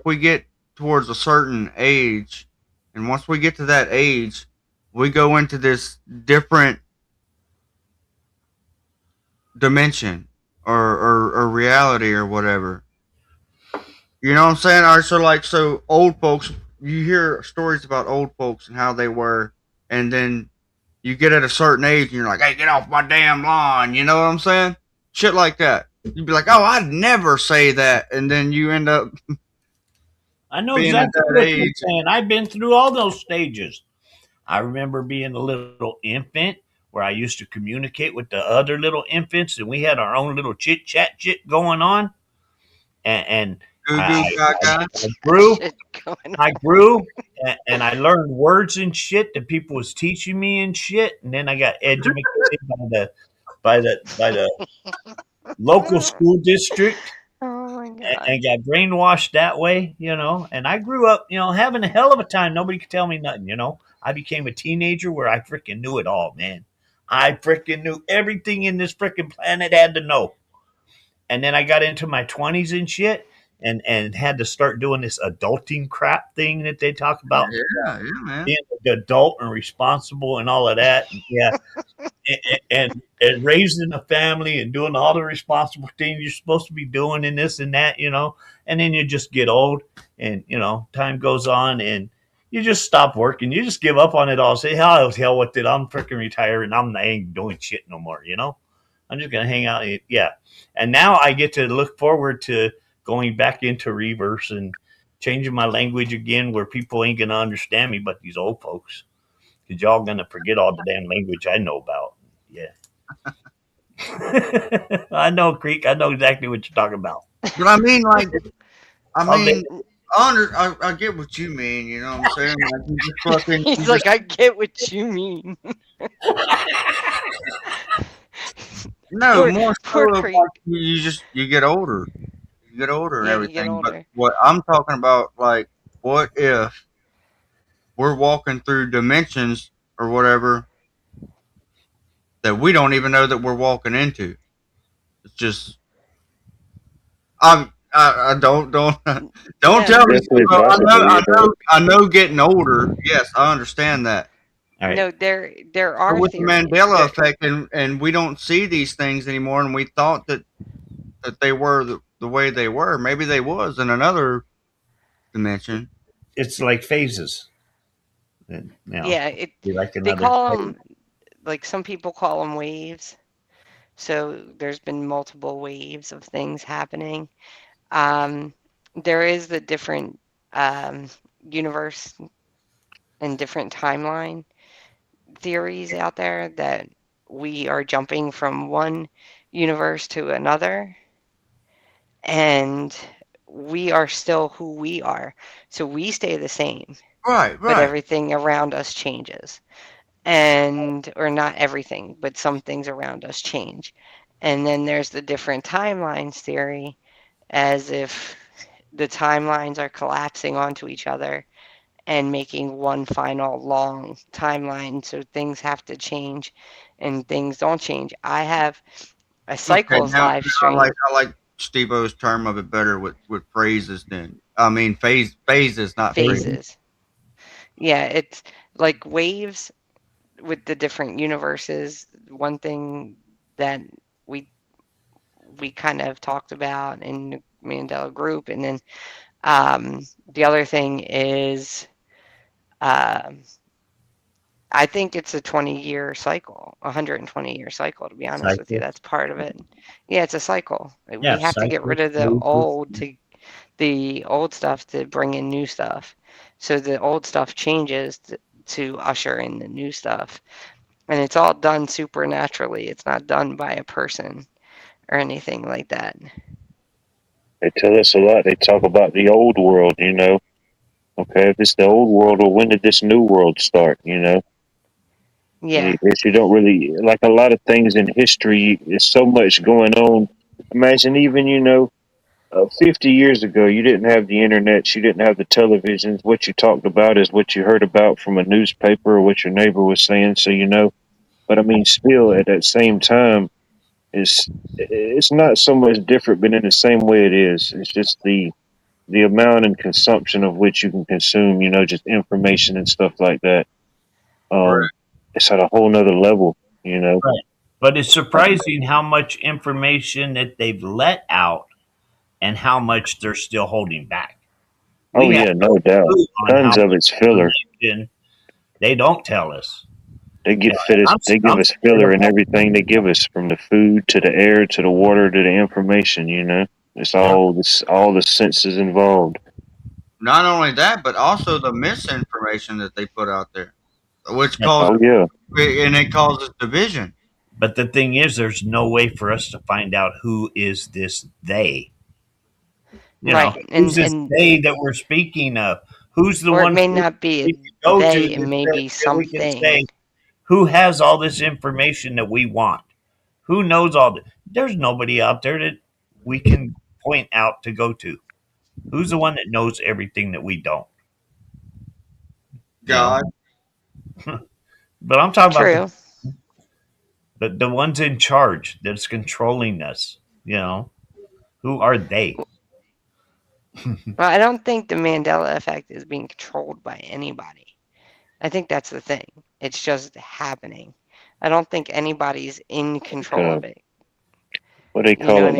we get towards a certain age, and once we get to that age, we go into this different dimension or reality or whatever. You know what I'm saying? All right, so old folks, you hear stories about old folks and how they were, and then you get at a certain age and you're like, hey, get off my damn lawn. You know what I'm saying? Shit like that. You'd be like, oh, I'd never say that. And then you end up I know being at exactly that what you're age. saying. I've been through all those stages. I remember being a little infant where I used to communicate with the other little infants, and we had our own little chit chat shit going on. And Goo goo I, gaga. I grew, Shit going I grew, and I learned words and shit that people was teaching me and shit. And then I got educated by the local school district. Oh my god. And got brainwashed that way, And I grew up, having a hell of a time. Nobody could tell me nothing, I became a teenager where I freaking knew it all, man. I freaking knew everything in this freaking planet had to know. And then I got into my 20s and shit and had to start doing this adulting crap thing that they talk about. Yeah, man. Being an adult and responsible and all of that. Yeah. and raising a family and doing all the responsible things you're supposed to be doing and this and that, and then you just get old and, time goes on and you just stop working. You just give up on it all. Say, hell with it. I'm freaking retired and I ain't doing shit no more, I'm just going to hang out. Yeah. And now I get to look forward to going back into reverse and changing my language again where people ain't going to understand me but these old folks. Because y'all going to forget all the damn language I know about. Yeah. I know, Creek. I know exactly what you're talking about. But I mean, I get what you mean. You know what I'm saying? Like, you just fucking, He's like, I get what you mean. No, more so poor of Creek. like you get older. You get older and Yeah, you get everything. But older. what I'm talking about, like, what if we're walking through dimensions or whatever that we don't even know that we're walking into? It's just I don't Yeah. tell me. Definitely So possible, I know getting older. Yes, I understand that. All right. No, there But are with the theories. Mandela effect, and we don't see these things anymore, and we thought that they were the way they were. Maybe they was in another dimension. It's like phases. And, Yeah, be like they another call phase. them, like some people call them waves. So there's been multiple waves of things happening. There is the different universe and different timeline theories out there that we are jumping from one universe to another, and we are still who we are. So we stay the same, Right, but right. everything around us changes. And, or not everything, but some things around us change. And then there's the different timelines theory, as if the timelines are collapsing onto each other and making one final long timeline. So things have to change and things don't change. I have a Cycles live I stream. like Steve-O's term of it better with phrases then. I mean phases, not phrases. Phases. Yeah, it's like waves with the different universes. One thing that we kind of talked about in the Mandela group, and then the other thing is I think it's a 20-year cycle, 120-year cycle, to be honest with you. Cycle. That's part of it. Yeah, it's a cycle. Yeah, We have to get rid of the old stuff to bring in new stuff. So the old stuff changes to usher in the new stuff. And it's all done supernaturally. It's not done by a person or anything like that. They tell us a lot. They talk about the old world, you know. Okay, if it's the old world, well, when did this new world start, you know? Yeah. You don't really, like a lot of things in history, there's so much going on. Imagine even, you know, 50 years ago, you didn't have the internet, you didn't have the televisions. What you talked about is what you heard about from a newspaper or what your neighbor was saying, so you know. But I mean, still at that same time, it's not so much different, but in the same way it is. It's just the amount and consumption of which you can consume, you know, just information and stuff like that. It's at a whole nother level, you know. Right. But it's surprising how much information that they've let out and how much they're still holding back. Oh yeah, no doubt. Tons of it's filler. They don't tell us. They give us filler in everything they give us, from the food to the air to the water to the information, you know. It's all the senses involved. Not only that, but also the misinformation that they put out there, which causes and it causes division. But the thing is, there's no way for us to find out who is this they. You know, who's this they that we're speaking of? Who's the or one? it may not be a they, it may be something. Who has all this information that we want? Who knows all this? There's nobody out there that we can point out to go to. Who's the one that knows everything that we don't? God. But I'm talking about the ones in charge that's controlling us. You know, who are they? Well, I don't think the Mandela effect is being controlled by anybody. I think that's the thing. It's just happening. I don't think anybody's in control of it. What do they call it?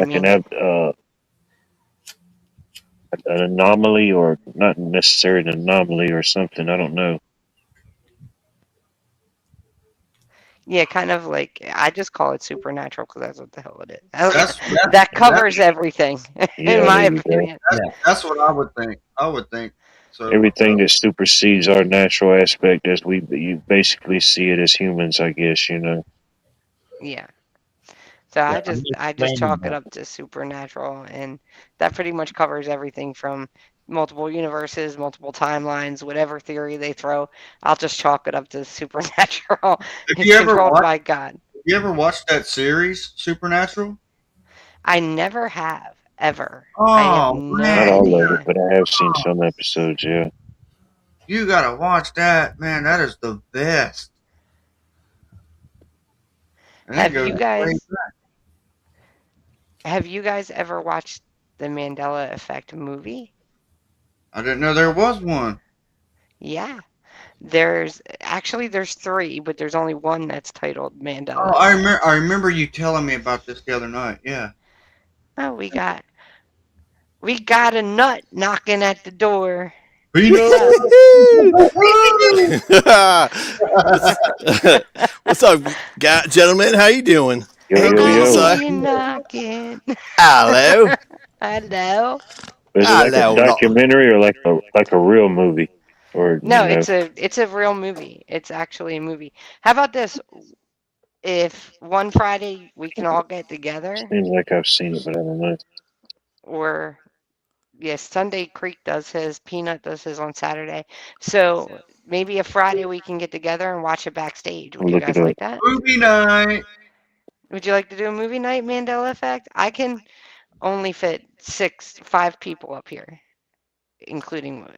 Like an anomaly, or not necessarily an anomaly or something. I don't know. Yeah, kind of like, I just call it supernatural because that's what the hell it is. That covers everything, in my opinion. That's what I would think. So everything that supersedes our natural aspect, as you basically see it as humans, I guess, you know. Yeah. So I just chalk it up to supernatural, and that pretty much covers everything from multiple universes, multiple timelines, whatever theory they throw. I'll just chalk it up to supernatural. It's controlled by God. You ever watched that series, Supernatural? I never have, ever. Oh, not all of it, but I have seen some episodes, yeah. You gotta watch that, man. That is the best. Have you guys ever watched the Mandela Effect movie? I didn't know there was one. Yeah. There's three, but there's only one that's titled Mandela. Oh, I remember you telling me about this the other night. Yeah. Oh, we got a nut knocking at the door. What's up, gentlemen? How you doing? Knocking. Hello. Hello. Is it like a documentary or like a real movie? Or no, it's a real movie. It's actually a movie. How about this? if one Friday we can all get together, Seems like I've seen it, but I don't know. or yes, Sunday Creek does his, Peanut does his on Saturday. So maybe a Friday we can get together and watch it backstage. Would I'll you look it guys up. like that? Movie night. Would you like to do a movie night, Mandela Effect? I can only fit 5 people up here,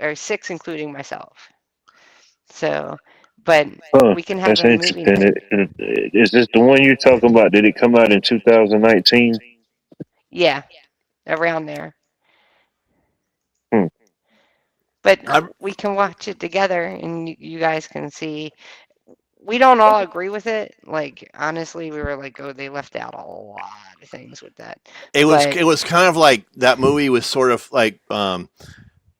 or 6 including myself. So, but Huh, we can have that's a movie interesting. night. Is this the one you're talking about? Did it come out in 2019? Yeah, around there. Hmm. But we can watch it together, and you guys can see. We don't all agree with it. Like, honestly, we were like, oh, they left out a lot of things with that. It was But kind of like that movie was sort of like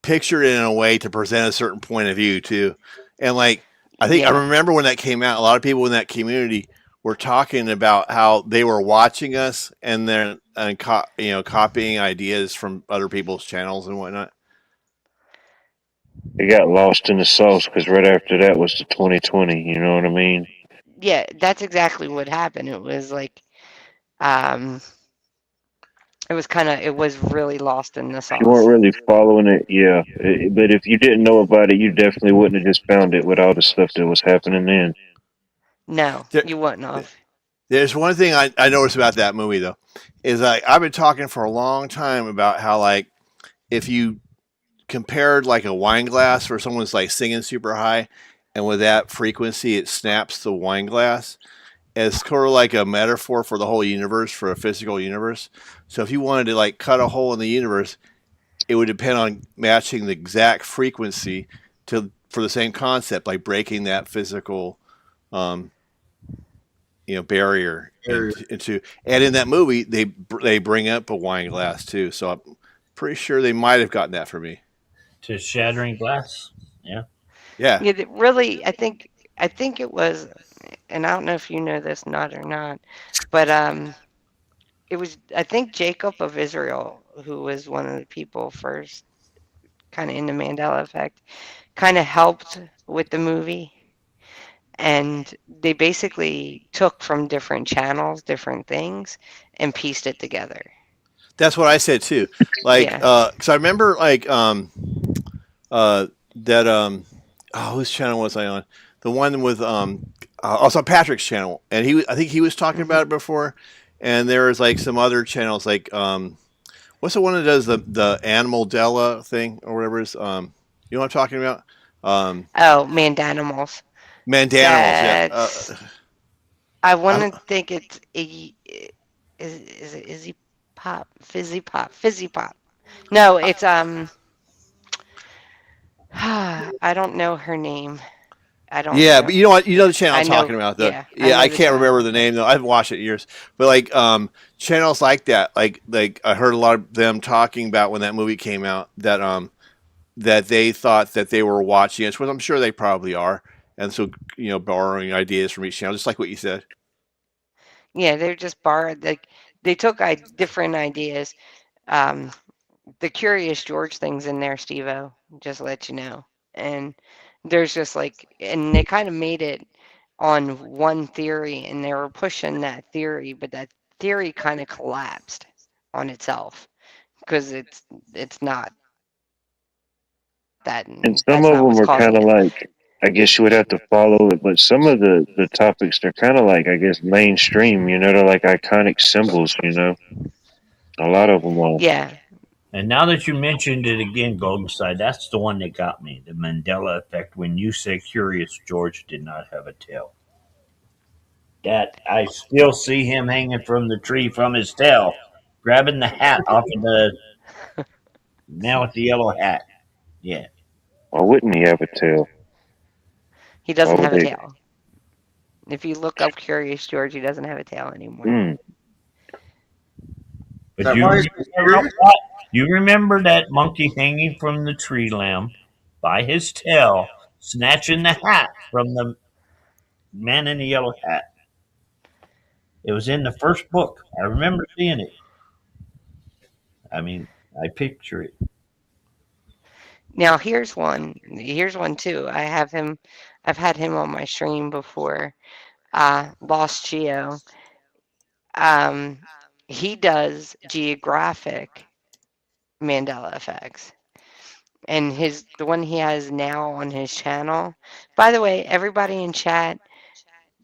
pictured in a way to present a certain point of view too. And like I think I yeah, remember when that came out, a lot of people in that community were talking about how they were watching us and then copying ideas from other people's channels and whatnot. It got lost in the sauce because right after that was the 2020. You know what I mean? yeah, that's exactly what happened. It was like, um, it was really lost in the If you weren't sauce. really following it, yeah. But if you didn't know about it, you definitely wouldn't have just found it with all the stuff that was happening then. No, There- you wouldn't have. There's one thing I noticed about that movie though, is I've been talking for a long time about how like if you compared like a wine glass where someone's like singing super high, and with that frequency it snaps the wine glass as sort of like a metaphor for the whole universe, for a physical universe. So if you wanted to like cut a hole in the universe, it would depend on matching the exact frequency for the same concept, like breaking that physical barrier into. And in that movie they bring up a wine glass too, so I'm pretty sure they might have gotten that for me. To shattering glass. Yeah. Yeah. Yeah, really, I think it was, and I don't know if you know this not or not, but it was, I think, Jacob of Israel, who was one of the people first kind of in the Mandela Effect, kind of helped with the movie. And they basically took from different channels, different things, and pieced it together. That's what I said too. Like, Yeah. because I remember like that whose channel was I on? The one with also Patrick's channel, and I think he was talking about it before. And there was like some other channels like what's the one that does the Animal Della thing or whatever it is? You know what I'm talking about? Oh, Mandanimals. Mandanimals, That's, yeah. I I want don't- to think it's is it Izzy Pop, Fizzy Pop, Fizzy Pop. No, it's I don't know her name. I don't Yeah, know. but you know what? You know the channel I I'm know, talking about, though. yeah, I Yeah, know I the can't remember channel. the name though. I haven't watched it in years. But like channels like that, like I heard a lot of them talking about when that movie came out that they thought that they were watching it, which I'm sure they probably are, and so borrowing ideas from each channel, just like what you said. Yeah, they're just borrowed. Like they took different ideas. Um, the Curious George thing's in there, Steve-O, just to let you know. And there's just like, and they kind of made it on one theory, and they were pushing that theory, but that theory kind of collapsed on itself because it's not that. And some That's of not them what's are causing kind of it. like, I guess you would have to follow it, but some of the topics, they're kind of like, I guess, mainstream, they're like iconic symbols, A lot of them are. Yeah. And now that you mentioned it again, Golden Side, that's the one that got me. The Mandela effect when you said Curious George did not have a tail. That I still see him hanging from the tree from his tail, grabbing the hat off of the man with the yellow hat. Yeah. Why wouldn't he have a tail? He doesn't Why have would a they? tail. If you look up Curious George, he doesn't have a tail anymore. Mm. But you remember that monkey hanging from the tree limb by his tail, snatching the hat from the man in the yellow hat. It was in the first book. I remember seeing it. I mean, I picture it. Now here's one. Here's one too. I've had him on my stream before. Lost Geo. He does geographic Mandela effects. And the one he has now on his channel. By the way, everybody in chat,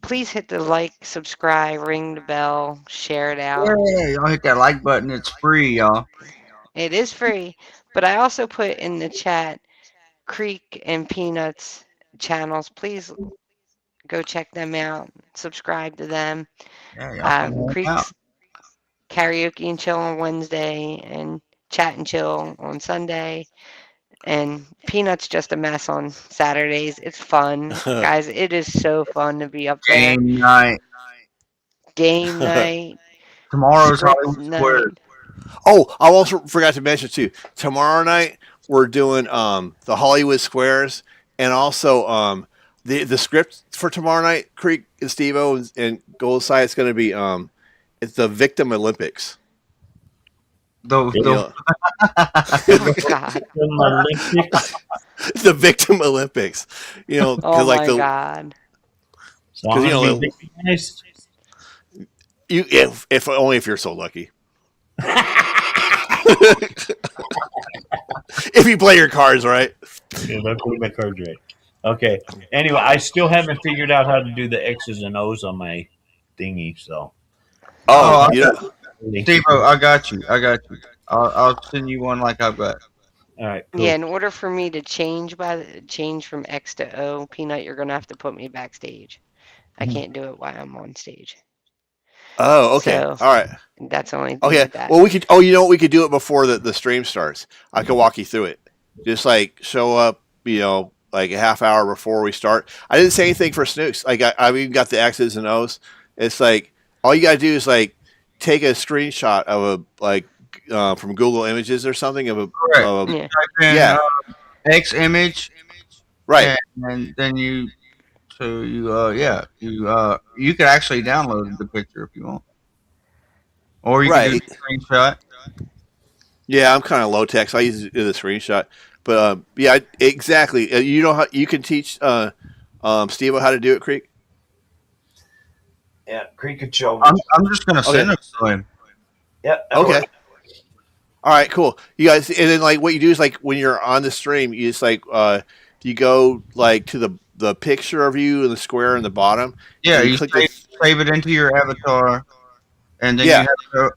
please hit the like, subscribe, ring the bell, share it out. Yeah, y'all hit that like button. It's free, y'all. It is free. But I also put in the chat Creek and Peanuts channels. Please go check them out. Subscribe to them. Yeah, y'all can hang Creek's out. Karaoke and Chill on Wednesday and Chat and Chill on Sunday. And Peanuts Just a Mess on Saturdays. It's fun. Guys, it is so fun to be up there. Game night. Game night. Tomorrow's script Hollywood night. Squares. Oh, I also forgot to mention too. Tomorrow night we're doing the Hollywood Squares, and also the script for tomorrow night. Creek and Steve-O and Goldside. It's going to be it's the Victim Olympics. Oh, God. The Victim Olympics. You know, Oh, like my the God. because you know you if only if you're so lucky. If you play your cards right. Yeah, I put my cards right. Okay. Anyway, I still haven't figured out how to do the X's and O's on my thingy. So. Oh, Steve-O, I got you. I'll send you one like I've got. All right. Yeah, in order for me to change from X to O, Peanut, you're gonna have to put me backstage. I can't do it while I'm on stage. Oh, okay. So, all right. That's the only thing Okay. with that. Well, we could. Oh, you know what? We could do it before the stream starts. I could walk you through it. Just like show up, you know, like a half hour before we start. I didn't say anything for Snooks. Like I've even got the X's and O's. It's like all you gotta do is like take a screenshot of a like from Google Images or something of a. Of a Yeah. Type in, Yeah. X image. Right. And then you you could actually download the picture if you want. Or you can do a screenshot. Yeah, I'm kind of low tech, so I use the screenshot. But yeah, exactly. You know how you can teach Steve-O how to do it, Creek? Yeah, Creek and Chill. I'm just gonna send it to him. Yeah. Okay. All right, cool. You guys, and then like what you do is like when you're on the stream, you just like you go like to the picture of you in the square in the bottom. Yeah, and you click save it into your avatar, and then Yeah.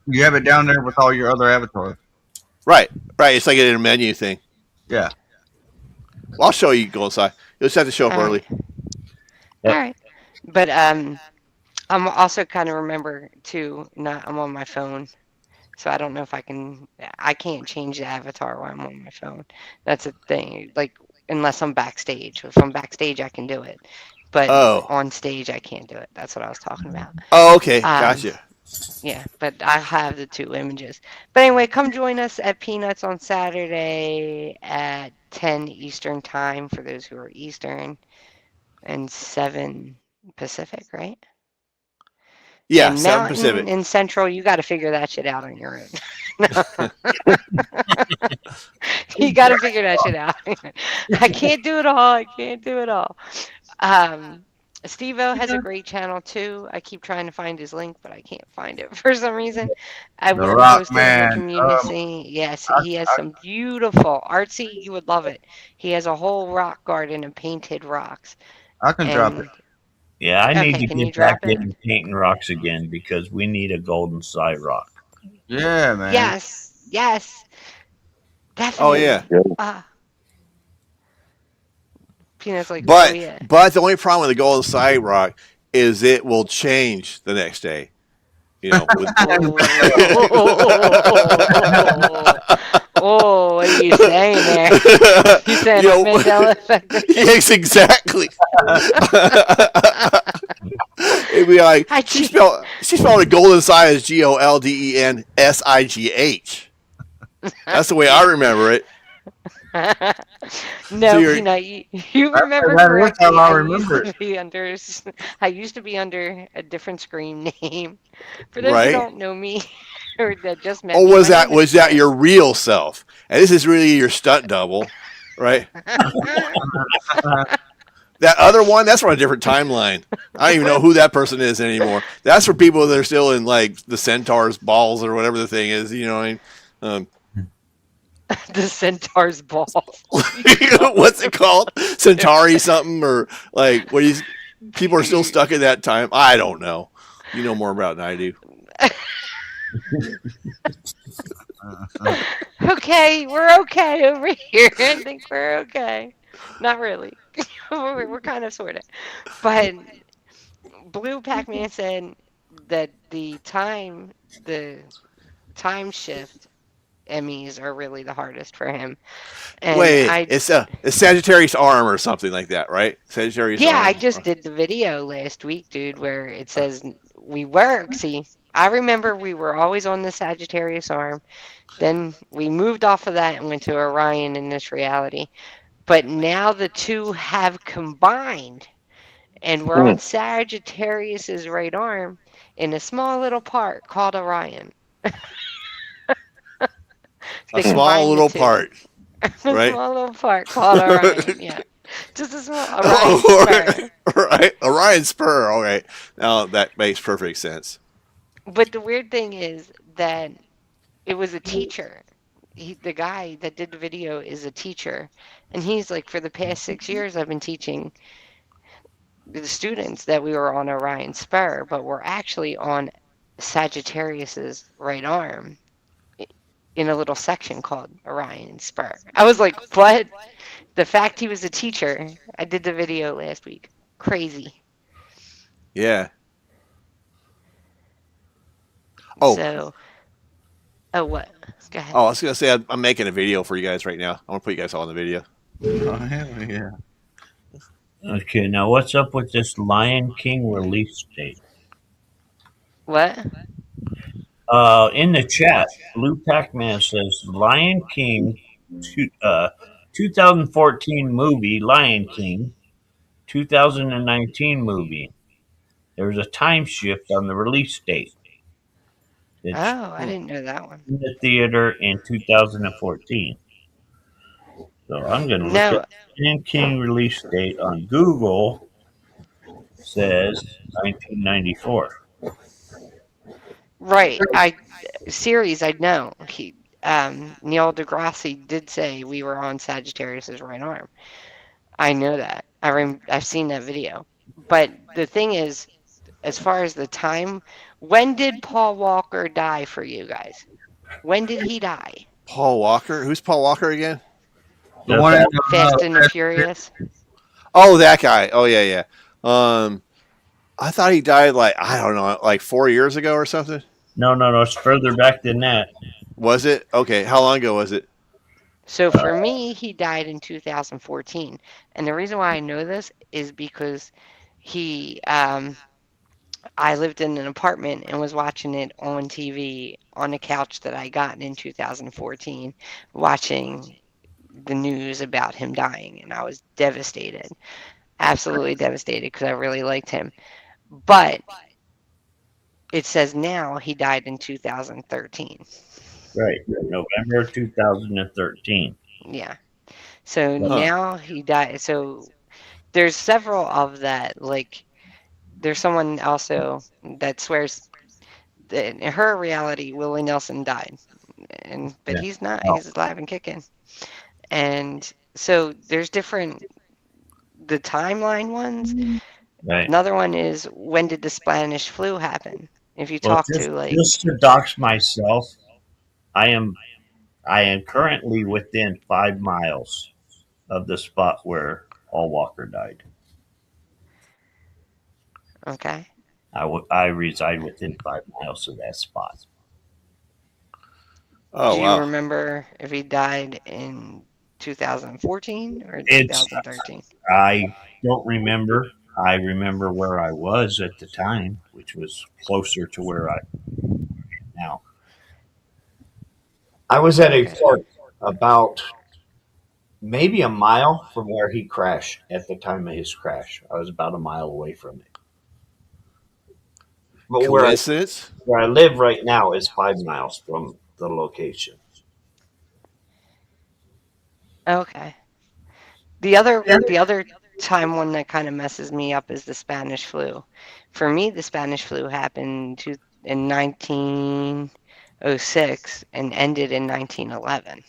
you have it down there with all your other avatars. Right. It's like in a menu thing. Yeah. Well, I'll show you, Goldside. You'll just have to show up All early. All right. But I'm also kind of remember to I'm on my phone. So I don't know if I can't change the avatar while I'm on my phone. That's a thing. Like unless I'm backstage. If I'm backstage I can do it. But on stage I can't do it. That's what I was talking about. Oh, okay. Gotcha. Yeah, but I have the two images. But anyway, come join us at Peanuts on Saturday at 10 Eastern time for those who are Eastern and 7 Pacific, right? Yeah, and 7 Mountain Pacific. and Central, you got to figure that shit out on your own. You got to figure that shit out. I can't do it all. Steve-O has a great channel too. I keep trying to find his link, but I can't find it for some reason. I The will Rock post it in Man. the community. Yes, he has some beautiful artsy. You would love it. He has a whole rock garden of painted rocks. I can drop And- it. Yeah, I need Okay, to can you get back drop it? into painting rocks again because we need a golden side rock. Yeah, man. Yes. Oh Definitely. yeah. Peanut's like, But oh yeah. but the only problem with the golden side rock is it will change the next day. You know. With, Oh, what are you saying there? You saying You know, Mandela effect? yes, exactly. It'd be like she spelled a golden side as GOLDENSIGH. That's the way I remember it. No, So you're- Peanut, you remember That's correctly. how I remember I used to be under a different screen name. For those Right. who don't know me or that just met Or me, was my that name is Chris. your real self? And this is really your stunt double, right? That other one, that's from a different timeline. I don't even know who that person is anymore. That's for people that are still in like the Centaur's balls or whatever the thing is. You know what I mean? The Centaur's balls. What's it called? Centauri something or like what? People are still stuck in that time. I don't know. You know more about it than I do. Okay, we're okay over here. I think we're okay. Not really. we're kind of sort of. But Blue Pac-Man said that the time shift Emmys are really the hardest for him. And Wait, it's a Sagittarius arm or something like that, right? Sagittarius arm. I just did the video last week, dude, where it says we work. See, I remember we were always on the Sagittarius arm. Then we moved off of that and went to Orion in this reality. But now the two have combined, and we're on Sagittarius's right arm in a small little part called Orion. A small little part, right? A small little part called Orion. Yeah, just a small Orion spur. Right, Orion spur. All right, now that makes perfect sense. But the weird thing is that it was a teacher. The guy that did the video is a teacher, and he's like, for the past 6 years, I've been teaching the students that we were on Orion spur, but we're actually on Sagittarius's right arm in a little section called Orion spur. I was like, what? The fact he was a teacher. I did the video last week. Crazy. Yeah. Oh. So, what? Go ahead. Oh, I was gonna say I'm making a video for you guys right now. I want to put you guys all in the video. Oh, hell yeah. Okay, now what's up with this Lion King release date? What? In the chat, Blue Pac-Man says Lion King, 2014 movie, Lion King, 2019 movie. There's a time shift on the release date. I didn't know that one. In the theater in 2014. So I'm going to look at Lion King release date on Google. Says 1994. Right. Series I know. Neil deGrasse did say we were on Sagittarius's right arm. I know that. I've seen that video. But the thing is, as far as the time, when did Paul Walker die for you guys? When did he die? Paul Walker? Who's Paul Walker again? The one in Fast and the Furious. Oh, that guy. Oh, yeah. I thought he died like, I don't know, like 4 years ago or something. No, it's further back than that. Was it? Okay, how long ago was it? So for me, he died in 2014. And the reason why I know this is because I lived in an apartment and was watching it on TV on a couch that I got in 2014, watching the news about him dying. And I was devastated, absolutely devastated, because I really liked him. But it says now he died in 2013. Right, November 2013. Yeah. So now he died. So there's several of that. Like, there's someone also that swears that in her reality, Willie Nelson died, but he's not. He's alive and kicking. And so there's the timeline ones. Right. Another one is, when did the Spanish flu happen? If you talk to like, just to dox myself, I am currently within 5 miles of the spot where Paul Walker died. Okay. I reside within 5 miles of that spot. Oh, do you remember if he died in 2014 or 2013? I don't remember. I remember where I was at the time, which was closer to where I am now. I was at a port about maybe a mile from where he crashed at the time of his crash. I was about a mile away from it. But where I live right now is 5 miles from the location. Okay. The other time one that kind of messes me up is the Spanish flu. For me, the Spanish flu happened in 1906 and ended in 1911.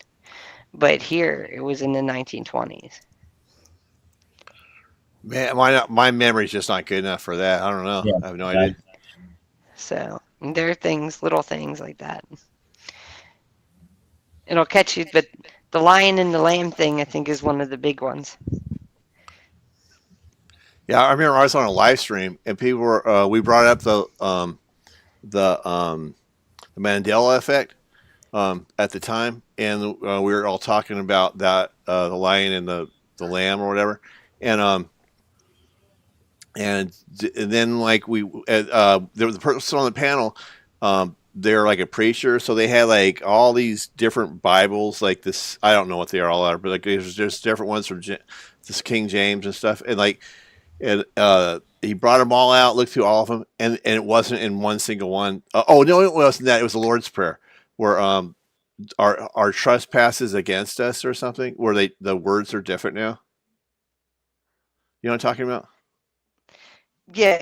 But here, it was in the 1920s. Man, my memory's just not good enough for that. I don't know. I have no idea. So there are things, little things like that. It'll catch you, but the lion and the lamb thing, I think, is one of the big ones. Yeah, I remember I was on a live stream and people were. We brought up the Mandela effect at the time, and we were all talking about that the lion and the lamb or whatever, and then like there was a person on the panel. They're like a preacher, so they had like all these different Bibles, like this. I don't know what they are all are, but like there's just different ones from this King James and stuff, and like. And he brought them all out, looked through all of them, and it wasn't in one single one. Oh no, it wasn't that. It was the Lord's Prayer, where our trespasses against us or something, where the words are different now. You know what I'm talking about? Yeah,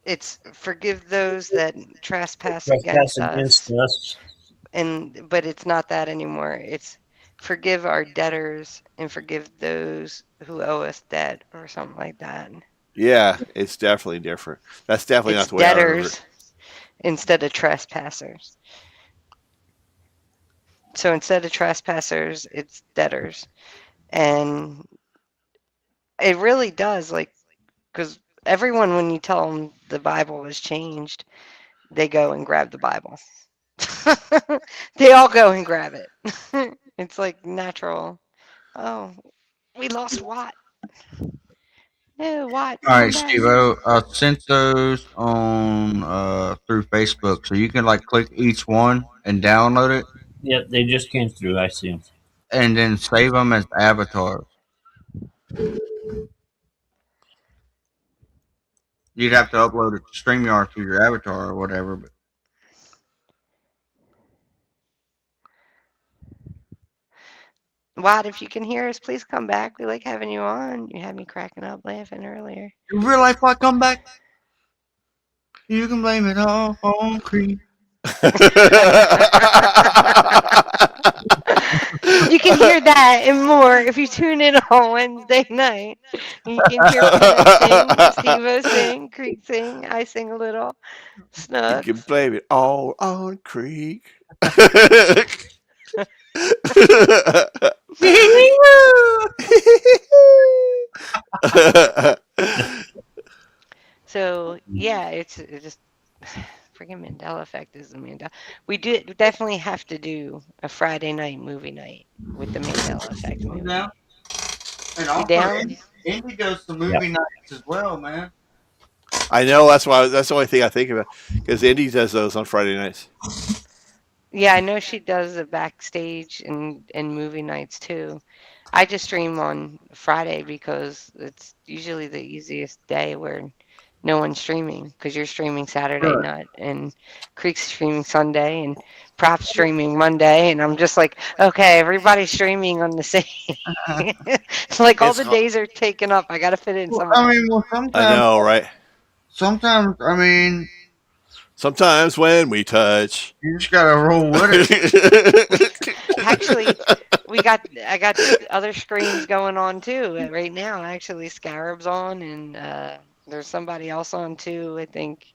it's forgive those that trespass against us. But it's not that anymore. It's forgive our debtors and forgive those who owe us debt, or something like that. Yeah, it's definitely different. That's definitely not the way I remember Debtors it. instead of trespassers. So instead of trespassers, it's debtors. And it really does, like, because everyone, when you tell them the Bible was changed, they go and grab the Bible. They all go and grab it. It's like natural. Oh, we lost Watt. No, Watt. All right, come back. Steve. I sent those on through Facebook, so you can like click each one and download it, Yep, they just came through. I see them. and then save them as avatars. You'd have to upload it to StreamYard through your avatar or whatever. But Watt, if you can hear us, please come back. We like having you on. You had me cracking up laughing earlier. in real life, I come back. You can blame it all on Creed. You can hear that and more if you tune in on Wednesday night. You can hear Kenneth sing, Steve-O sing, Creek sing, I sing a little, You Snugs. can blame it all on Creek. So yeah, it's just freaking Mandela effect is the Mandela. We definitely have to do a Friday night movie night with the Mandela effect movie. Yeah. And You also, down? Indy goes to movie nights as well, man. I know that's the only thing I think about, because Indy does those on Friday nights. Yeah, I know she does the backstage and movie nights too. I just stream on Friday because it's usually the easiest day where no one's streaming, because you're streaming Saturday Right. night and Creek's streaming Sunday and Prop's streaming Monday, and I'm just like, okay, everybody's streaming on the same. Like all It's the hard. days are taken up. I gotta fit in somewhere. I mean, well, sometimes I know, right? Sometimes, I mean, sometimes when we touch, you just gotta roll with it. Actually, I got other screens going on too right now. Actually, Scarab's on, and there's somebody else on too. I think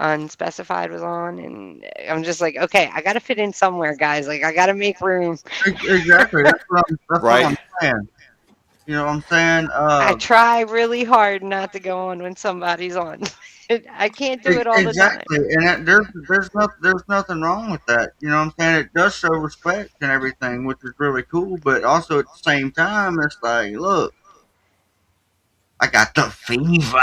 Unspecified was on, and I'm just like, okay, I got to fit in somewhere, guys. Like, I got to make room. Exactly. That's what I'm saying. You know what I'm saying? I try really hard not to go on when somebody's on. I can't do it all the time. Exactly, and there's nothing wrong with that. You know what I'm saying? It does show respect and everything, which is really cool. But also at the same time, it's like, look, I got the fever.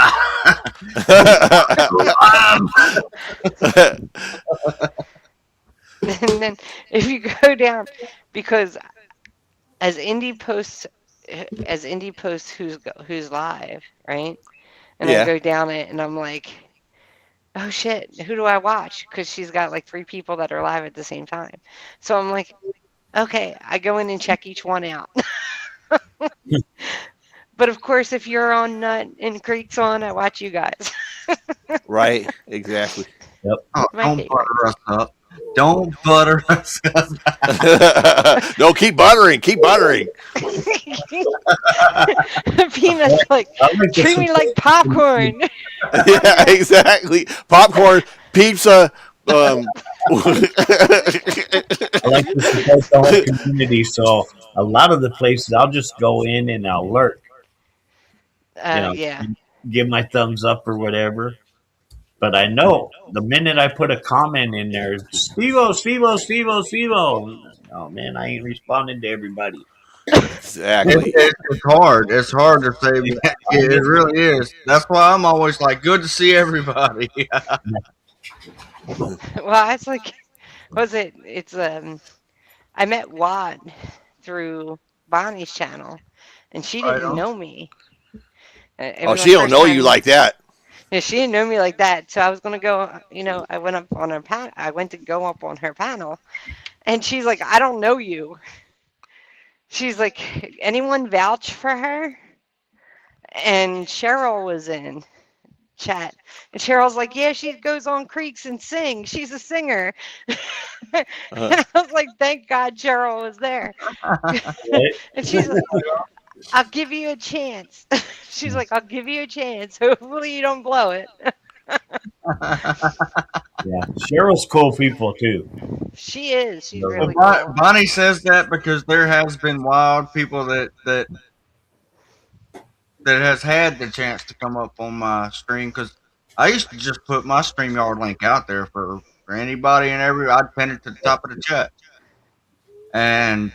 And then if you go down, because as Indie posts who's live, right? And Yeah. I go down it and I'm like, oh shit, who do I watch? Because she's got like 3 people that are live at the same time. So I'm like, okay, I go in and check each one out. But of course, if you're on Nut and Creek's on, I watch you guys. Right. Exactly. Yep. Oh, My don't favorite. butter us up. Don't butter us up. No, keep buttering. Keep buttering. Peanuts like treat me like popcorn. Yeah, exactly. Popcorn, pizza. I like to support the whole community, so a lot of the places I'll just go in and I'll lurk. Yeah. Give my thumbs up or whatever. But I know the minute I put a comment in there, Steve-O, Steve-O, Steve-O, Steve-O. Oh man, I ain't responding to everybody. Exactly. It's hard. It's hard to say. It really is. That's why I'm always like, good to see everybody. Well, it's like, it's I met Wad through Bonnie's channel, and she Right didn't on. know me. It Oh, was she my don't first know you time- like that. Yeah, she didn't know me like that, so I was gonna go. I went up on her I went to go up on her panel, and she's like, "I don't know you." She's like, "Anyone vouch for her?" And Cheryl was in chat, and Cheryl's like, "Yeah, she goes on Creeks and sings. She's a singer." And I was like, "Thank God Cheryl was there." And she's like, "I'll give you a chance." She's like, "I'll give you a chance. Hopefully you don't blow it." Yeah, Cheryl's cool people too. She is. She's Well, really cool. Bonnie says that because there has been wild people that has had the chance to come up on my stream, because I used to just put my StreamYard link out there for anybody and I'd pin it to the top of the chat. And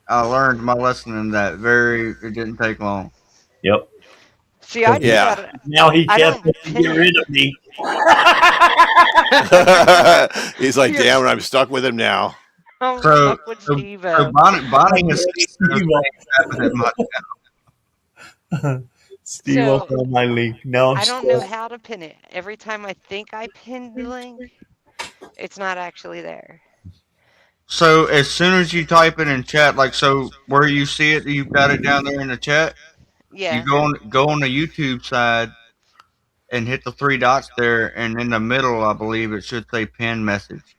I learned my lesson in that it didn't take long. Yep. See, I Yeah. just gotta, Now he I can't don't get pin rid it. of me. He's like, damn it, I'm stuck with him now. I'm So, stuck with so, Steve-O. so Bonnie has seen those things happen at my channel. Steve So, on my link. No, I don't know how to pin it. Every time I think I pinned the link, it's not actually there. So as soon as you type it in chat, like so where you see it, you've got it down there in the chat. Yeah. You go on the YouTube side and hit the three dots there, and in the middle, I believe it should say pin message.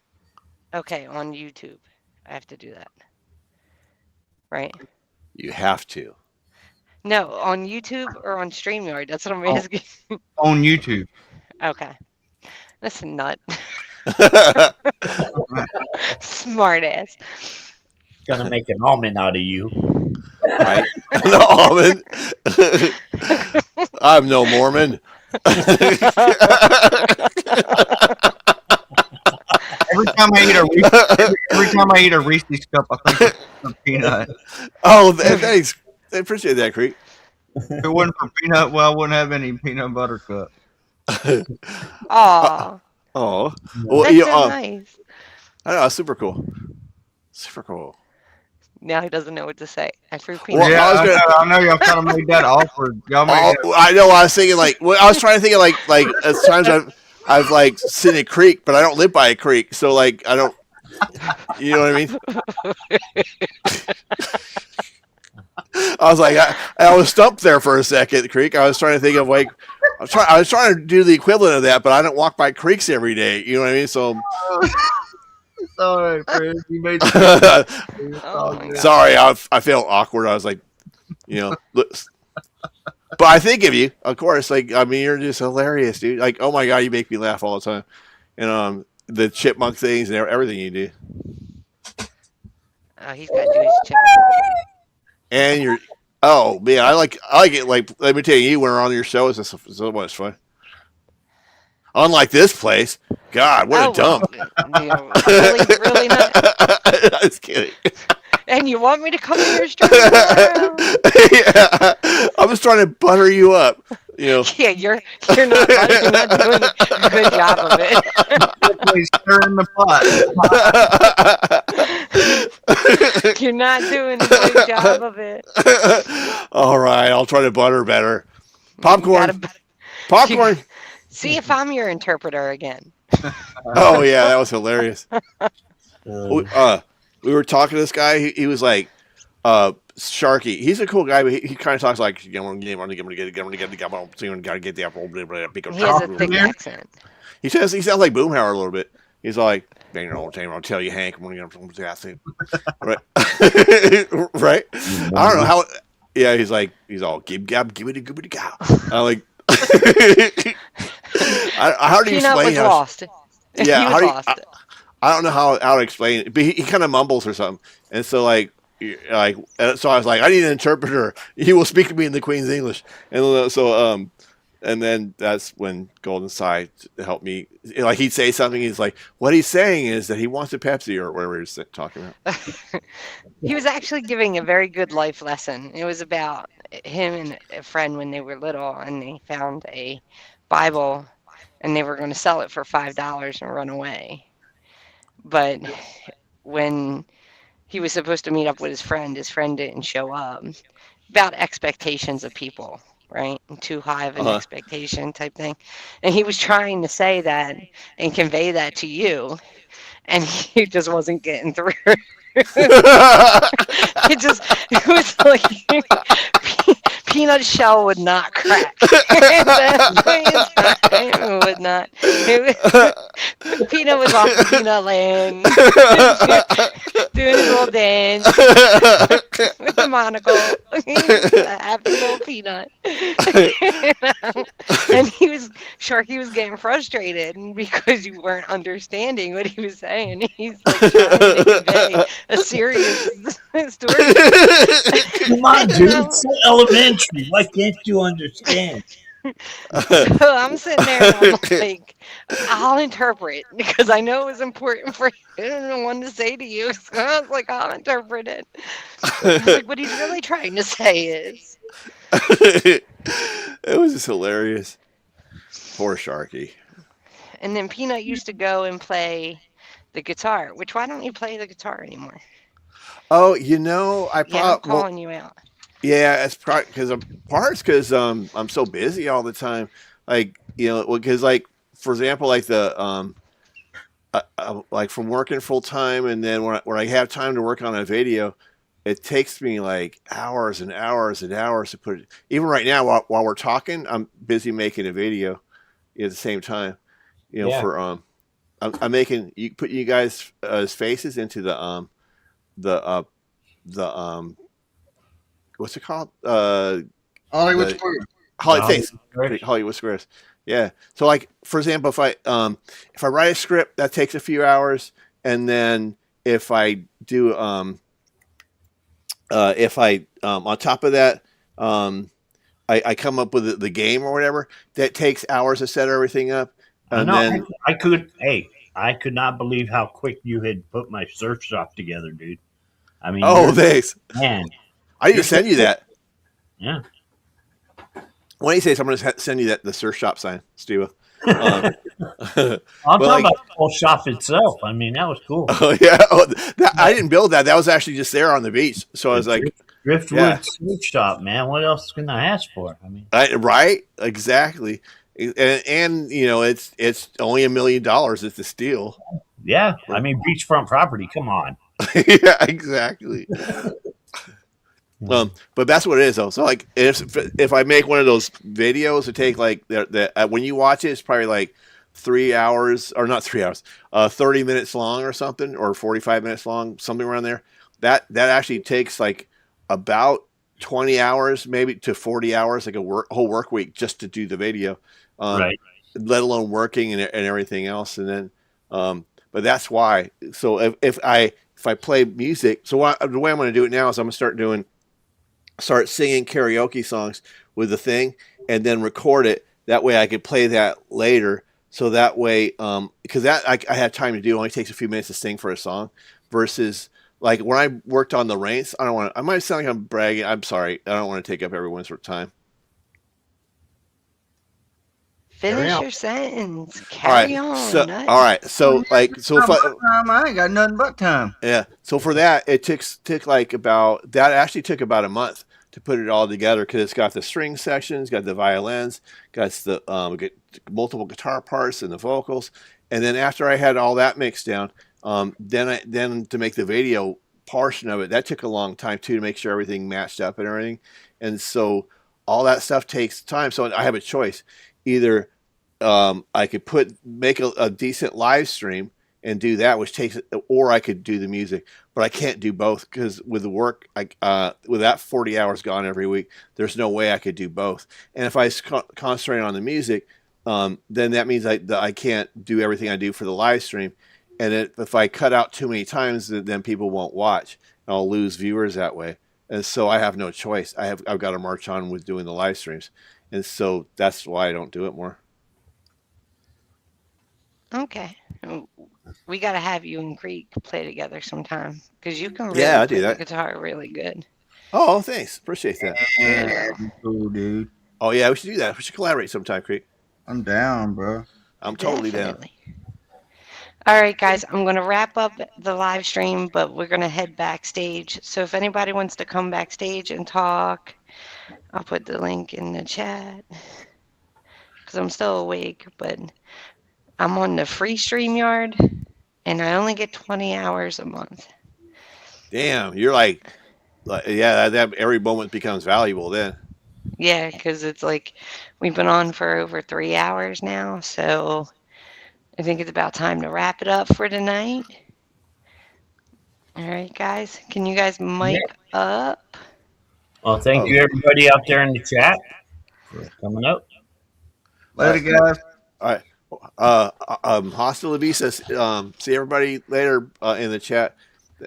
Okay, on YouTube. I have to do that. Right? You have to. No, on YouTube or on StreamYard. That's what I'm Oh. asking. On YouTube. Okay. That's a nut. Smart ass. Gonna make an almond out of you. Right? The almond. I'm no Mormon. Every time I eat a Reese's cup, I think it's a peanut. Oh, thanks. I appreciate that, Creek. If it wasn't for peanut, well, I wouldn't have any peanut butter cup. Aw. Oh, That's so nice. I know, it's super cool. Super cool. Now he doesn't know what to say. I threw peanut. Well, Yeah, I was gonna- I know y'all kind of made that awkward. Y'all made that. I know. I was thinking like, well, I was trying to think of like as times I've like seen a creek, but I don't live by a creek, so like I don't. You know what I mean? I was like, I was stumped there for a second, Creek. I was trying to think of like, I was trying to do the equivalent of that, but I don't walk by creeks every day. You know what I mean? So. It's all right, Fred. You made Sorry, I felt awkward. I was like, you know, but I think of you, of course. Like, I mean, you're just hilarious, dude. Like, oh my god, you make me laugh all the time. And the chipmunk things and everything you do. Oh, he's got to do his check. And you're, oh man, I like it. Like, let me tell you, when we're on your show, it's so much fun. Unlike this place, God, what a dump! Really not. I was kidding. And you want me to come to your stream? Yeah, I was trying to butter you up. You know. Yeah, you're not doing a good job of it. Please stir in the pot. You're not doing a good job of it. All right, I'll try to butter better. Popcorn. Popcorn. See if I'm your interpreter again. Oh yeah, that was hilarious. We were talking to this guy. He was like, Sharky, he's a cool guy, but he kind of talks like, gotta get the apple. He has a thick accent. He sounds like Boomhauer a little bit. He's like, bang your old time, I'll tell you, Hank, I'm gonna get the accent. Right? Right? I don't know how. Yeah, he's all gib gab gibbity gibbity cow. I like. How do you Peanut explain was how? lost. Yeah, He was lost. I don't know how to explain it, but he kind of mumbles or something, and so so I was like, I need an interpreter. He will speak to me in the Queen's English, and so and then that's when Golden Sai helped me. Like he'd say something, he's like, what he's saying is that he wants a Pepsi or whatever he's talking about. He was actually giving a very good life lesson. It was about him and a friend when they were little, and they found a Bible, and they were going to sell it for $5 and run away. But when he was supposed to meet up with his friend didn't show up. About expectations of people, right? Too high of an expectation type thing. And he was trying to say that and convey that to you, and he just wasn't getting through. It was like peanut shell would not crack. It would not. Peanut was off the peanut land, doing his little dance with the monocle. Happy little peanut. And Sharky was getting frustrated because you weren't understanding what he was saying. He's like trying to convey a serious story. Come on, dude. It's so elementary. Why can't you understand? So I'm sitting there and I'm like, I'll interpret because I know it was important for you and one to say to you. So I was like, I'll interpret it. I was like, what he's really trying to say is. It was just hilarious. Poor Sharky. And then Peanut used to go and play the guitar, which why don't you play the guitar anymore? Oh, I'm calling you out. Yeah, it's because I'm so busy all the time. Like because for example, like the like from working full time, and then when I have time to work on a video, it takes me like hours and hours and hours to put it. Even right now, while we're talking, I'm busy making a video at the same time. For I'm making put you guys' faces into the what's it called? Hollywood Squares. Hollywood Squares. Yeah. So like for example, if I write a script, that takes a few hours, and then if I do on top of that, I come up with the game or whatever, that takes hours to set everything up. And then I could not believe how quick you had put my surf shop together, dude. I mean, thanks, man. I need to send you that. Yeah. When you say I'm going to send you the surf shop sign, Steve. I'm talking about the whole shop itself. I mean, that was cool. Oh yeah, I didn't build that. That was actually just there on the beach. So I was like, Driftwood surf shop, man. What else can I ask for? I mean, right? Exactly. And it's only $1 million. It's a steal. Yeah, I mean beachfront property. Come on. Yeah, exactly. But that's what it is, though. So like, if I make one of those videos, it take like when you watch it, it's probably like 3 hours, or not 3 hours, 30 minutes long or something, or 45 minutes long, something around there. That actually takes like about 20 hours, maybe to 40 hours, like whole work week just to do the video, right? Let alone working and everything else. And then, but that's why. So if I play music, so the way I'm going to do it now is I'm going to start singing karaoke songs with the thing, and then record it. That way I could play that later. So that way, because that I have time to do. It only takes a few minutes to sing for a song, versus like when I worked on the Reigns. I might sound like I'm bragging. I'm sorry. I don't want to take up everyone's time. Finish your sentence. Carry on. So, all right. So like, so if I ain't got nothing but time. Yeah. So for that, it took like about a month to put it all together, because it's got the string sections, got the violins, got the multiple guitar parts and the vocals, and then after I had all that mixed down, then to make the video portion of it, that took a long time too to make sure everything matched up and everything. And so all that stuff takes time. So I have a choice. Either I could make a decent live stream and do that, which takes, or I could do the music, but I can't do both because with the work, with that 40 hours gone every week, there's no way I could do both. And if I concentrate on the music, then that means I can't do everything I do for the live stream. And if I cut out too many times, then people won't watch. And I'll lose viewers that way. And so I have no choice. I've got to march on with doing the live streams. And so that's why I don't do it more. Okay. We got to have you and Creek play together sometime because you can really I play do that. the guitar really good. Oh, thanks. Appreciate that. Yeah, that'd be cool, dude. Oh, yeah, we should do that. We should collaborate sometime, Creek. I'm down, bro. I'm totally Definitely. All right, guys, I'm going to wrap up the live stream, but we're going to head backstage. So if anybody wants to come backstage and talk, I'll put the link in the chat because I'm still awake, but I'm on the free StreamYard, and I only get 20 hours a month. Damn, you're like yeah, that every moment becomes valuable then. Yeah, because it's like we've been on for over 3 hours now, so I think it's about time to wrap it up for tonight. All right, guys. Can you guys mic up? Well, thank you, everybody out there in the chat for coming up. Later, guys. All right. Hasta la vista. See everybody later in the chat.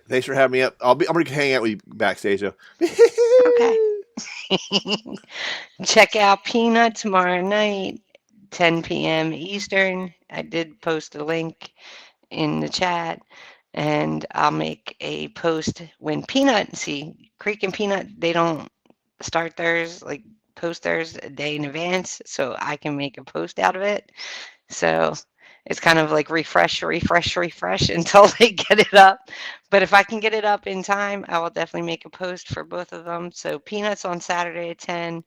Thanks for having me up. I'm gonna hang out with you backstage though. Okay. Check out Peanut tomorrow night, 10 p.m. Eastern. I did post a link in the chat, and I'll make a post when Creek and Peanut, they don't start theirs, post theirs a day in advance, so I can make a post out of it. So it's kind of like refresh until they get it up. But if I can get it up in time, I will definitely make a post for both of them. So Peanuts on Saturday at 10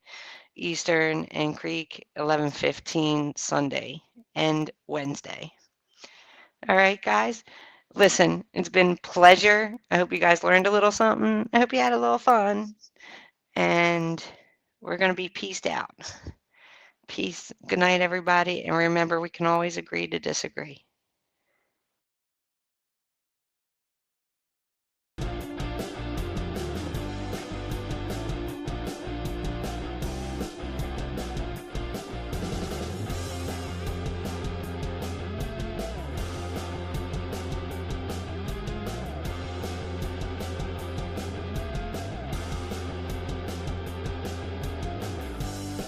Eastern and Creek 11:15 Sunday and Wednesday. All right, guys. Listen, it's been a pleasure. I hope you guys learned a little something. I hope you had a little fun. And we're going to be peaced out. Peace. Good night, everybody. And remember, we can always agree to disagree.